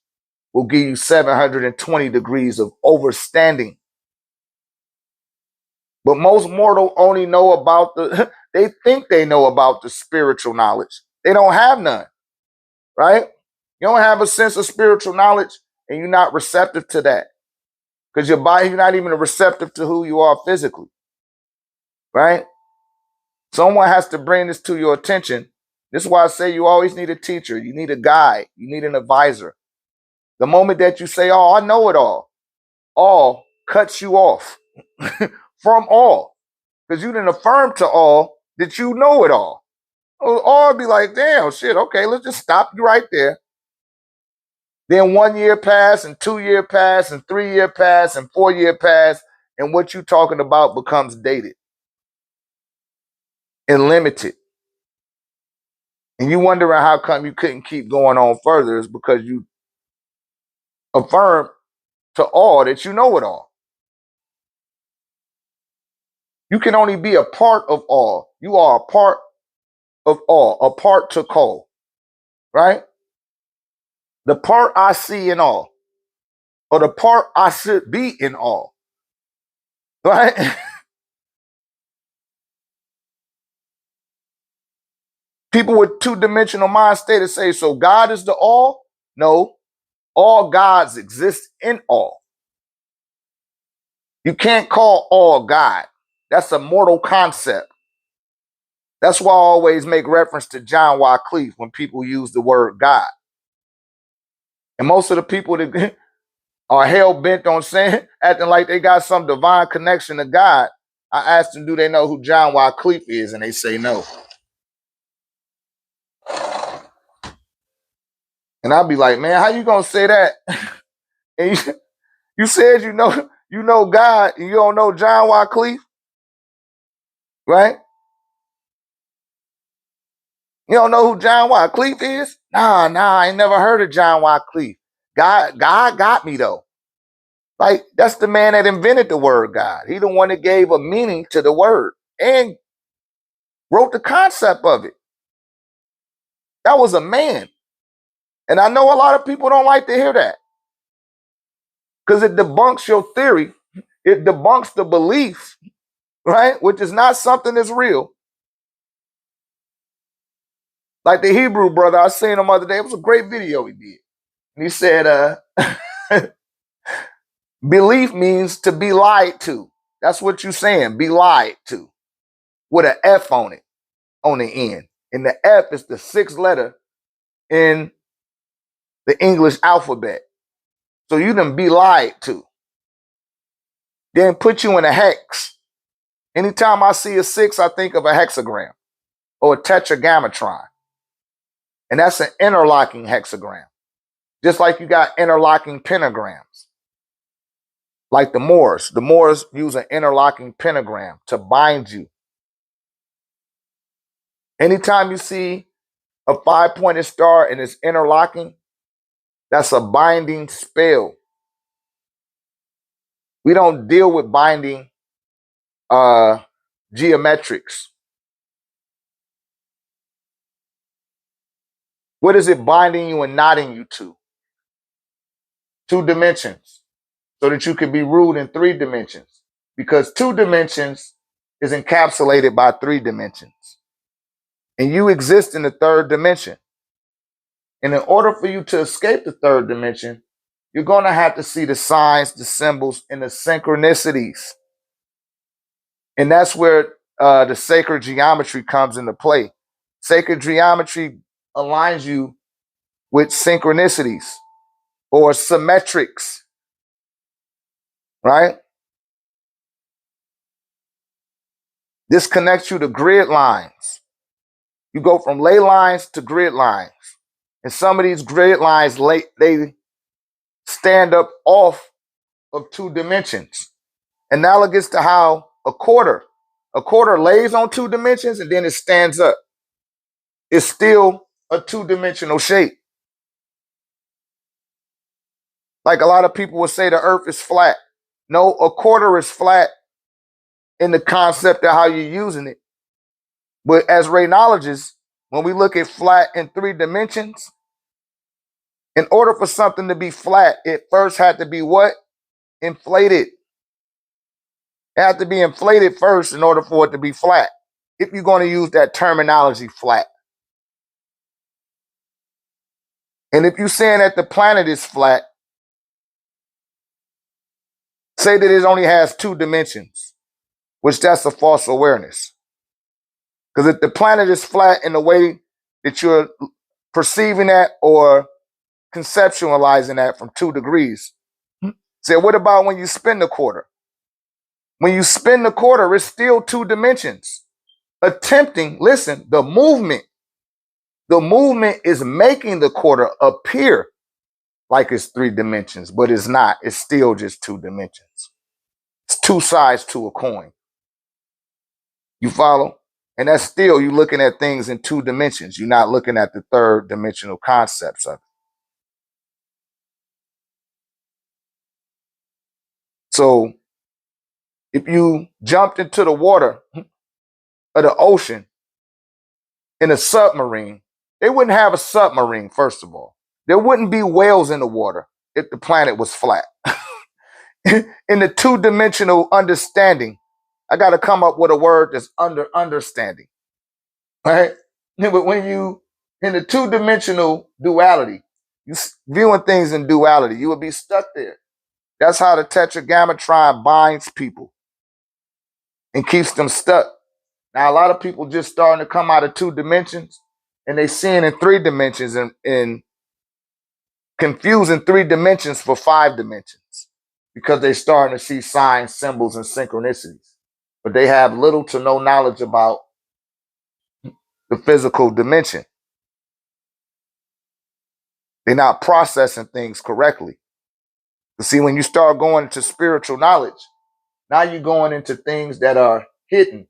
will give you 720 degrees of overstanding. But most mortal only know about they think they know about the spiritual knowledge. They don't have none, right? You don't have a sense of spiritual knowledge and you're not receptive to that. Because your body, you're not even receptive to who you are physically, right? Someone has to bring this to your attention. This is why I say you always need a teacher. You need a guide. You need an advisor. The moment that you say, oh, I know it all cuts you off from all. Because you didn't affirm to all that you know it all. All be like, damn, shit, okay, let's just stop you right there. Then 1 year pass, and 2 year pass, and 3 year pass, and 4 year pass, and what you talking about becomes dated and limited. And you wondering how come you couldn't keep going on further is because you affirm to all that you know it all. You can only be a part of all. You are a part of all, a part to call, right? The part I see in all, or the part I should be in all, right? People with 2-dimensional mind state say, so God is the all? No, all gods exist in all. You can't call all God. That's a mortal concept. That's why I always make reference to John Wycliffe when people use the word God. And most of the people that are hell-bent on saying, acting like they got some divine connection to God, I asked them, do they know who John Wycliffe is? And they say no. And I'll be like, man, how you gonna say that? And you said you know God and you don't know John Wycliffe, right? You don't know who John Wycliffe is? Nah, I ain't never heard of John Wycliffe. God got me though. Like, that's the man that invented the word God. He the one that gave a meaning to the word and wrote the concept of it. That was a man. And I know a lot of people don't like to hear that because it debunks your theory. It debunks the belief, right? Which is not something that's real. Like the Hebrew brother, I seen him the other day. It was a great video he did. And he said, Belief means to be lied to. That's what you're saying, be lied to, with an F on it, on the end. And the F is the sixth letter in the English alphabet. So you done be lied to. Then put you in a hex. Anytime I see a 6, I think of a hexagram or a tetragrammatron. And that's an interlocking hexagram. Just like you got interlocking pentagrams. Like the Moors. The Moors use an interlocking pentagram to bind you. Anytime you see a 5-pointed star and it's interlocking, that's a binding spell. We don't deal with binding geometrics. What is it binding you and knotting you to? 2 dimensions. So that you can be ruled in 3 dimensions. Because 2 dimensions is encapsulated by 3 dimensions. And you exist in the 3rd dimension. And in order for you to escape the 3rd dimension, you're going to have to see the signs, the symbols, and the synchronicities. And that's where the sacred geometry comes into play. Sacred geometry aligns you with synchronicities or symmetrics, right? This connects you to grid lines. You go from ley lines to grid lines. And some of these grid lines, they stand up off of 2 dimensions. Analogous to how a quarter lays on 2 dimensions and then it stands up. It's still a 2-dimensional shape. Like a lot of people will say the earth is flat. No, a quarter is flat in the concept of how you're using it. But as RéKnowologists, when we look at flat in 3 dimensions, in order for something to be flat, it first had to be what? Inflated. It had to be inflated first in order for it to be flat. If you're going to use that terminology, flat. And if you're saying that the planet is flat, say that it only has 2 dimensions, which that's a false awareness. Because if the planet is flat in the way that you're perceiving that or conceptualizing that from 2 degrees, say, what about when you spin the quarter? When you spin the quarter, it's still 2 dimensions. Attempting, listen, the movement is making the quarter appear like it's 3 dimensions, but it's not. It's still just 2 dimensions. It's 2 sides to a coin. You follow? And that's still you looking at things in 2 dimensions. You're not looking at the 3rd dimensional concepts of it. So if you jumped into the water of the ocean in a submarine, they wouldn't have a submarine, first of all. There wouldn't be whales in the water if the planet was flat. In the 2-dimensional understanding, I got to come up with a word that's understanding, right? But when you, in the 2-dimensional duality, you viewing things in duality, you would be stuck there. That's how the tetragrammatron binds people and keeps them stuck. Now, a lot of people just starting to come out of 2 dimensions and they seeing in 3 dimensions and confusing 3 dimensions for 5 dimensions because they're starting to see signs, symbols, and synchronicities. But they have little to no knowledge about the physical dimension. They're not processing things correctly. You see, when you start going into spiritual knowledge, now you're going into things that are hidden,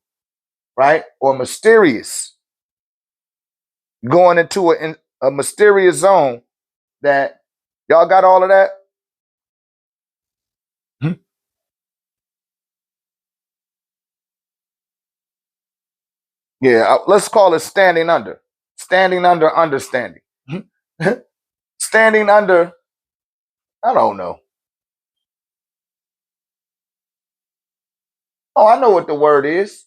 right? Or mysterious. Going into a mysterious zone that y'all got all of that? Yeah, let's call it standing under. Standing under understanding. Standing under, I don't know. Oh, I know what the word is.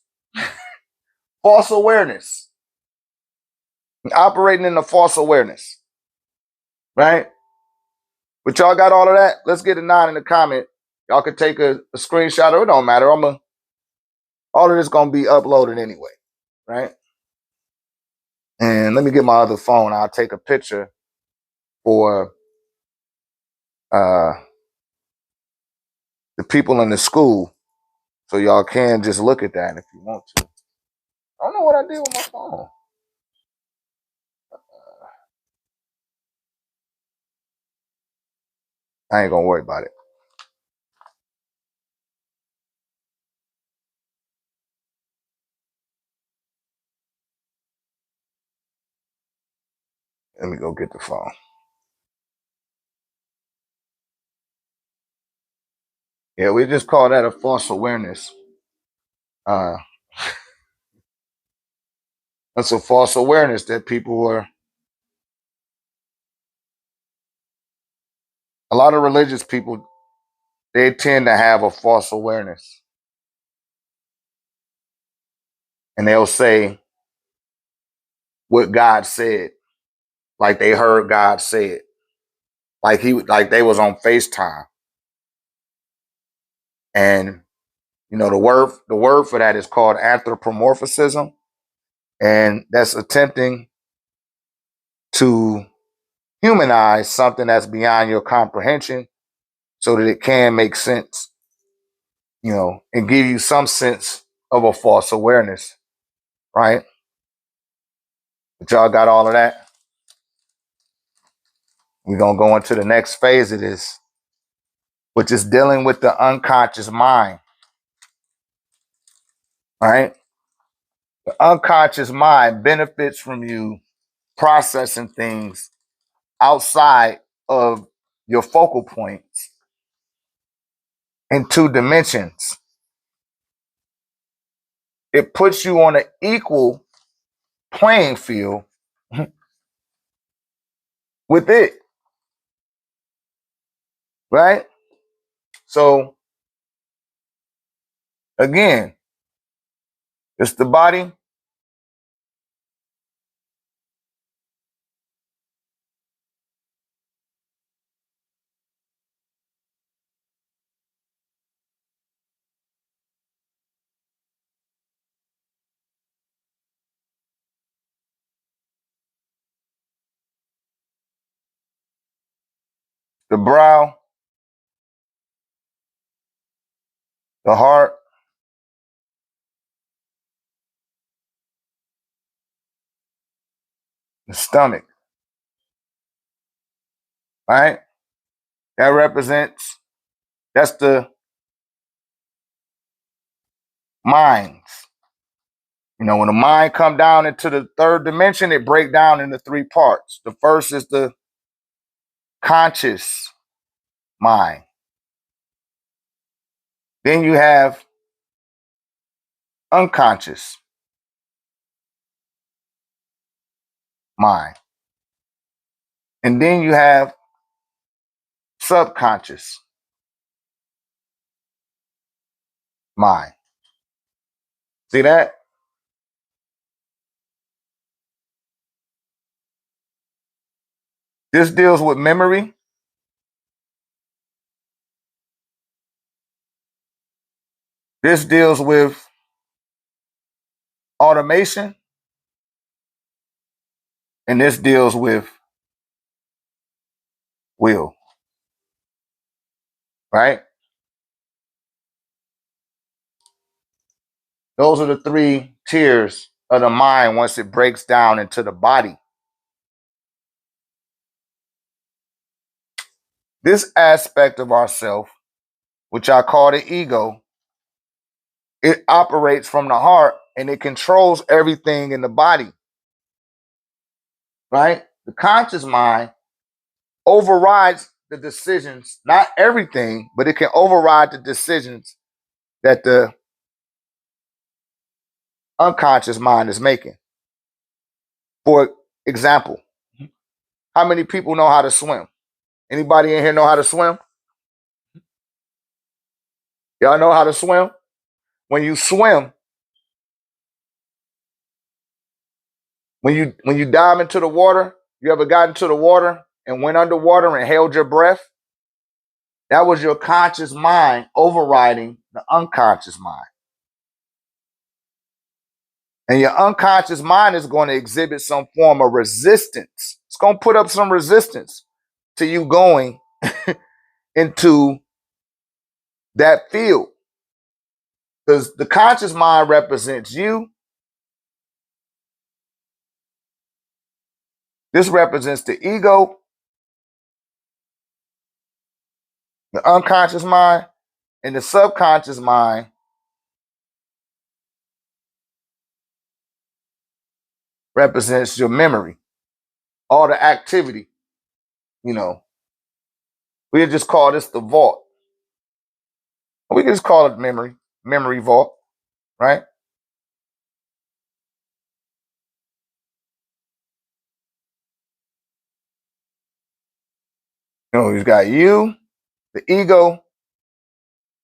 False awareness. Operating in a false awareness. Right? But y'all got all of that? Let's get a 9 in the comment. Y'all can take a screenshot of it. It don't matter. All of this gonna be uploaded anyway, right? And let me get my other phone. I'll take a picture for the people in the school, so y'all can just look at that if you want to. I don't know what I did with my phone. I ain't gonna worry about it. Let me go get the phone. Yeah, we just call that a false awareness. That's a false awareness that people are. A lot of religious people, they tend to have a false awareness. And they'll say what God said, like they heard God say it. Like they was on FaceTime. And the word for that is called anthropomorphism. And that's attempting to humanize something that's beyond your comprehension so that it can make sense, and give you some sense of a false awareness, right? But y'all got all of that? We're going to go into the next phase of this, which is dealing with the unconscious mind, right? The unconscious mind benefits from you processing things outside of your focal points in 2 dimensions. It puts you on an equal playing field with it, right? So again, it's the body, the brow, the heart, the stomach, right? That's the minds. When the mind come down into the 3rd dimension, it break down into 3 parts. The first is the conscious mind. Then you have unconscious mind. And then you have subconscious mind. See that? This deals with memory. This deals with automation. And this deals with will, right? Those are the 3 tiers of the mind once it breaks down into the body. This aspect of ourself, which I call the ego, it operates from the heart and it controls everything in the body, right? The conscious mind overrides the decisions, not everything, but it can override the decisions that the unconscious mind is making. For example, how many people know how to swim? Anybody in here know how to swim? Y'all know how to swim? When you swim, when you dive into the water, you ever got into the water and went underwater and held your breath? That was your conscious mind overriding the unconscious mind. And your unconscious mind is going to exhibit some form of resistance. It's going to put up some resistance to you going into that field. Because the conscious mind represents you. This represents the ego, the unconscious mind, and the subconscious mind represents your memory, all the activity. You know, we just call this the vault. We can just call it memory vault, right? You know, you've got you, the ego,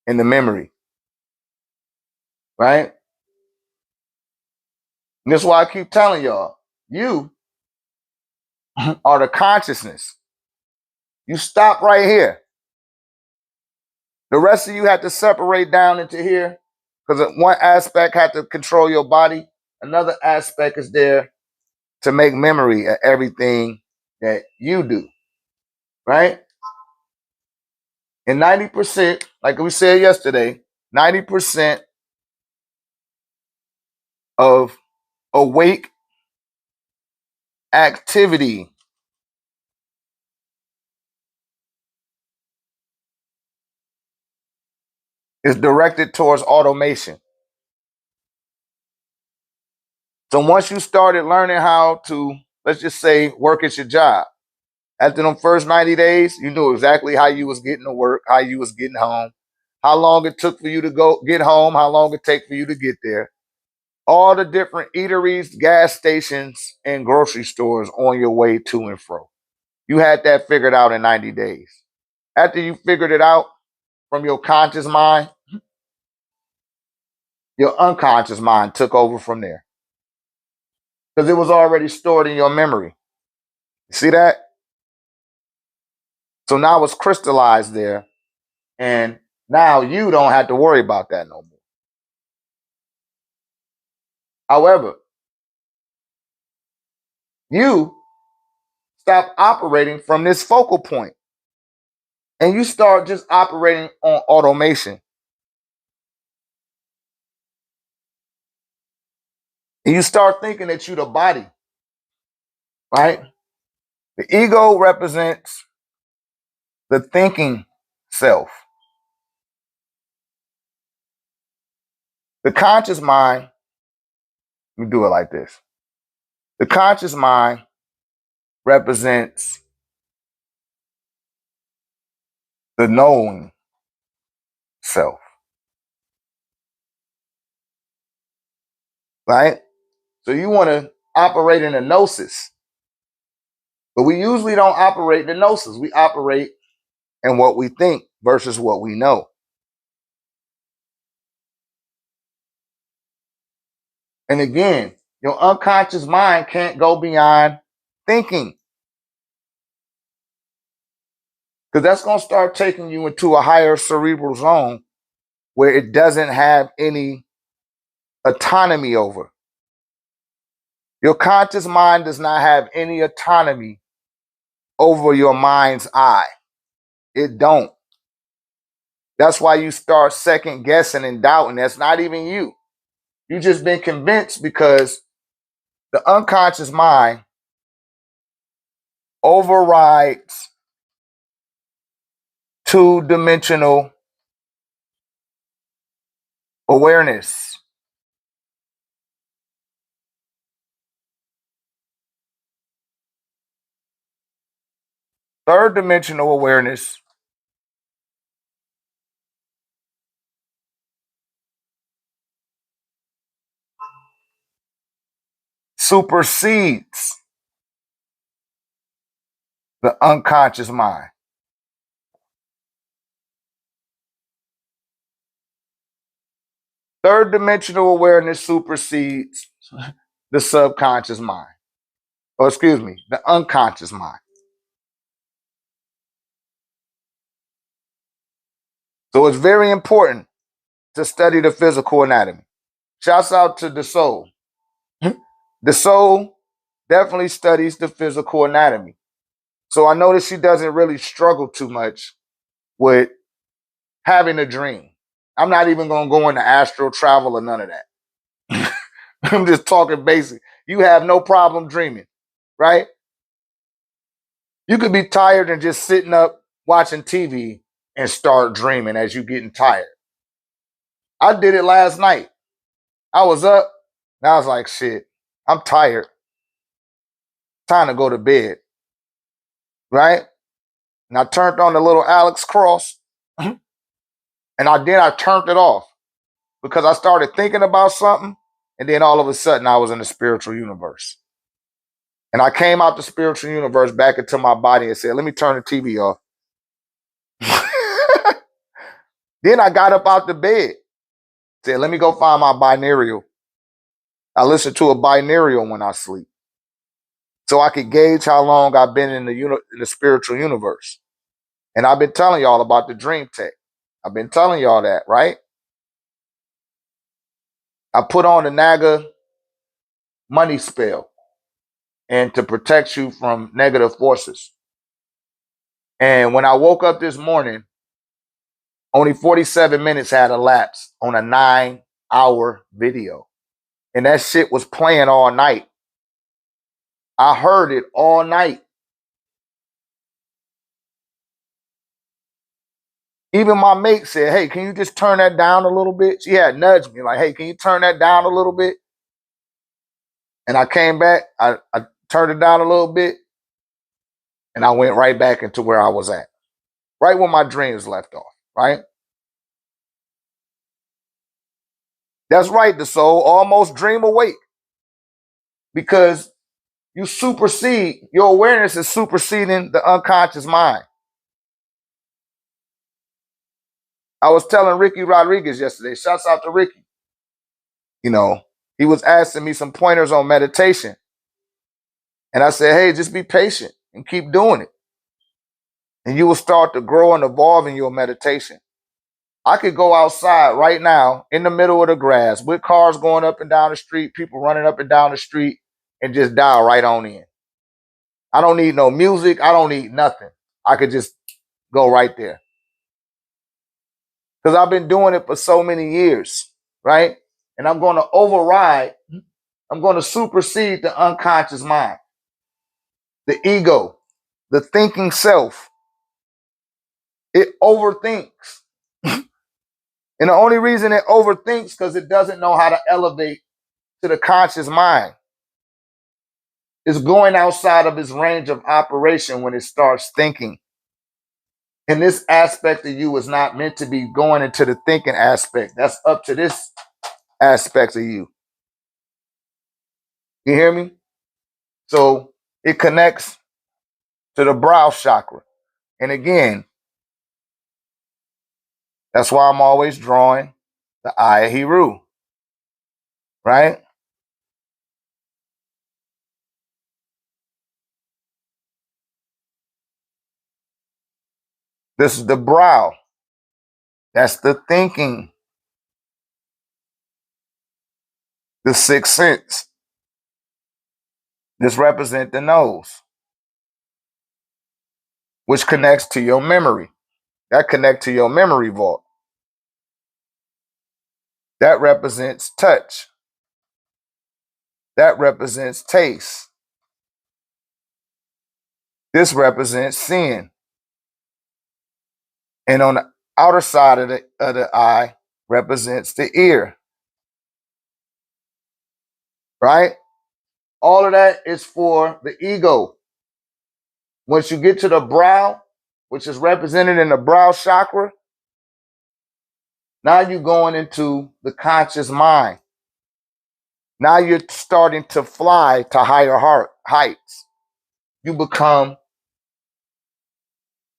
and the memory, right? And that's why I keep telling y'all, you are the consciousness. You stop right here. The rest of you have to separate down into here because one aspect had to control your body. Another aspect is there to make memory of everything that you do, right? And 90%, like we said yesterday, 90% of awake activity is directed towards automation. So once you started learning how to, let's just say, work at your job, after them first 90 days, you knew exactly how you was getting to work, how you was getting home, how long it took for you to go get home, how long it take for you to get there. All the different eateries, gas stations, and grocery stores on your way to and fro. You had that figured out in 90 days. After you figured it out from your conscious mind, your unconscious mind took over from there because it was already stored in your memory. You see that? So now it's crystallized there, and now you don't have to worry about that no more. However, you stop operating from this focal point and you start just operating on automation. And you start thinking that you're the body, right? The ego represents the thinking self. The conscious mind, we do it like this. The conscious mind represents the knowing self, right? So you want to operate in a gnosis, but we usually don't operate in gnosis. We operate in what we think versus what we know. And again, your unconscious mind can't go beyond thinking because that's going to start taking you into a higher cerebral zone where it doesn't have any autonomy over. Your conscious mind does not have any autonomy over your mind's eye. It don't. That's why you start second guessing and doubting. That's not even you. You just been convinced because the unconscious mind overrides two-dimensional awareness. Third dimensional awareness supersedes the unconscious mind. Third dimensional awareness supersedes the subconscious mind. Or excuse me, the unconscious mind. So it's very important to study the physical anatomy. Shouts out to the soul. The soul definitely studies the physical anatomy. So I notice she doesn't really struggle too much with having a dream. I'm not even going to go into astral travel or none of that. I'm just talking basic. You have no problem dreaming, right? You could be tired and just sitting up watching TV and start dreaming as you getting tired. I did it last night. I was up and I was like, shit, I'm tired. Time to go to bed, right? And I turned on the little Alex Cross and I turned it off because I started thinking about something. And then all of a sudden I was in the spiritual universe. And I came out the spiritual universe back into my body and said, let me turn the TV off. Then I got up out the bed, said, let me go find my binaural. I listen to a binaural when I sleep so I could gauge how long I've been in the spiritual universe. And I've been telling y'all about the dream tech. I've been telling y'all that, right? I put on the Naga money spell and to protect you from negative forces. And when I woke up this morning, only 47 minutes had elapsed on a 9-hour video. And that shit was playing all night. I heard it all night. Even my mate said, hey, can you just turn that down a little bit? She had nudged me like, hey, can you turn that down a little bit? And I came back, I turned it down a little bit, and I went right back into where I was at. Right where my dreams left off, right? That's right, the soul, almost dream awake. Because you supersede, your awareness is superseding the unconscious mind. I was telling Ricky Rodriguez yesterday, shouts out to Ricky. You know, he was asking me some pointers on meditation. And I said, hey, just be patient and keep doing it. And you will start to grow and evolve in your meditation. I could go outside right now in the middle of the grass with cars going up and down the street, people running up and down the street, and just dial right on in. I don't need no music. I don't need nothing. I could just go right there. Because I've been doing it for so many years, right? And I'm going to override, I'm going to supersede the unconscious mind, the ego, the thinking self. It overthinks. And the only reason it overthinks because it doesn't know how to elevate to the conscious mind. It's going outside of its range of operation when it starts thinking. And this aspect of you is not meant to be going into the thinking aspect. That's up to this aspect of you. You hear me? So it connects to the brow chakra. And again, that's why I'm always drawing the eye of Heru, right? This is the brow. That's the thinking. The sixth sense. This represents the nose, which connects to your memory. That connects to your memory vault. That represents touch. That represents taste. This represents sin. And on the outer side of the eye represents the ear. Right? All of that is for the ego. Once you get to the brow, which is represented in the brow chakra, now you're going into the conscious mind. Now you're starting to fly to higher heights. You become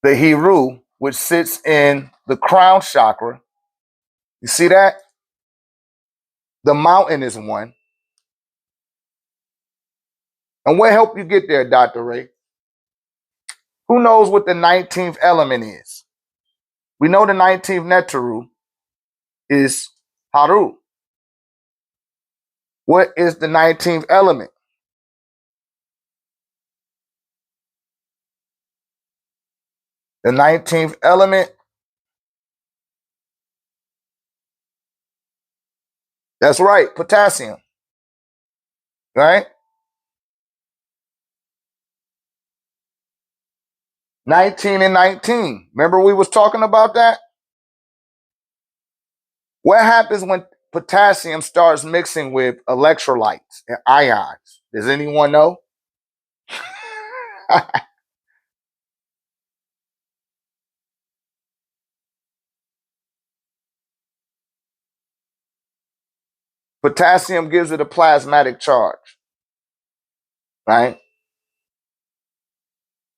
the Heru, which sits in the crown chakra. You see that? The mountain is one. And what helped you get there, Dr. Ray? Who knows what the 19th element is? We know the 19th Neteru is Haru. What is the 19th element? The 19th element, that's right, potassium, right? 19 and 19. Remember we was talking about that? What happens when potassium starts mixing with electrolytes and ions? Does anyone know? Potassium gives it a plasmatic charge, right?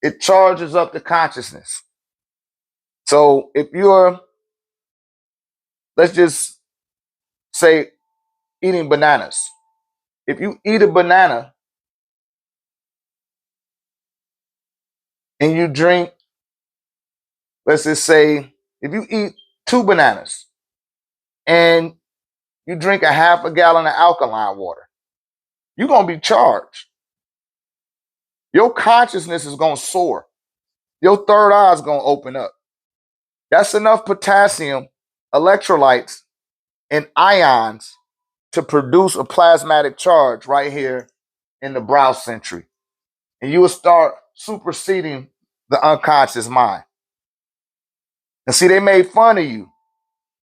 It charges up the consciousness. So if you're, let's just say, eating bananas. If you eat a banana and you drink, let's just say, if you eat 2 bananas and you drink a half a gallon of alkaline water, you're going to be charged. Your consciousness is going to soar. Your third eye is going to open up. That's enough potassium, electrolytes, and ions to produce a plasmatic charge right here in the brow century. And you will start superseding the unconscious mind. And see, they made fun of you.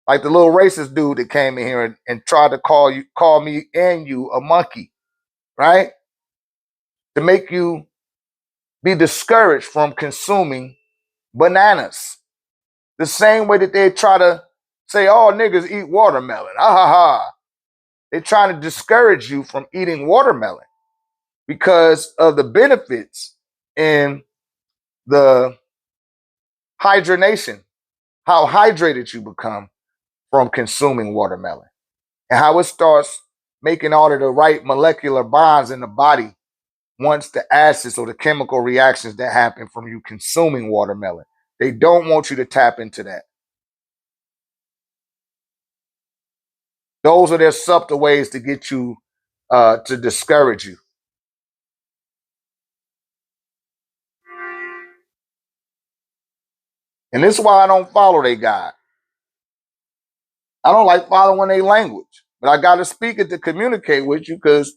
Like the little racist dude that came in here and tried to call me and you a monkey, right? To make you be discouraged from consuming bananas. The same way that they try to say, oh, niggas eat watermelon. Ah ha ha. They're trying to discourage you from eating watermelon because of the benefits in the hydration, how hydrated you become from consuming watermelon, and how it starts making all of the right molecular bonds in the body once the acids or the chemical reactions that happen from you consuming watermelon. They don't want you to tap into that. Those are their subtle ways to get you, to discourage you. And this is why I don't follow their God. I don't like following their language, but I got to speak it to communicate with you because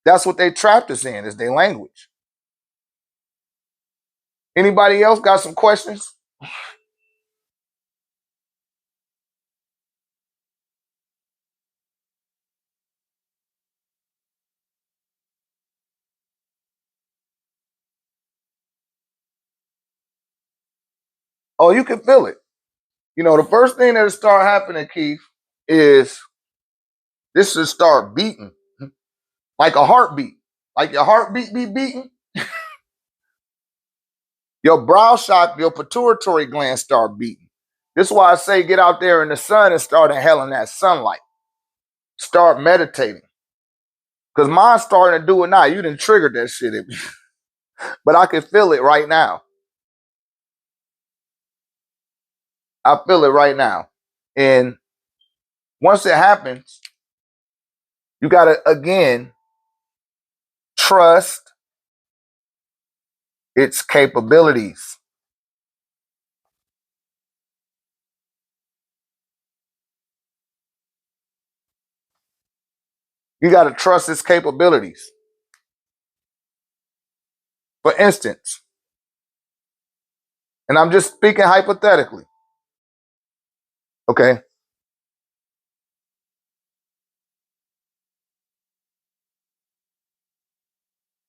that's what they trapped us in, is their language. Anybody else got some questions? Oh, you can feel it. You know, the first thing that'll start happening, Keith, is this should start beating like a heartbeat. Like your heartbeat be beating, your brow shock, your pituitary gland start beating. This is why I say get out there in the sun and start inhaling that sunlight. Start meditating. Because mine's starting to do it now. You didn't trigger that shit in me. But I can feel it right now. I feel it right now. And once it happens, you got to, again, trust its capabilities. You got to trust its capabilities. For instance, and I'm just speaking hypothetically, okay?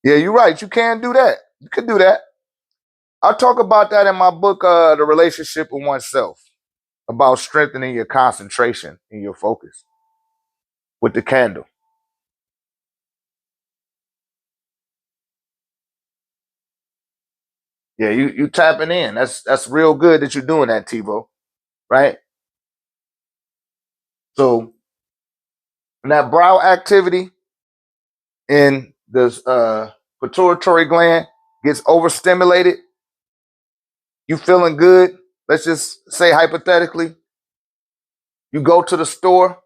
Yeah, you're right. You can do that. You can do that. I talk about that in my book, The Relationship with Oneself, about strengthening your concentration and your focus with the candle. Yeah, you tapping in. That's real good that you're doing that, Tivo, right? So when that brow activity in the pituitary gland gets overstimulated, you feeling good, let's just say hypothetically, you go to the store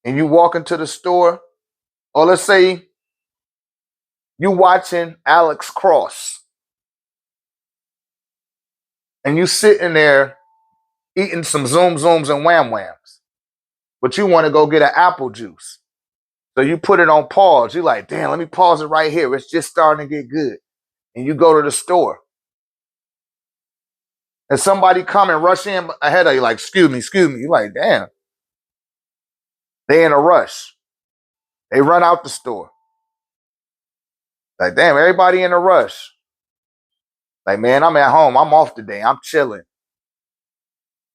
and you walk into the store, or let's say you watching Alex Cross and you sitting there eating some Zoom Zooms and Wham Whams, but you want to go get an apple juice. So you put it on pause. You're like, damn, let me pause it right here. It's just starting to get good. And you go to the store. And somebody come and rush in ahead of you, like, excuse me, excuse me. You're like, damn. They in a rush. They run out the store. Like, damn, everybody in a rush. Like, man, I'm at home. I'm off today. I'm chilling.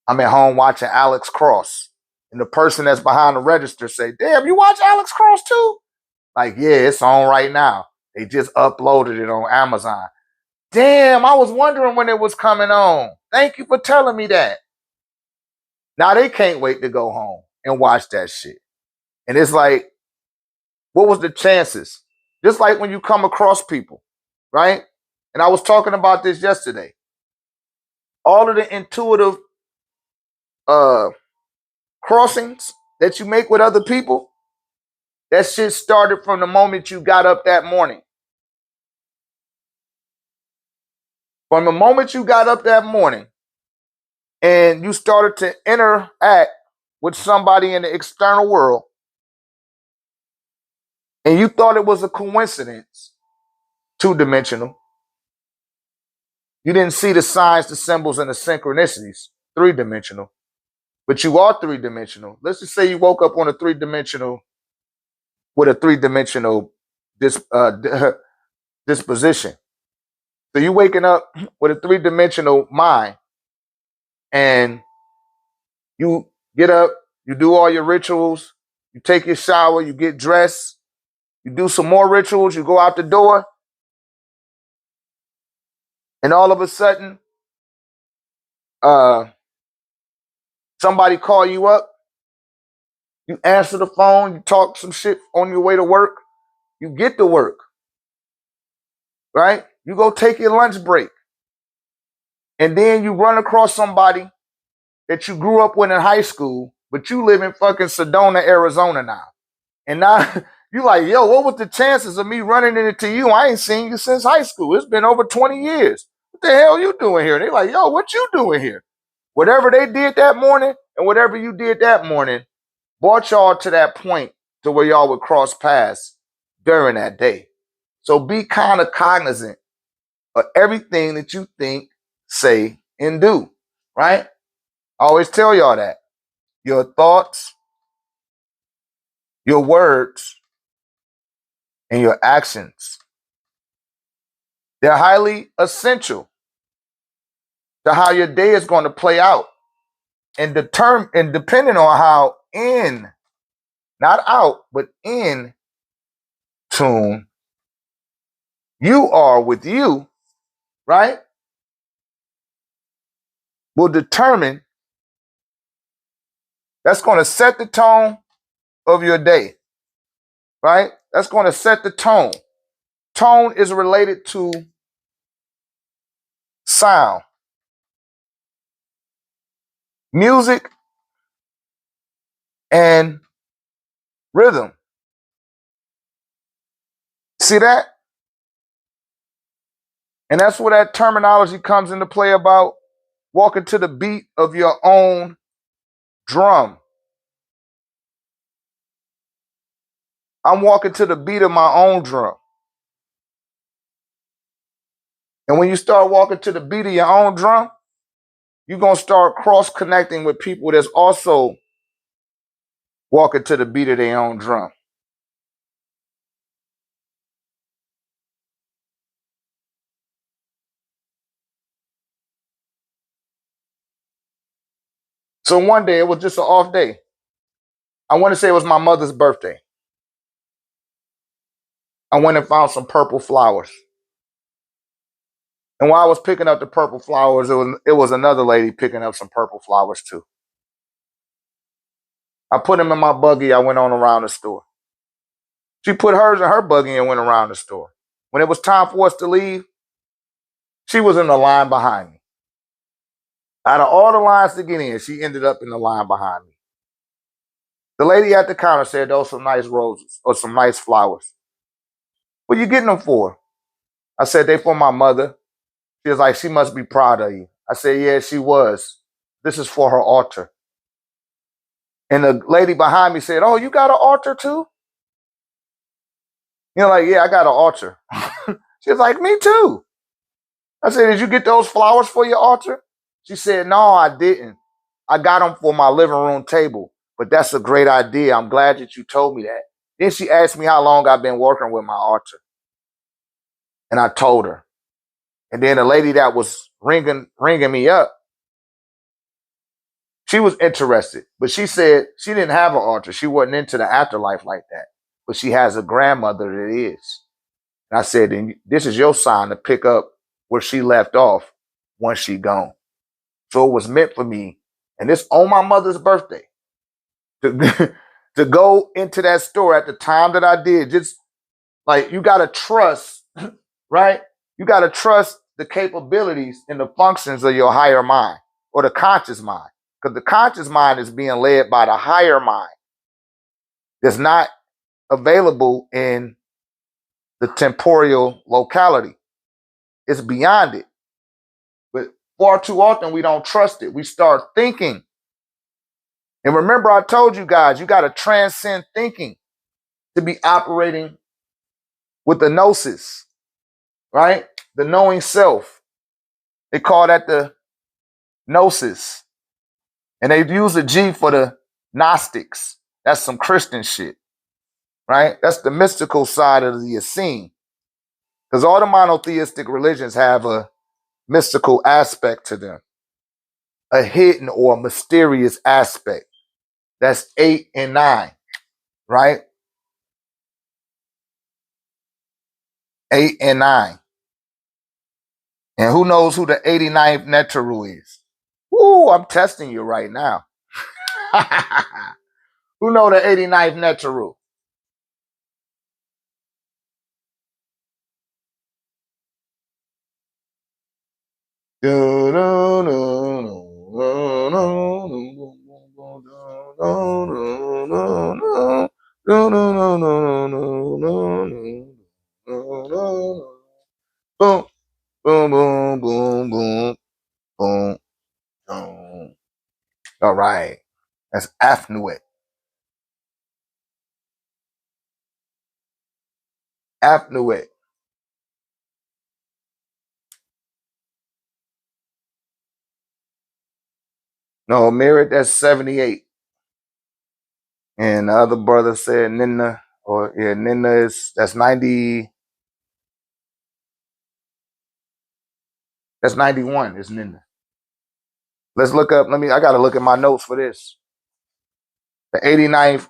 I'm at home watching Alex Cross. And the person that's behind the register say, damn, you watch Alex Cross too? Like, yeah, it's on right now. They just uploaded it on Amazon. Damn, I was wondering when it was coming on. Thank you for telling me that. Now they can't wait to go home and watch that shit. And it's like, what was the chances? Just like when you come across people, right? And I was talking about this yesterday. All of the intuitive crossings that you make with other people, that shit started from the moment you got up that morning. From the moment you got up that morning and you started to interact with somebody in the external world, and you thought it was a coincidence, two-dimensional. You didn't see the signs, the symbols, and the synchronicities, three-dimensional. But you are three-dimensional. Let's just say you woke up on a three-dimensional, with a three-dimensional disposition. So you waking up with a three-dimensional mind, and you get up, you do all your rituals, you take your shower, you get dressed, you do some more rituals, you go out the door, and all of a sudden, somebody call you up, you answer the phone, you talk some shit on your way to work, you get to work, right? You go take your lunch break, and then you run across somebody that you grew up with in high school, but you live in fucking Sedona, Arizona now. And now you like, yo, what was the chances of me running into you? I ain't seen you since high school. It's been over 20 years. What the hell you doing here? They like, yo, what you doing here? Whatever they did that morning and whatever you did that morning brought y'all to that point to where y'all would cross paths during that day. So be kind of cognizant of everything that you think, say, and do, right? I always tell y'all that. Your thoughts, your words, and your actions, they're highly essential to how your day is going to play out. And depending on how in, not out, but in tune you are with you, right, will determine, that's going to set the tone of your day, right? That's going to set the tone. Tone is related to sound. Music and rhythm. See that? And that's where that terminology comes into play about walking to the beat of your own drum. I'm walking to the beat of my own drum. And when you start walking to the beat of your own drum, you're going to start cross-connecting with people that's also walking to the beat of their own drum. So one day, it was just an off day. I want to say it was my mother's birthday. I went and found some purple flowers. And while I was picking up the purple flowers, it was another lady picking up some purple flowers too. I put them in my buggy. I went on around the store. She put hers in her buggy and went around the store. When it was time for us to leave, she was in the line behind me. Out of all the lines to get in, she ended up in the line behind me. The lady at the counter said, those some nice roses or some nice flowers. What are you getting them for? I said, they for my mother. She was like, she must be proud of you. I said, yeah, she was. This is for her altar. And the lady behind me said, oh, you got an altar too? You know, like, yeah, I got an altar. She was like, me too. I said, did you get those flowers for your altar? She said, no, I didn't. I got them for my living room table. But that's a great idea. I'm glad that you told me that. Then she asked me how long I've been working with my altar. And I told her. And then the lady that was ringing me up, she was interested. But she said she didn't have an altar. She wasn't into the afterlife like that. But she has a grandmother that is. And I said, and this is your sign to pick up where she left off once she gone. So it was meant for me. And this on my mother's birthday to, to go into that store at the time that I did. Just like, you got to trust, right? You got to trust the capabilities and the functions of your higher mind or the conscious mind. Because the conscious mind is being led by the higher mind that's not available in the temporal locality. It's beyond it. But far too often we don't trust it. We start thinking. And remember, I told you guys, you got to transcend thinking to be operating with the gnosis, right? The knowing self. They call that the gnosis. And they use a G for the Gnostics. That's some Christian shit, right? That's the mystical side of the Essene. Because all the monotheistic religions have a mystical aspect to them, a hidden or mysterious aspect. That's 8 and 9, right? 8 and 9. And who knows who the 89th Neteru is? Woo, I'm testing you right now. Who know the 89th Neteru? Boom, boom, boom, boom, boom, boom, boom. All right. That's Afnuit. Afnuit. No, Merit, that's 78. And the other brother said Ninna, or yeah, Ninna is, that's 90. That's 91 is Ninna. Let's look up, I got to look at my notes for this. The 89th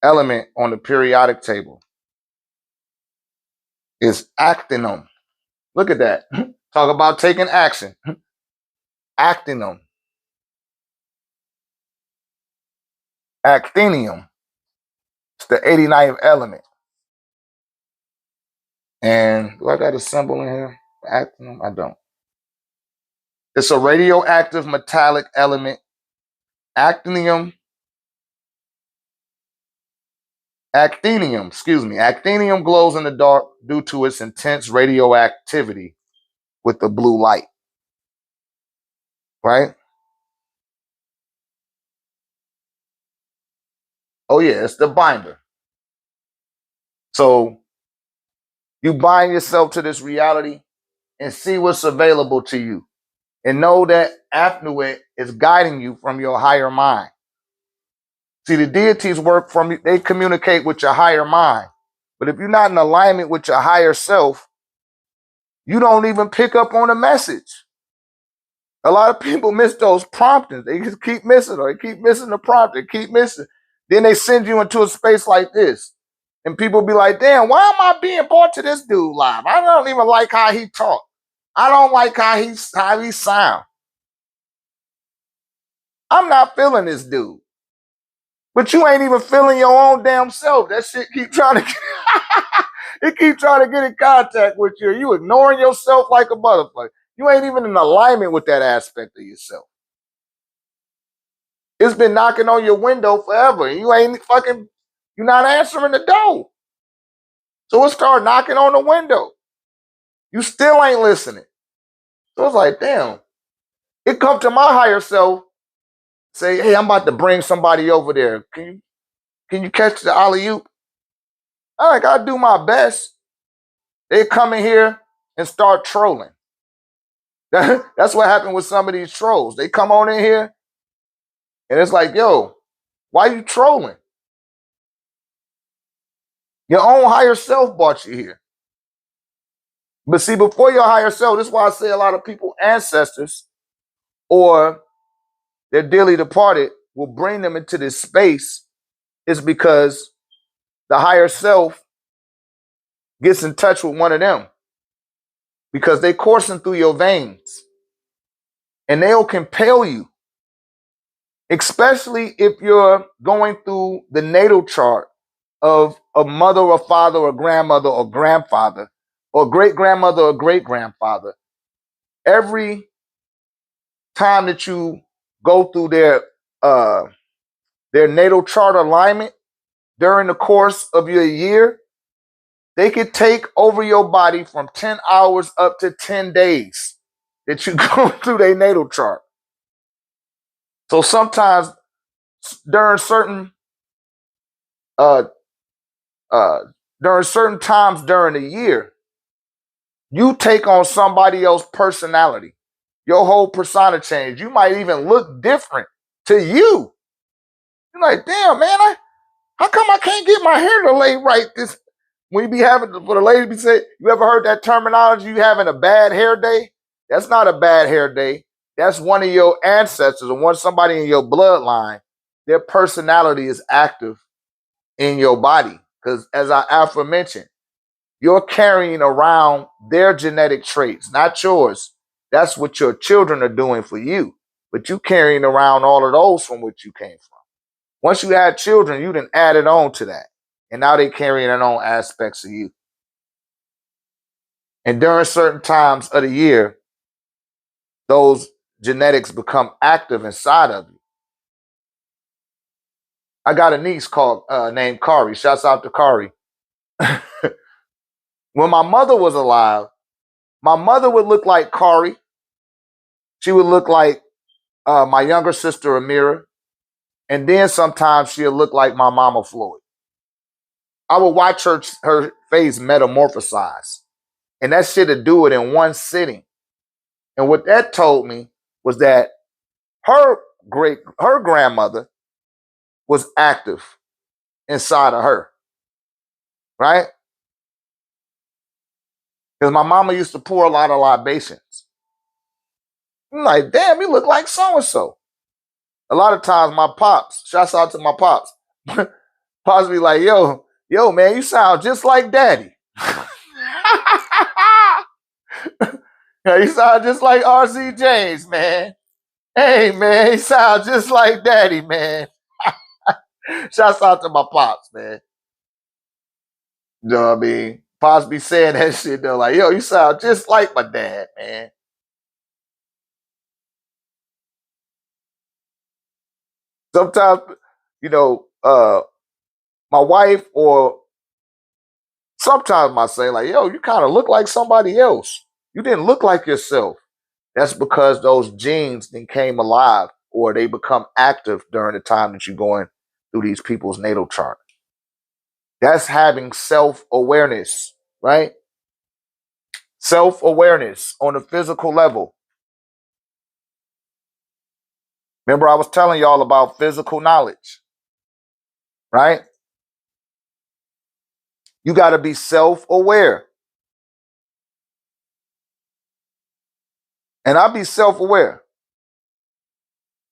element on the periodic table is actinum. Look at that. Talk about taking action. Actinum. Actinium. It's the 89th element. And do I got a symbol in here? Actinum? I don't. It's a radioactive metallic element. Actinium. Actinium glows in the dark due to its intense radioactivity with the blue light. Right? Oh, yeah, it's the binder. So you bind yourself to this reality and see what's available to you. And know that Afnuit is guiding you from your higher mind. See, the deities work from you, they communicate with your higher mind. But if you're not in alignment with your higher self, you don't even pick up on a message. A lot of people miss those promptings. They just keep missing, or they keep missing the prompt. They keep missing. Then they send you into a space like this. And people be like, damn, why am I being brought to this dude live? I don't even like how he talk. I don't like how he sound. I'm not feeling this dude. But you ain't even feeling your own damn self. That shit keep trying to get, it keep trying to get in contact with you. You ignoring yourself like a butterfly. You ain't even in alignment with that aspect of yourself. It's been knocking on your window forever. And you're not answering the door. So it started knocking on the window. You still ain't listening. So it's like, damn. It come to my higher self, say, hey, I'm about to bring somebody over there. Can you catch the alley-oop? I gotta do my best. They come in here and start trolling. That's what happened with some of these trolls. They come on in here and it's like, yo, why you trolling? Your own higher self brought you here. But see, before your higher self, this is why I say a lot of people, ancestors or their dearly departed, will bring them into this space, is because the higher self gets in touch with one of them, because they coursing through your veins and they'll compel you, especially if you're going through the natal chart of a mother or father or grandmother or grandfather or great grandmother or great grandfather. Every time that you go through their natal chart alignment during the course of your year, they could take over your body from 10 hours up to 10 days that you go through their natal chart. So sometimes during certain uh during certain times during the year, you take on somebody else's personality. Your whole persona change. You might even look different to you. You're like, damn, man, how come I can't get my hair to lay right? This when you be having for the ladies be say, you ever heard that terminology? You having a bad hair day? That's not a bad hair day. That's one of your ancestors or somebody in your bloodline. Their personality is active in your body. Because as I aforementioned, you're carrying around their genetic traits, not yours. That's what your children are doing for you. But you carrying around all of those from which you came from. Once you had children, you done added on to that. And now they carrying their own aspects of you. And during certain times of the year, those genetics become active inside of you. I got a niece named Kari. Shouts out to Kari. When my mother was alive, my mother would look like Kari. She would look like my younger sister Amira. And then sometimes she'll look like my mama Floyd. I would watch her face metamorphosize. And that shit would do it in one sitting. And what that told me was that her grandmother was active inside of her. Right? Because my mama used to pour a lot of libations. I'm like, damn, you look like so-and-so. A lot of times my pops, shouts out to my pops, pops be like, yo, man, you sound just like daddy. You sound just like R.C. James, man. Hey, man, you sound just like daddy, man. Shouts out to my pops, man. You know what I mean? Pops be saying that shit, though, like, yo, you sound just like my dad, man. Sometimes, my wife or sometimes I say, like, yo, you kind of look like somebody else. You didn't look like yourself. That's because those genes then came alive or they become active during the time that you're going through these people's natal chart. That's having self-awareness, right? Self-awareness on a physical level. Remember, I was telling y'all about physical knowledge, right? You got to be self-aware. And I'll be self-aware.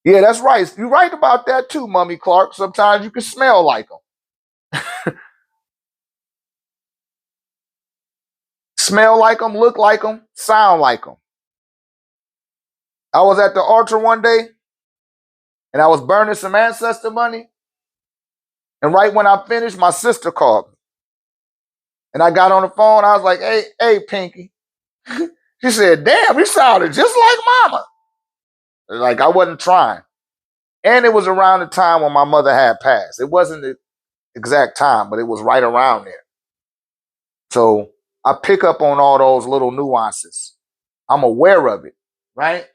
Yeah, that's right. You're right about that too, Mummy Clark. Sometimes you can smell like them. Smell like them, look like them, sound like them. I was at the altar one day and I was burning some ancestor money. And right when I finished, my sister called me. And I got on the phone. I was like, hey, Pinky. She said, damn, you sounded just like mama. Like I wasn't trying. And it was around the time when my mother had passed. It wasn't the exact time, but it was right around there. So I pick up on all those little nuances. I'm aware of it, right?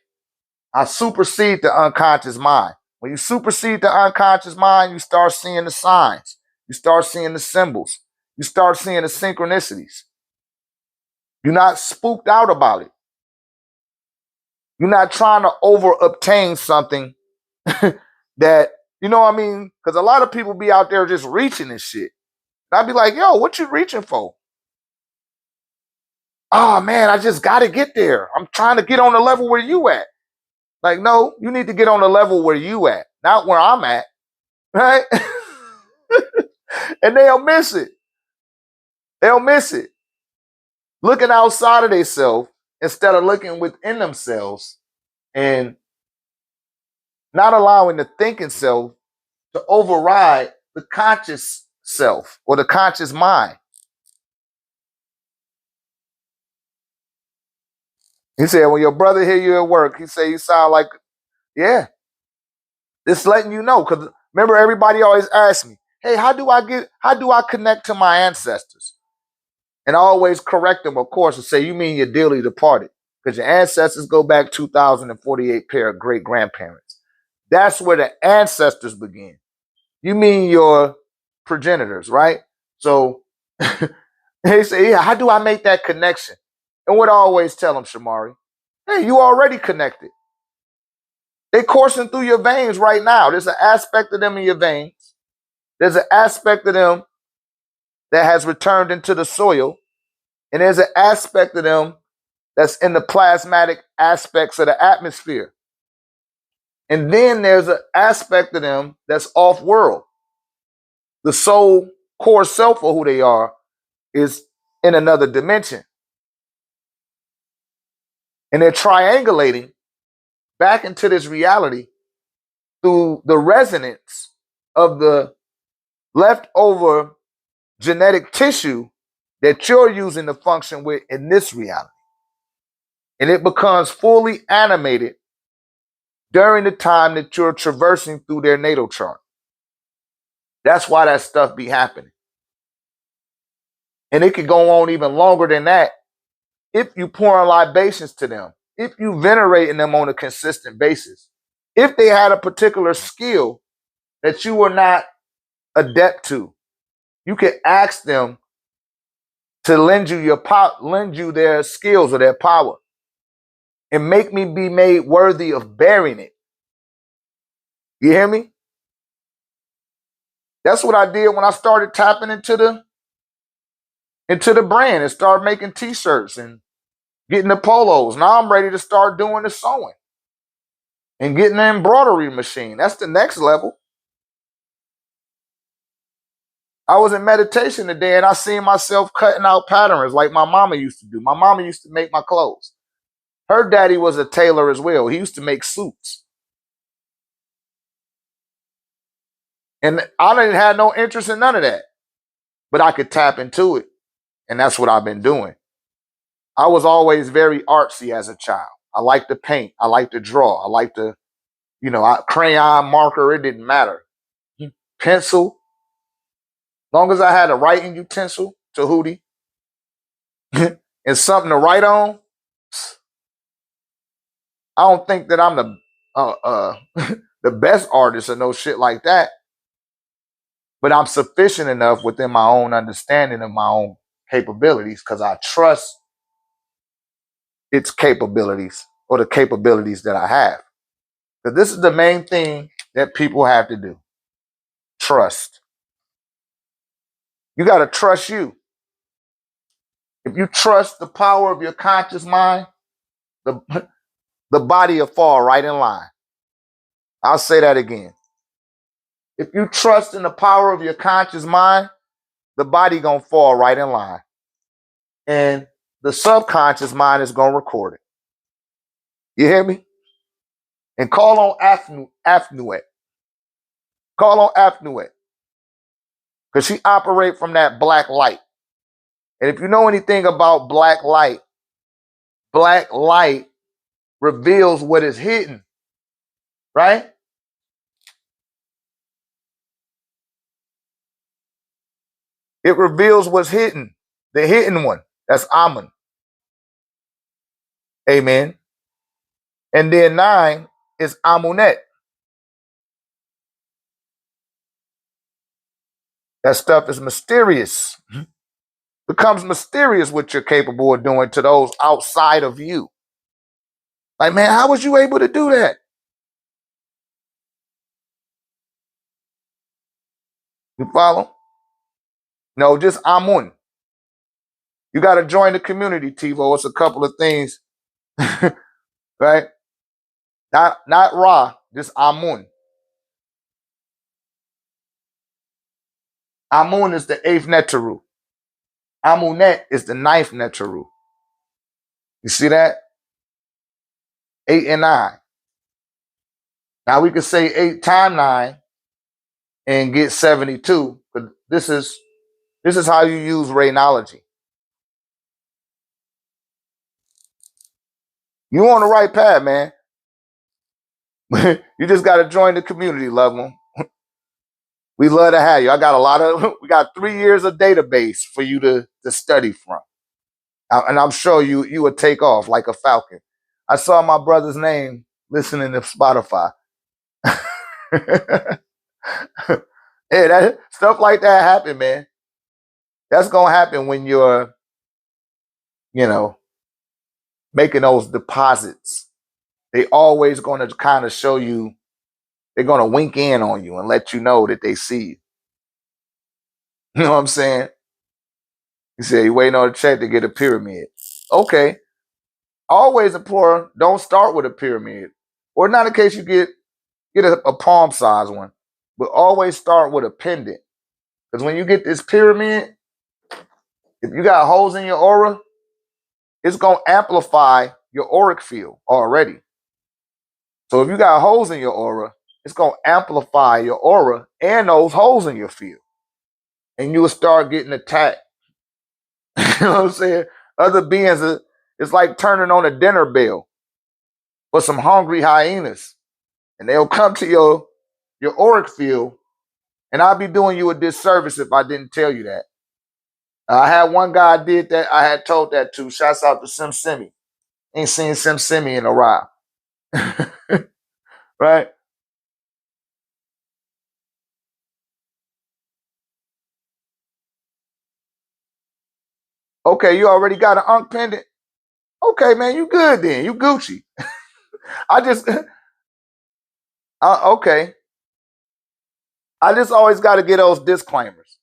I supersede the unconscious mind. When you supersede the unconscious mind, you start seeing the signs. You start seeing the symbols. You start seeing the synchronicities. You're not spooked out about it. You're not trying to over obtain something that, you know what I mean? Because a lot of people be out there just reaching this shit. And I'd be like, yo, what you reaching for? Oh man, I just got to get there. I'm trying to get on the level where you at. Like, no, you need to get on the level where you at, not where I'm at, right? And they'll miss it. They'll miss it. Looking outside of themselves instead of looking within themselves and not allowing the thinking self to override the conscious self or the conscious mind. He said, when your brother hear you at work, he say you sound like, yeah, it's letting you know. Because remember, everybody always asks me, hey, how do I connect to my ancestors? And I always correct them, of course, and say, you mean your dearly departed. Because your ancestors go back 2,048 pair of great grandparents. That's where the ancestors begin. You mean your progenitors, right? So they say, yeah, how do I make that connection? And what I always tell them, Shamari, hey, you already connected. They coursing through your veins right now. There's an aspect of them in your veins. There's an aspect of them that has returned into the soil. And there's an aspect of them that's in the plasmatic aspects of the atmosphere. And then there's an aspect of them that's off world. The soul core self of who they are is in another dimension. And they're triangulating back into this reality through the resonance of the leftover genetic tissue that you're using to function with in this reality. And it becomes fully animated during the time that you're traversing through their natal chart. That's why that stuff be happening. And it could go on even longer than that if you pour libations to them, if you venerating them on a consistent basis. If they had a particular skill that you were not adept to, you could ask them to lend you their skills or their power and make me be made worthy of bearing it. You hear me? That's what I did when I started tapping into the brand and started making t-shirts and getting the polos. Now I'm ready to start doing the sewing and getting the embroidery machine. That's the next level. I was in meditation today and I seen myself cutting out patterns like my mama used to do. My mama used to make my clothes. Her daddy was a tailor as well. He used to make suits. And I didn't have no interest in none of that. But I could tap into it. And that's what I've been doing. I was always very artsy as a child. I liked to paint. I liked to draw. I liked to, crayon, marker, it didn't matter. Pencil. As long as I had a writing utensil, Tahuti, and something to write on, I don't think that I'm the best artist or no shit like that. But I'm sufficient enough within my own understanding of my own capabilities because I trust its capabilities or the capabilities that I have. Because this is the main thing that people have to do. Trust. You got to trust you. If you trust the power of your conscious mind, the body will fall right in line. I'll say that again. If you trust in the power of your conscious mind, the body gonna fall right in line. And the subconscious mind is gonna record it. You hear me? And call on Afnuet. Call on Afnuet. Because she operates from that black light. And if you know anything about black light, black light reveals what is hidden, right? It reveals what's hidden, the hidden one. That's Amun. Amen. And then 9 is Amunet. That stuff is mysterious. Becomes mysterious what you're capable of doing to those outside of you. Like, man, how was you able to do that? You follow? No, just Amun. You got to join the community, TiVo. It's a couple of things, right? Not Ra, just Amun. Amun is the 8th Netaru. Amunet is the 9th Netaru. You see that? 8 and 9. Now we could say 8 times 9 and get 72, but this is how you use RéKnowology. You on the right path, man. You just got to join the community, love them. We love to have you. We got 3 years of database for you to study from. And I'm sure you would take off like a falcon. I saw my brother's name listening to Spotify. Hey, that stuff like that happen, man. That's gonna happen when you're, making those deposits. They always gonna kind of show you. They're gonna wink in on you and let you know that they see you. You know what I'm saying? You say you waiting on a check to get a pyramid. Okay. Always implore, don't start with a pyramid. Or not in case you get a palm size one, but always start with a pendant. Because when you get this pyramid, if you got holes in your aura, it's going to amplify your auric field already. So if you got holes in your aura, it's going to amplify your aura and those holes in your field. And you will start getting attacked. You know what I'm saying? Other beings, it's like turning on a dinner bell for some hungry hyenas. And they'll come to your auric field, and I'll be doing you a disservice if I didn't tell you that. I had one guy I did that. I had told that to. Shouts out to Sim Simi. Ain't seen Sim Simi in a while. Right? Okay, you already got an Unk pendant? Okay, man, you good then. You Gucci. I just, okay. I just always got to get those disclaimers.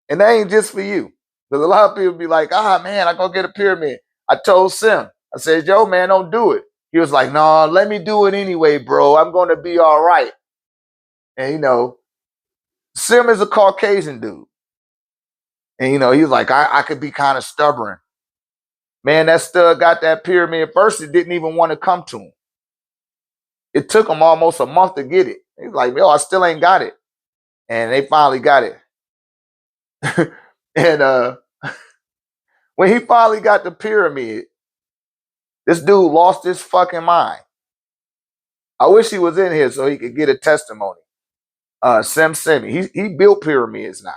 And that ain't just for you. Because a lot of people be like, man, I go get a pyramid. I told Sim, I said, yo, man, don't do it. He was like, no, let me do it anyway, bro. I'm going to be all right. And, Sim is a Caucasian dude. And, he was like, I could be kind of stubborn. Man, that stud got that pyramid. First, it didn't even want to come to him. It took him almost a month to get it. He's like, yo, I still ain't got it. And they finally got it. And when he finally got the pyramid, this dude lost his fucking mind. I wish he was in here so he could get a testimony. Sim Simi, he built pyramids now.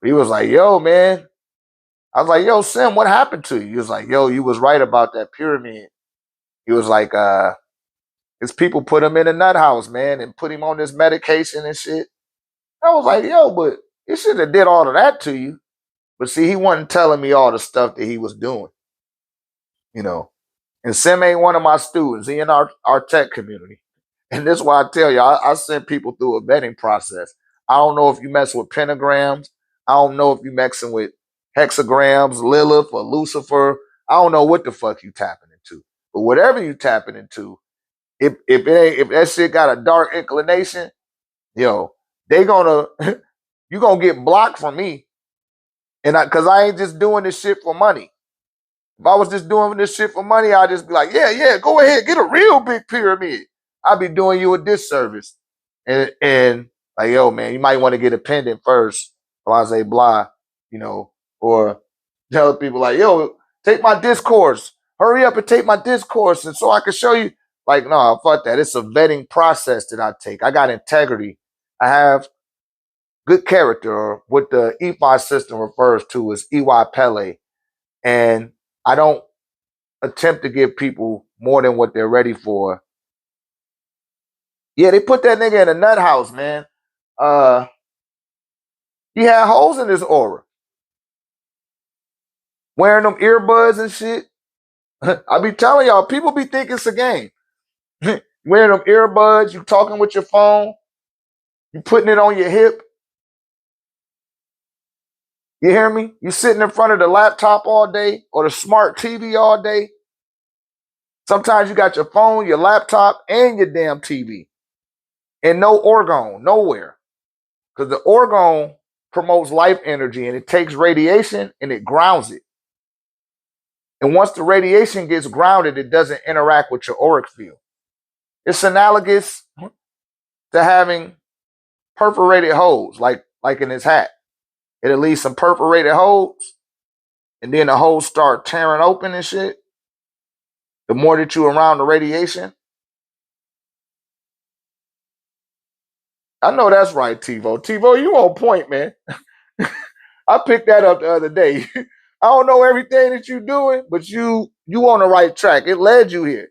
He was like, yo, man. I was like, yo, Sim, what happened to you? He was like, yo, you was right about that pyramid. He was like, his people put him in a nut house, man, and put him on this medication and shit. I was like, yo, but he should have did all of that to you. But see, he wasn't telling me all the stuff that he was doing. And Sim ain't one of my students. He in our tech community. And this is why I tell you, I send people through a vetting process. I don't know if you mess with pentagrams. I don't know if you messing with hexagrams, Lilith or Lucifer. I don't know what the fuck you tapping into. But whatever you tapping into, if that shit got a dark inclination, yo, they gonna you gonna get blocked from me. And cause I ain't just doing this shit for money. If I was just doing this shit for money, I'd just be like, yeah, go ahead, get a real big pyramid. I'd be doing you a disservice. And like, yo, man, you might want to get a pendant first, blase blah, or tell people like, yo, take my discourse. hurry up and take my discourse and so I can show you. Like, no, fuck that. It's a vetting process that I take. I got integrity. I have good character, or what the EFI system refers to as EY Pele. And I don't attempt to give people more than what they're ready for. Yeah, they put that nigga in a nut house, man. He had holes in his aura. Wearing them earbuds and shit. I be telling y'all, people be thinking it's a game. Wearing them earbuds, you talking with your phone, you putting it on your hip. You hear me? You sitting in front of the laptop all day or the smart TV all day. Sometimes you got your phone, your laptop, and your damn TV. And no orgone, nowhere. Because the orgone promotes life energy and it takes radiation and it grounds it. And once the radiation gets grounded, it doesn't interact with your auric field. It's analogous to having perforated holes, like in his hat. It'll leave some perforated holes, and then the holes start tearing open and shit. The more that you're around the radiation. I know that's right, TiVo. TiVo, you on point, man. I picked that up the other day. I don't know everything that you're doing, but you on the right track. It led you here.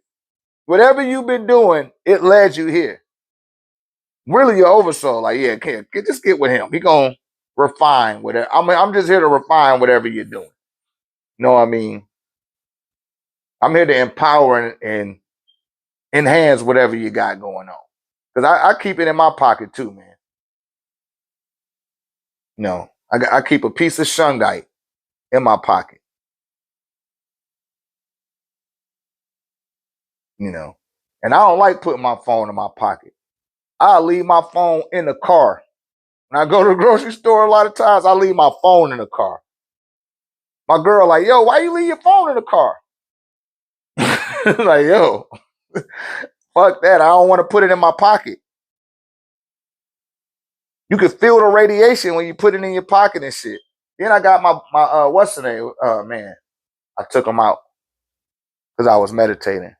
Whatever you've been doing, it led you here. Really your oversoul. Like, yeah, can't just get with him. He gonna refine whatever. I'm just here to refine whatever you're doing. You know what I mean? I'm here to empower and enhance whatever you got going on. Because I keep it in my pocket too, man. You know, I keep a piece of shungite in my pocket. You know, and I don't like putting my phone in my pocket. I leave my phone in the car. When I go to the grocery store, a lot of times I leave my phone in the car. My girl like, yo, why you leave your phone in the car? Like, yo, fuck that. I don't want to put it in my pocket. You can feel the radiation when you put it in your pocket and shit. Then I got my what's the name? Man, I took them out because I was meditating.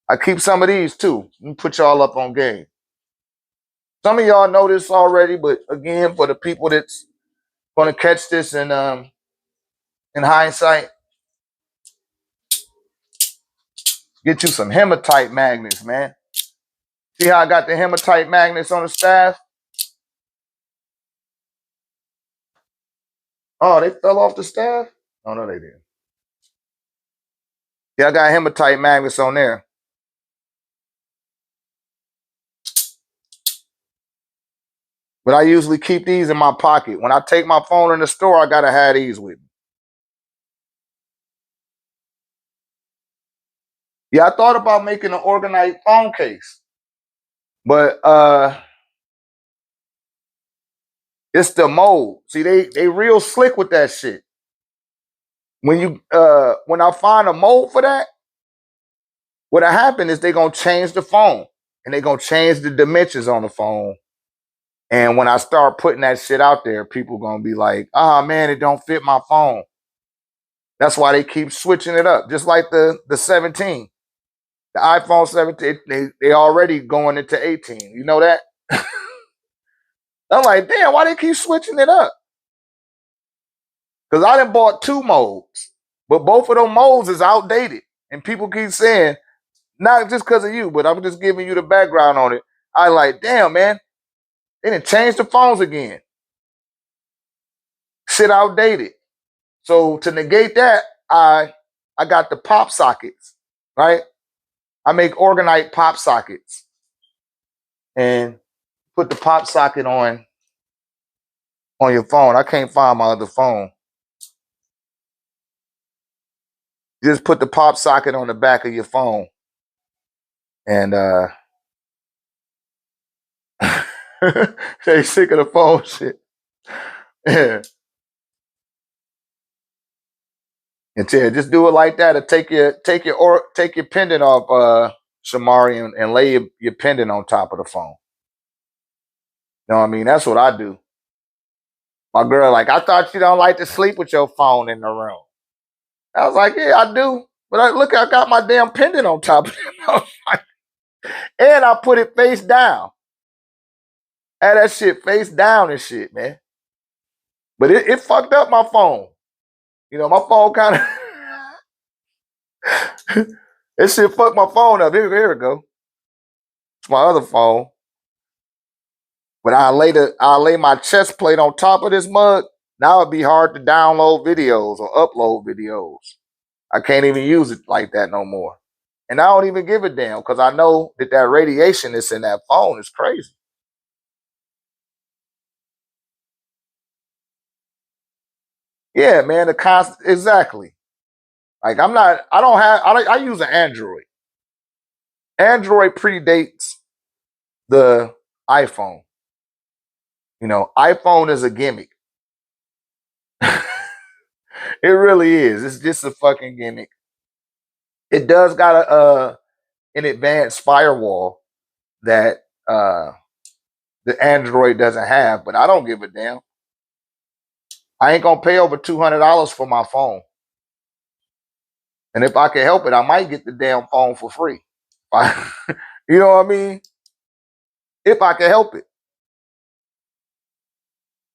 I keep some of these too. Let me put y'all up on game. Some of y'all know this already, but again, for the people that's gonna catch this in hindsight, get you some hematite magnets, man. See how I got the hematite magnets on the staff? Oh, they fell off the staff? Oh no, they didn't. Yeah, I got hematite magnets on there. But I usually keep these in my pocket. When I take my phone in the store, I gotta have these with me. Yeah, I thought about making an organite phone case. But it's the mold. See, they real slick with that shit. When I find a mold for that, what'll happen is they gonna change the phone and they gonna change the dimensions on the phone. And when I start putting that shit out there, people gonna be like, "Ah, man, it don't fit my phone." That's why they keep switching it up, just like the 17, the iPhone 17. They already going into 18. You know that? I'm like, damn, why they keep switching it up? Because I done bought two molds, but both of them molds is outdated, and people keep saying, not just because of you, but I'm just giving you the background on it. I like, damn, man, they didn't change the phones again. Shit outdated. So to negate that, I got the pop sockets, right? I make organite pop sockets and put the pop socket on your phone. I can't find my other phone. Just put the pop socket on the back of your phone. And they sick of the phone shit. Yeah. And yeah, just do it like that, or take your pendant off, Shamari, and lay your pendant on top of the phone. You know what I mean? That's what I do. My girl, like, I thought you don't like to sleep with your phone in the room. I was like, yeah, I do. But look, I got my damn pendant on top of it. And I put it face down. Had that shit face down and shit, man. But it fucked up my phone. You know, my phone kind of it shit fucked my phone up. Here we go. It's my other phone. But I lay my chest plate on top of this mug. Now it'd be hard to download videos or upload videos. I can't even use it like that no more. And I don't even give a damn because I know that radiation that's in that phone is crazy. Yeah, man, exactly. Like I use an Android. Android predates the iPhone. You know, iPhone is a gimmick. It really is. It's just a fucking gimmick. It does got an advanced firewall that the Android doesn't have, but I don't give a damn. I ain't gonna pay over $200 for my phone. And if I can help it, I might get the damn phone for free. You know what I mean? If I can help it.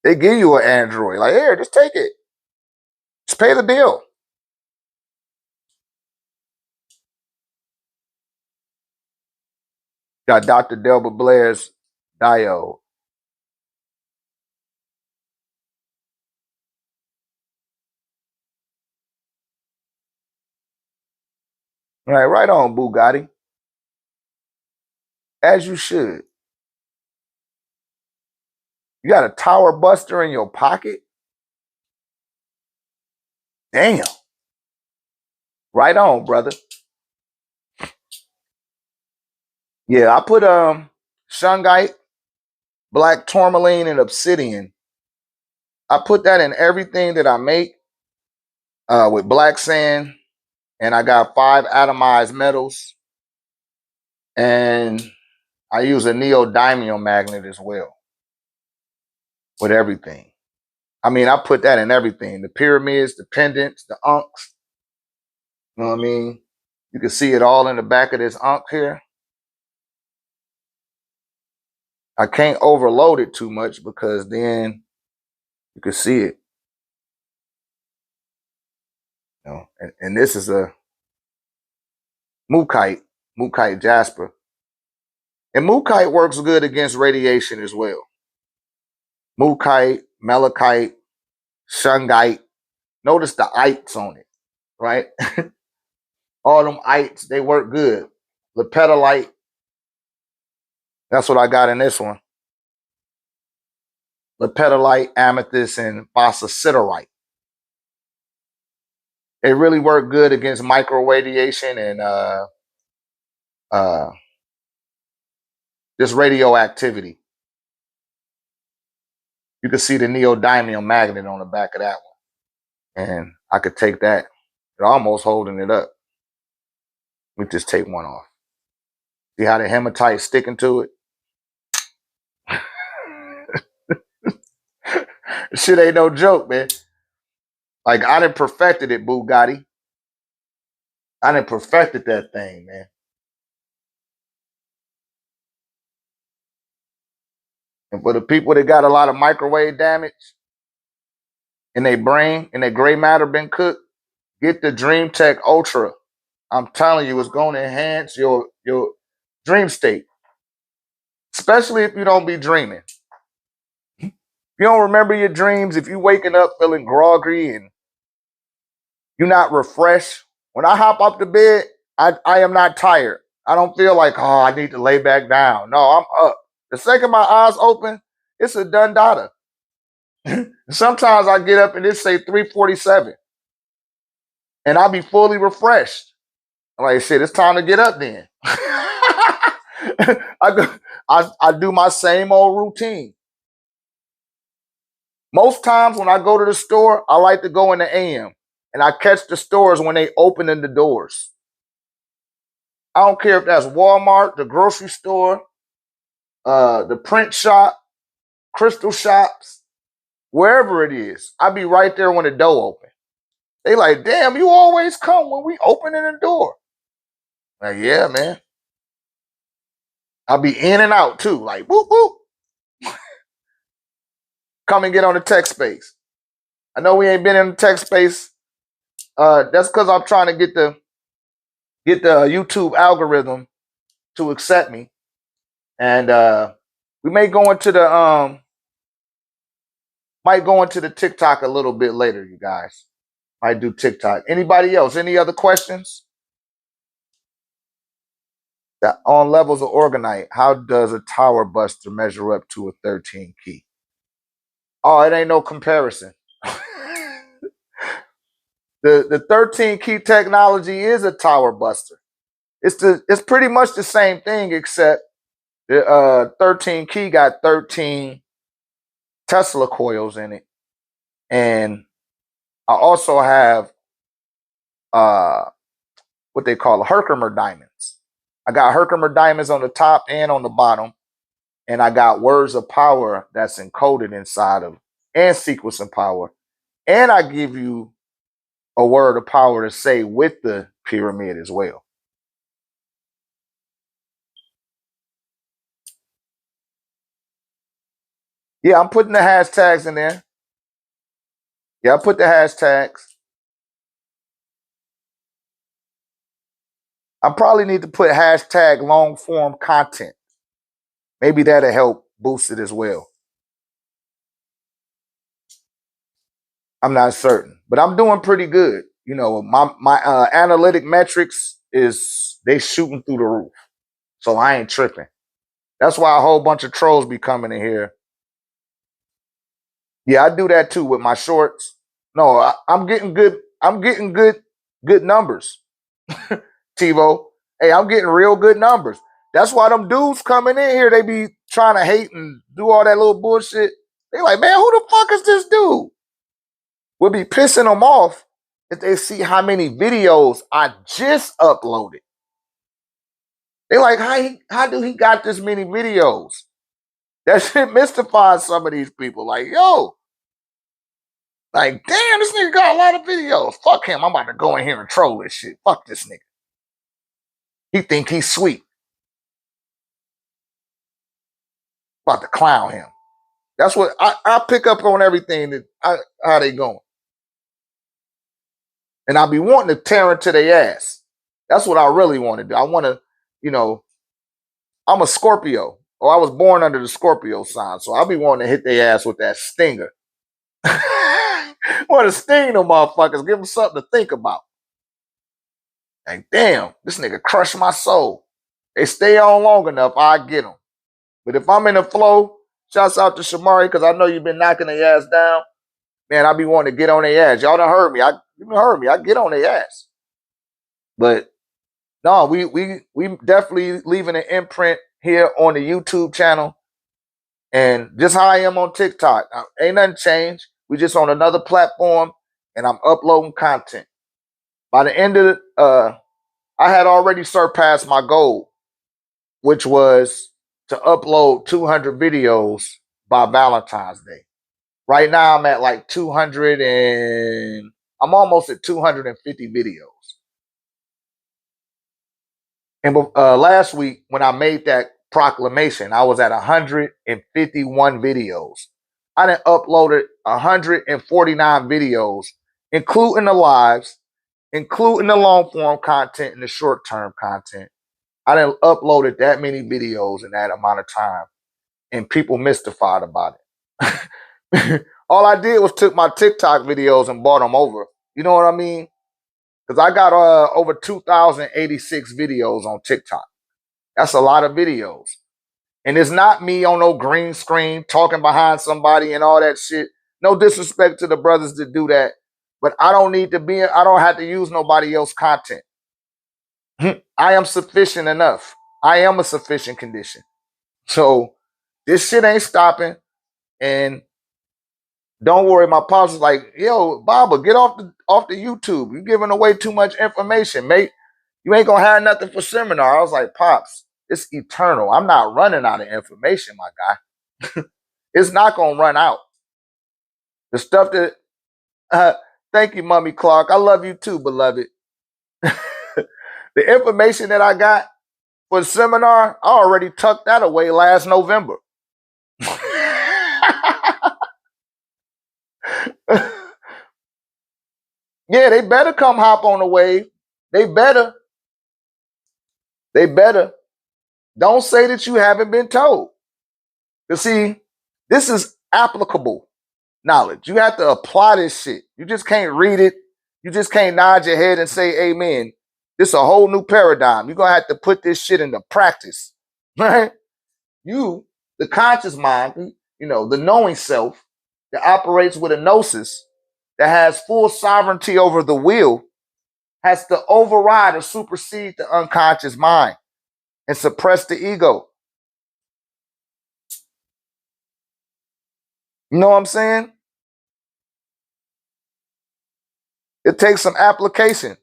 They give you an Android. Like, here, just take it. Just pay the bill. Got Dr. Delbert Blair's diode. Right on, Bugatti. As you should. You got a tower buster in your pocket? Damn. Right on, brother. Yeah, I put shungite, black tourmaline, and obsidian. I put that in everything that I make with black sand, and I got 5 atomized metals, and I use a neodymium magnet as well with everything. I mean, I put that in everything. The pyramids, the pendants, the unks. You know what I mean? You can see it all in the back of this unk here. I can't overload it too much because then you can see it. You know, and this is a Mukite jasper. And Mukite works good against radiation as well. Mukite, malachite, shungite. Notice the ites on it, right? All them ites, they work good. Lepidolite, that's what I got in this one. Lepidolite, amethyst, and bososiderite. They really work good against microradiation and just radioactivity. You can see the neodymium magnet on the back of that one. And I could take that. It's almost holding it up. Let me just take one off. See how the hematite sticking to it? Shit ain't no joke, man. Like, I done perfected it, Bugatti. I done perfected that thing, man. And for the people that got a lot of microwave damage in their brain and their gray matter been cooked, get the Dream Tech Ultra. I'm telling you, it's going to enhance your dream state, especially if you don't be dreaming. If you don't remember your dreams, if you waking up feeling groggy and you're not refreshed, when I hop up to bed, I am not tired. I don't feel like, oh, I need to lay back down. No, I'm up. The second my eyes open, it's a done data. Sometimes I get up and it say 3:47, and I be fully refreshed. I'm like, shit, it's time to get up then. I do my same old routine. Most times when I go to the store, I like to go in the AM, and I catch the stores when they opening the doors. I don't care if that's Walmart, the grocery store, the print shop, crystal shops, wherever it is. I be right there when the door open. They like, damn, you always come when we opening the door. Like, yeah, man. I'll be in and out too. Like, whoop, whoop. Come and get on the tech space. I know we ain't been in the tech space. That's because I'm trying to get the YouTube algorithm to accept me. And we may go into the might go into the TikTok a little bit later, you guys. Might do TikTok. Anybody else? Any other questions? That on levels of organite, how does a tower buster measure up to a 13 key? Oh, it ain't no comparison. The 13 key technology is a tower buster. It's pretty much the same thing, except the 13 key got 13 Tesla coils in it. And I also have what they call Herkimer diamonds. I got Herkimer diamonds on the top and on the bottom. And I got words of power that's encoded inside of, and sequencing power. And I give you a word of power to say with the pyramid as well. Yeah, I'm putting the hashtags in there. Yeah, I put the hashtags. I probably need to put hashtag long form content. Maybe that'll help boost it as well. I'm not certain, but I'm doing pretty good. You know, my analytic metrics is they shooting through the roof, so I ain't tripping. That's why a whole bunch of trolls be coming in here. Yeah, I do that too with my shorts. No, I'm getting good. I'm getting good numbers. TiVo, hey, I'm getting real good numbers. That's why them dudes coming in here, they be trying to hate and do all that little bullshit. They like, man, who the fuck is this dude? We'll be pissing them off if they see how many videos I just uploaded. They like, how do he got this many videos? That shit mystifies some of these people. Like, yo, like, damn, this nigga got a lot of videos. Fuck him. I'm about to go in here and troll this shit. Fuck this nigga. He think he's sweet. About to clown him. That's what I pick up on everything that how they going. And I be wanting to tear into their ass. That's what I really want to do. I want to, you know, I'm a Scorpio, or I was born under the Scorpio sign, so I'll be wanting to hit their ass with that stinger. Want to sting them motherfuckers, give them something to think about. Like, damn, this nigga crushed my soul. They stay on long enough, I get them. But if I'm in the flow, shouts out to Shamari, because I know you've been knocking their ass down. Man, I be wanting to get on their ass. Y'all done heard me. You done heard me. I get on their ass. But no, we definitely leaving an imprint here on the YouTube channel. And just how I am on TikTok. Ain't nothing changed. We just on another platform, and I'm uploading content. By the end of I had already surpassed my goal, which was to upload 200 videos by Valentine's Day. Right now I'm at like 200 and I'm almost at 250 videos. And last week when I made that proclamation, I was at 151 videos. I done uploaded 149 videos, including the lives, including the long form content and the short term content. I done uploaded that many videos in that amount of time, and people mystified about it. All I did was took my TikTok videos and brought them over. You know what I mean? Because I got over 2,086 videos on TikTok. That's a lot of videos. And it's not me on no green screen talking behind somebody and all that shit. No disrespect to the brothers that do that. But I don't need to be, I don't have to use nobody else's content. I am sufficient enough. I am a sufficient condition. So this shit ain't stopping. And don't worry, my pops was like, yo, Baba, get off the YouTube. You're giving away too much information, mate. You ain't gonna have nothing for seminar. I was like, Pops, it's eternal. I'm not running out of information, my guy. It's not gonna run out. The stuff that Thank you, Mummy Clark. I love you too, beloved. The information that I got for the seminar, I already tucked that away last November. Yeah, they better come hop on the wave. They better. They better. Don't say that you haven't been told. You see, this is applicable knowledge. You have to apply this shit. You just can't read it. You just can't nod your head and say amen. This is a whole new paradigm. You're going to have to put this shit into practice, right? You, the conscious mind, the knowing self that operates with a gnosis, that has full sovereignty over the will, has to override or supersede the unconscious mind and suppress the ego. You know what I'm saying? It takes some application.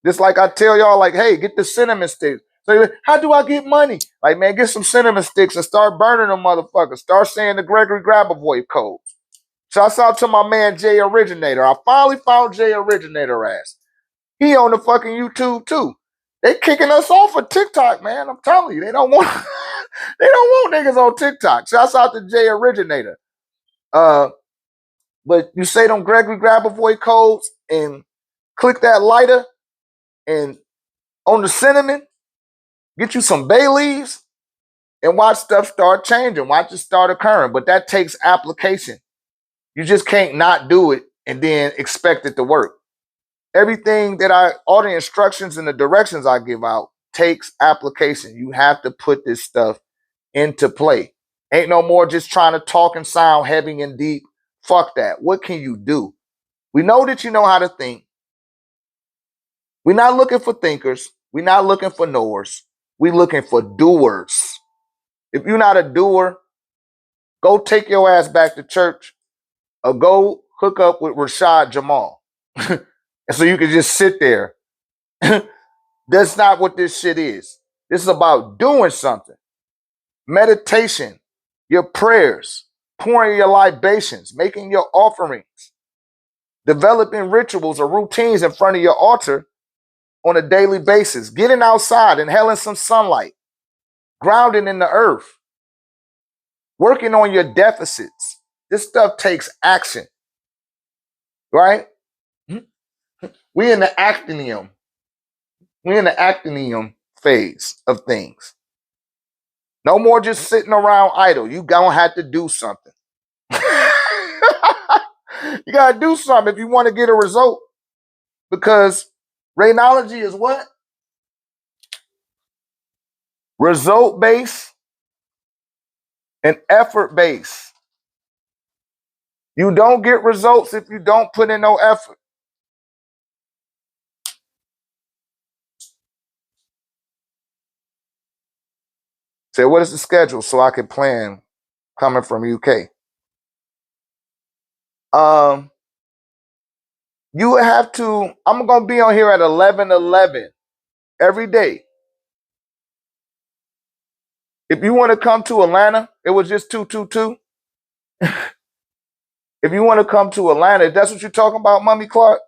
Just like I tell y'all, like, hey, get the cinnamon sticks. So how do I get money? Like, man, get some cinnamon sticks and start burning them motherfuckers. Start saying the Gregory Grabavoy codes. Shouts out to my man Jay Originator. I finally found Jay Originator ass. He on the fucking YouTube too. They kicking us off of TikTok, man. I'm telling you, they don't want they don't want niggas on TikTok. Shouts out to Jay Originator. But you say them Gregory Grabavoy codes and click that lighter and on the cinnamon, get you some bay leaves and watch stuff start changing. Watch it start occurring. But that takes application. You just can't not do it and then expect it to work. Everything all the instructions and the directions I give out takes application. You have to put this stuff into play. Ain't no more just trying to talk and sound heavy and deep. Fuck that. What can you do? We know that you know how to think. We're not looking for thinkers. We're not looking for knowers. We're looking for doers. If you're not a doer, go take your ass back to church or go hook up with Rashad Jamal. And so you can just sit there. That's not what this shit is. This is about doing something. Meditation, your prayers, pouring your libations, making your offerings, developing rituals or routines in front of your altar on a daily basis, getting outside, inhaling some sunlight, grounding in the earth, working on your deficits. This stuff takes action, right? We in the actinium. We're in the actinium phase of things. No more just sitting around idle. You gonna have to do something. You gotta do something if you want to get a result. Because RéKnowology is what? Result-based and effort-based. You don't get results if you don't put in no effort. Say, what is the schedule so I can plan coming from UK? You would have to, I'm going to be on here at 11:11 every day. If you want to come to Atlanta, it was just 222. If you want to come to Atlanta, that's what you're talking about, Mummy Clark?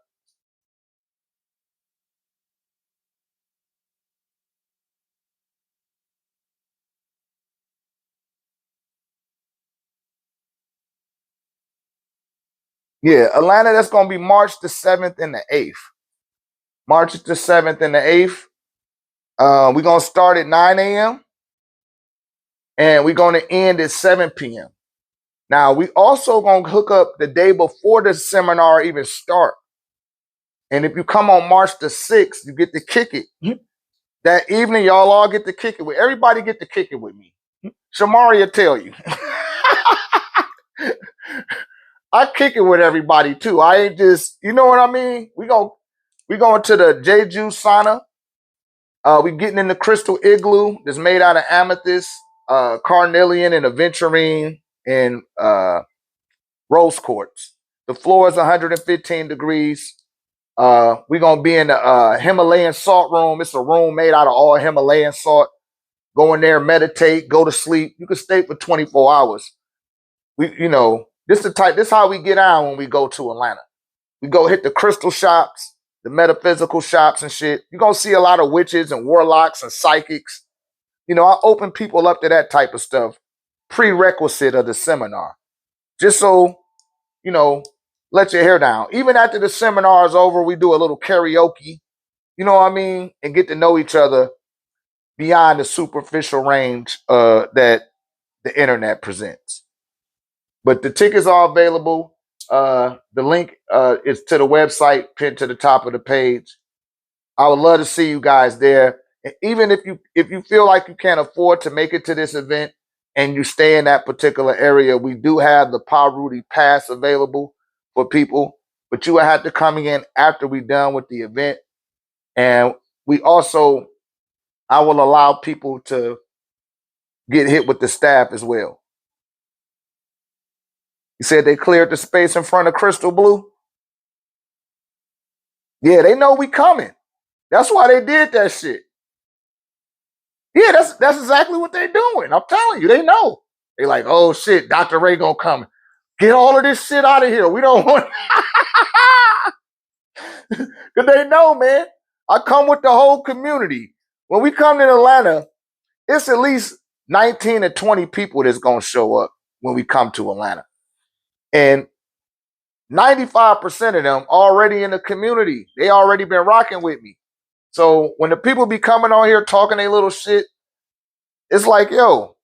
Yeah, Atlanta, that's going to be March the 7th and the 8th. March the 7th and the 8th. We're going to start at 9 a.m. and we're going to end at 7 p.m. Now, we also going to hook up the day before the seminar even start. And if you come on March the 6th, you get to kick it. That evening, y'all all get to kick it with. Everybody get to kick it with me. Shamari will tell you. I kick it with everybody too. I ain't just, you know what I mean? We going to the Jeju sauna. We getting in the crystal igloo that's made out of amethyst, carnelian, and aventurine, and rose quartz. The floor is 115 degrees. We're gonna be in the Himalayan salt room. It's a room made out of all Himalayan salt. Go in there, meditate, go to sleep. You can stay for 24 hours. This is how we get on when we go to Atlanta. We go hit the crystal shops, the metaphysical shops and shit. You're going to see a lot of witches and warlocks and psychics. You know, I open people up to that type of stuff, prerequisite of the seminar. Just so, you know, let your hair down. Even after the seminar is over, we do a little karaoke, you know what I mean? And get to know each other beyond the superficial range that the internet presents. But the tickets are available. The link is to the website pinned to the top of the page. I would love to see you guys there. And even if you feel like you can't afford to make it to this event and you stay in that particular area, we do have the Pa Rudy Pass available for people. But you will have to come in after we're done with the event. And we also, I will allow people to get hit with the staff as well. You said they cleared the space in front of Crystal Blue? Yeah, they know we coming. That's why they did that shit. Yeah, that's exactly what they're doing. I'm telling you, they know. They like, oh shit, Dr. Ray gonna come. Get all of this shit out of here. We don't want because they know, man. I come with the whole community. When we come to Atlanta, it's at least 19 to 20 people that's gonna show up when we come to Atlanta. And 95% of them already in the community. They already been rocking with me. So when the people be coming on here talking their little shit, it's like, yo,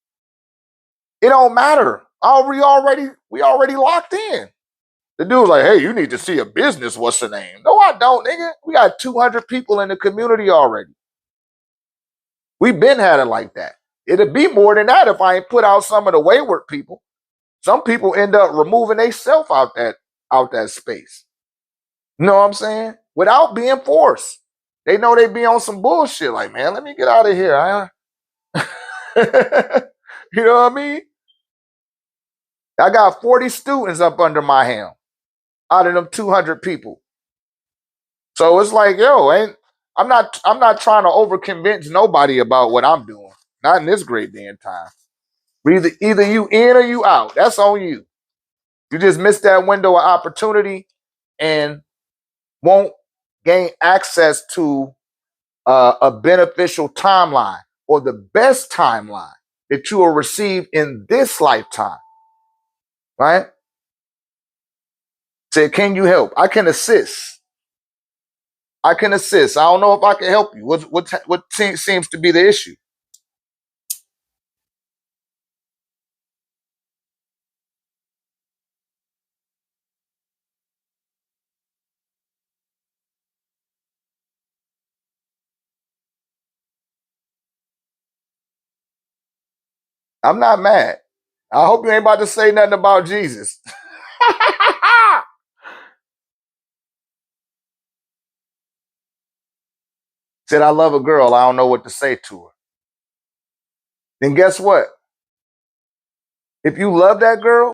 it don't matter. We already locked in. The dude's like, hey, you need to see a business. What's the name? No, I don't, nigga. We got 200 people in the community already. We been had it like that. It'd be more than that if I ain't put out some of the wayward people. Some people end up removing themselves out that space. You know what I'm saying? Without being forced. They know they be on some bullshit. Like, man, let me get out of here. You know what I mean? I got 40 students up under my helm out of them 200 people. So it's like, yo, I'm not trying to over convince nobody about what I'm doing. Not in this great damn time. Either you in or you out. That's on you. You just missed that window of opportunity and won't gain access to a beneficial timeline or the best timeline that you will receive in this lifetime. Right? Say, can you help? I can assist. I can assist. I don't know if I can help you. What seems to be the issue? I'm not mad. I hope you ain't about to say nothing about Jesus. Said I love a girl. I don't know what to say to her. Then guess what? If you love that girl,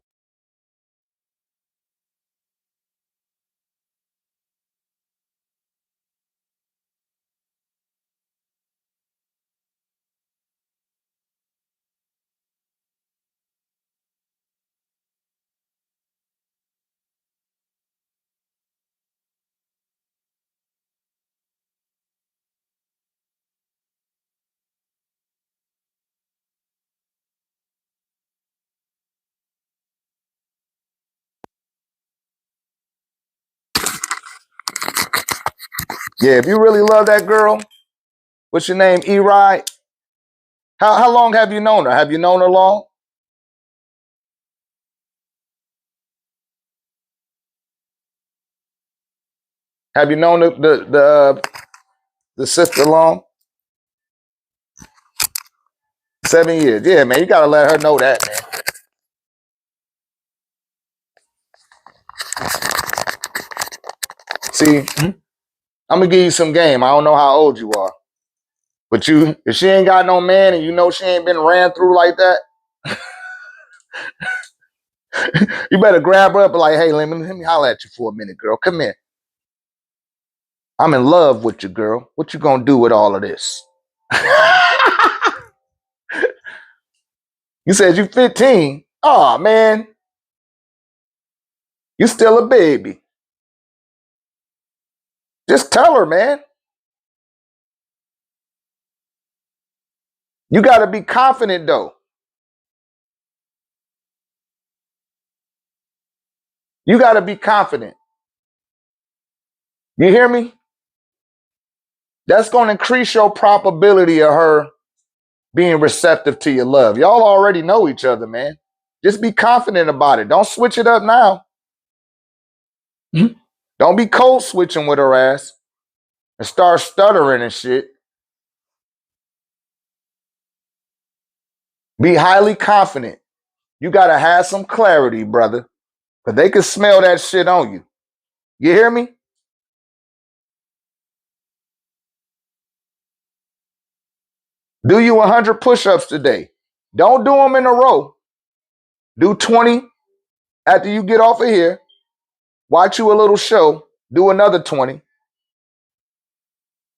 yeah, if you really love that girl, what's your name? E-Ride? How long have you known her? Have you known her long? Have you known the sister long? 7 years. Yeah, man, you gotta let her know that, man. See, I'm gonna give you some game. I don't know how old you are, but if she ain't got no man and you know she ain't been ran through like that, you better grab her up and like, hey, let me holler at you for a minute, girl. Come here. I'm in love with you, girl. What you gonna do with all of this? You said you 15. Oh man, you still a baby. Just tell her, man. You got to be confident, though. You got to be confident. You hear me? That's going to increase your probability of her being receptive to your love. Y'all already know each other, man. Just be confident about it. Don't switch it up now. Don't be code switching with her ass and start stuttering and shit. Be highly confident. You got to have some clarity, brother, because they can smell that shit on you. You hear me? Do you 100 push-ups today. Don't do them in a row. Do 20 after you get off of here. Watch you a little show. Do another 20.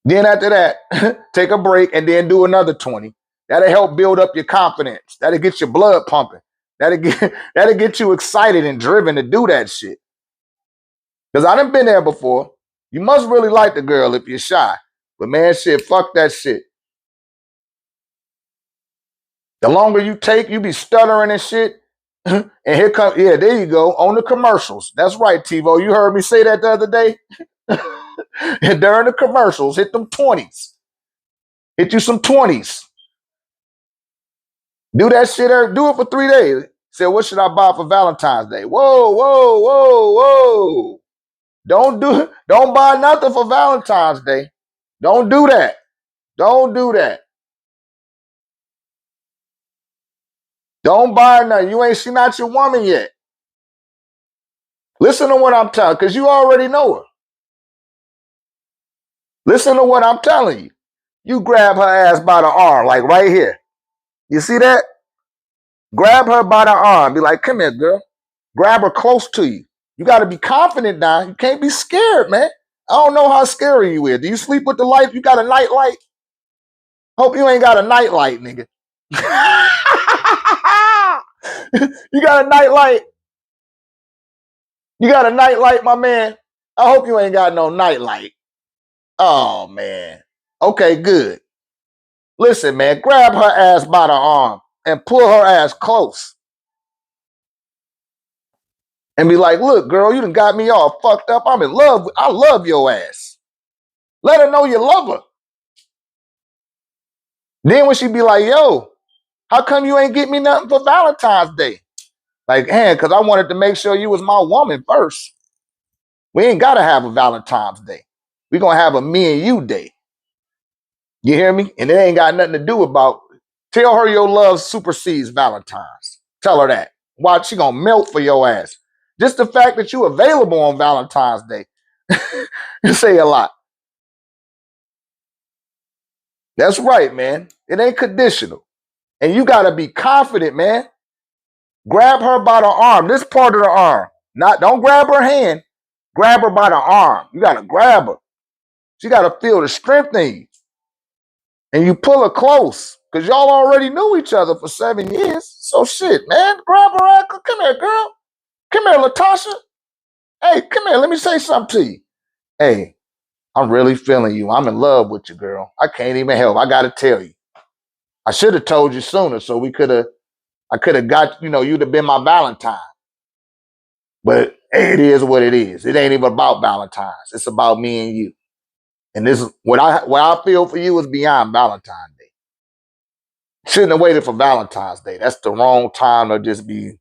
Then after that, take a break and then do another 20. That'll help build up your confidence. That'll get your blood pumping. That'll get you excited and driven to do that shit. Because I done been there before. You must really like the girl if you're shy. But man, shit, fuck that shit. The longer you take, you be stuttering and shit. And here comes, yeah, there you go, on the commercials. That's right, TiVo. You heard me say that the other day? And during the commercials, hit them 20s. Hit you some 20s. Do that shit, do it for 3 days. Say, what should I buy for Valentine's Day? Whoa, whoa, whoa, whoa. Don't buy nothing for Valentine's Day. Don't do that. Don't do that. Don't buy nothing. She not your woman yet. Listen to what I'm telling, because you already know her. Listen to what I'm telling you. You grab her ass by the arm, like right here. You see that? Grab her by the arm. Be like, come here, girl. Grab her close to you. You got to be confident now. You can't be scared, man. I don't know how scary you is. Do you sleep with the light? You got a night light? Hope you ain't got a night light, nigga. You got a night light? You got a night light, my man? I hope you ain't got no night light. Oh, man. Okay, good. Listen, man, grab her ass by the arm and pull her ass close. And be like, look, girl, you done got me all fucked up. I'm in love. I love your ass. Let her know you love her. Then when she be like, yo, how come you ain't get me nothing for Valentine's Day? Like, hey, because I wanted to make sure you was my woman first. We ain't got to have a Valentine's Day. We going to have a me and you day. You hear me? And it ain't got nothing to do about, tell her your love supersedes Valentine's. Tell her that. Watch, she going to melt for your ass. Just the fact that you available on Valentine's Day. You say a lot. That's right, man. It ain't conditional. And you got to be confident, man. Grab her by the arm. This part of the arm. Don't grab her hand. Grab her by the arm. You got to grab her. She got to feel the strength in you. And you pull her close. Because y'all already knew each other for 7 years. So shit, man. Grab her out. Come here, girl. Come here, Latasha. Hey, come here. Let me say something to you. Hey, I'm really feeling you. I'm in love with you, girl. I can't even help. I got to tell you. I should have told you sooner so I could have got, you'd have been my Valentine. But hey, it is what it is. It ain't even about Valentine's. It's about me and you. And this is what I feel for you is beyond Valentine's Day. Shouldn't have waited for Valentine's Day. That's the wrong time to just be,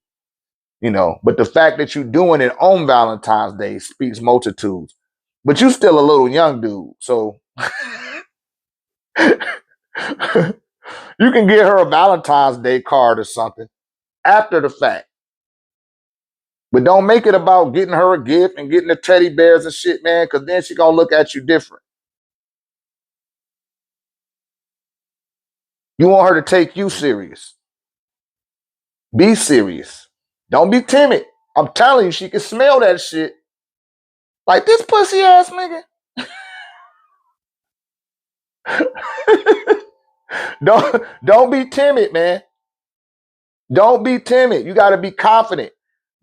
But the fact that you're doing it on Valentine's Day speaks multitudes. But you still a little young dude, so you can get her a Valentine's Day card or something after the fact. But don't make it about getting her a gift and getting the teddy bears and shit, man, because then she gonna look at you different. You want her to take you serious. Be serious. Don't be timid. I'm telling you, she can smell that shit. Like this pussy ass nigga. Don't be timid, man. Don't be timid. You gotta be confident.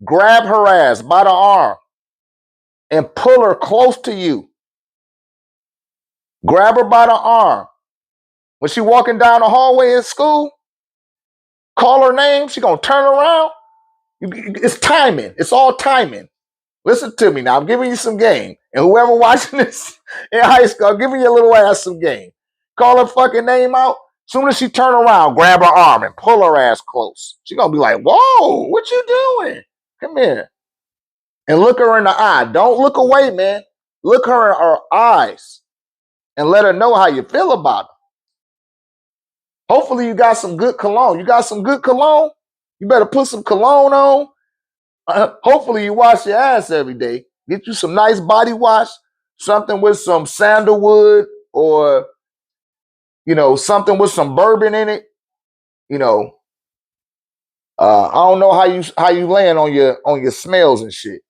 Grab her ass by the arm and pull her close to you. Grab her by the arm. When she walking down the hallway in school, call her name. She gonna turn around. It's timing. It's all timing. Listen to me now. I'm giving you some game. And whoever watching this in high school, I'm giving your little ass some game. Call her fucking name out. Soon as she turn around, grab her arm and pull her ass close. She gonna be like, whoa, what you doing? Come here. And look her in the eye. Don't look away, man. Look her in her eyes and let her know how you feel about her. Hopefully you got some good cologne. You got some good cologne? You better put some cologne on. Hopefully you wash your ass every day. Get you some nice body wash, something with some sandalwood or, something with some bourbon in it. I don't know how you land on your smells and shit.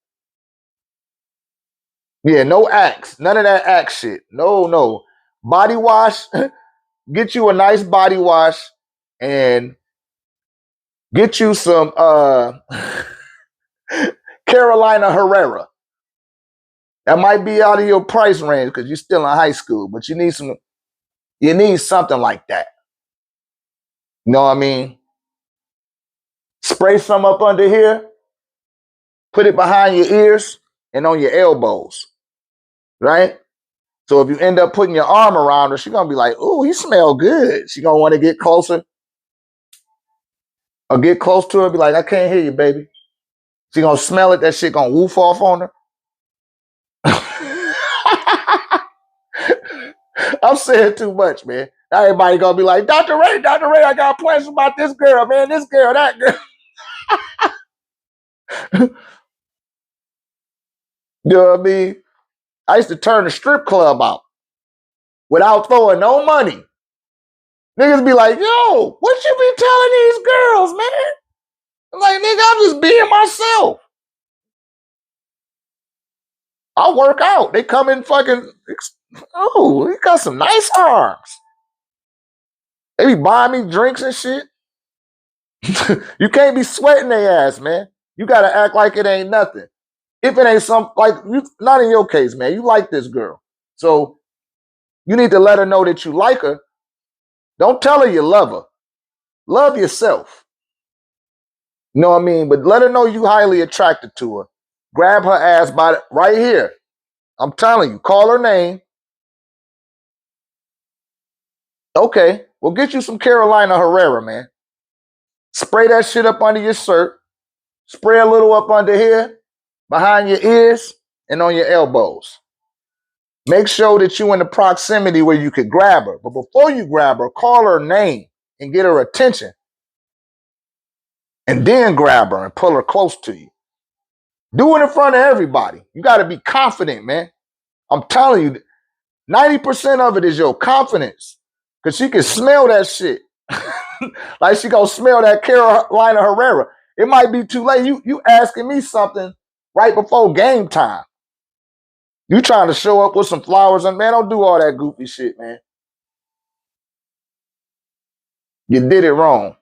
Yeah, no Axe. None of that Axe shit. No. Body wash. Get you a nice body wash and get you some Carolina Herrera. That might be out of your price range because you're still in high school, but you need something like that. You know what I mean? Spray some up under here, put it behind your ears and on your elbows, right? So if you end up putting your arm around her, she's gonna be like, "Ooh, he smell good." She gonna want to get closer or get close to her, be like, "I can't hear you, baby." She gonna smell it. That shit gonna woof off on her. I'm saying too much, man. Now everybody gonna be like, Dr. Ray, I got plans about this girl, man, this girl, that girl. You know what I mean? I used to turn the strip club out without throwing no money. Niggas be like, yo, what you be telling these girls, man? I'm like, nigga, I'm just being myself. I work out. They come in fucking, oh, he got some nice arms. They be buying me drinks and shit. You can't be sweating their ass, man. You gotta act like it ain't nothing. If it ain't not in your case, man, you like this girl. So you need to let her know that you like her. Don't tell her you love her. Love yourself. You know what I mean? But let her know you highly attracted to her. Grab her ass by right here. I'm telling you, call her name. Okay, we'll get you some Carolina Herrera, man. Spray that shit up under your shirt. Spray a little up under here, behind your ears, and on your elbows. Make sure that you're in the proximity where you could grab her. But before you grab her, call her name and get her attention. And then grab her and pull her close to you. Do it in front of everybody. You got to be confident, man. I'm telling you, 90% of it is your confidence. Because she can smell that shit. Like she gonna smell that Carolina Herrera. It might be too late. You asking me something right before game time. You trying to show up with some flowers and man, don't do all that goofy shit, man. You did it wrong.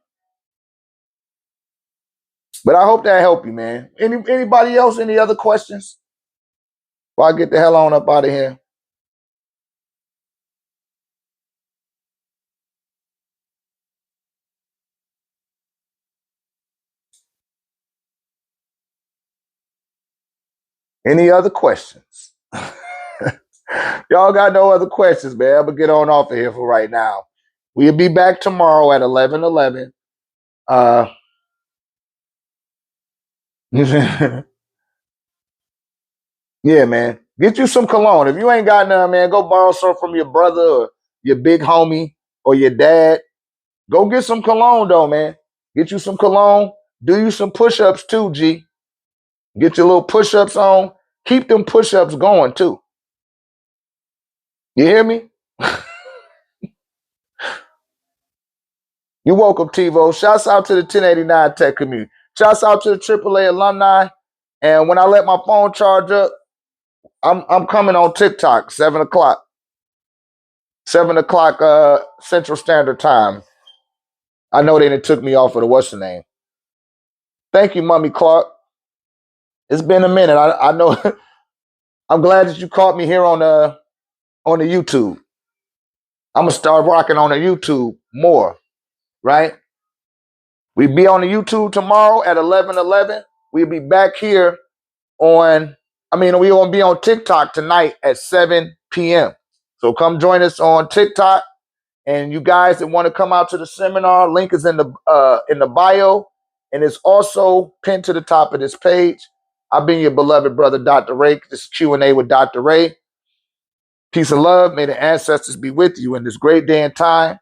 But I hope that helped you, man. Anybody else? Any other questions? Before I get the hell on up out of here. Any other questions? Y'all got no other questions, man. I'm gonna get on off of here for right now. We'll be back tomorrow at 11:11. Yeah, man. Get you some cologne. If you ain't got none, man, go borrow some from your brother or your big homie or your dad. Go get some cologne, though, man. Get you some cologne. Do you some push-ups, too, G. Get your little push-ups on. Keep them push-ups going, too. You hear me? You're welcome, TiVo. Shouts out to the 1089 tech community. Shouts out to the AAA alumni. And when I let my phone charge up, I'm coming on TikTok, 7 o'clock. 7 o'clock Central Standard Time. I know they done took me off of the what's the name. Thank you, Mummy Clark. It's been a minute. I know. I'm glad that you caught me here on the YouTube. I'm gonna start rocking on the YouTube more, right? We be on the YouTube tomorrow at 11:11. We'll be back here on, we gonna be on TikTok tonight at 7 p.m. So come join us on TikTok. And you guys that want to come out to the seminar, link is in the bio, and it's also pinned to the top of this page. I've been your beloved brother, Dr. Ray. This is Q&A with Dr. Ray. Peace and love. May the ancestors be with you in this great day and time.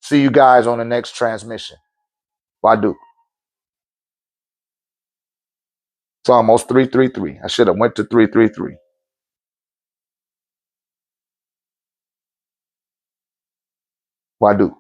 See you guys on the next transmission. Wadu. It's almost 333. I should have went to 333. Wadu.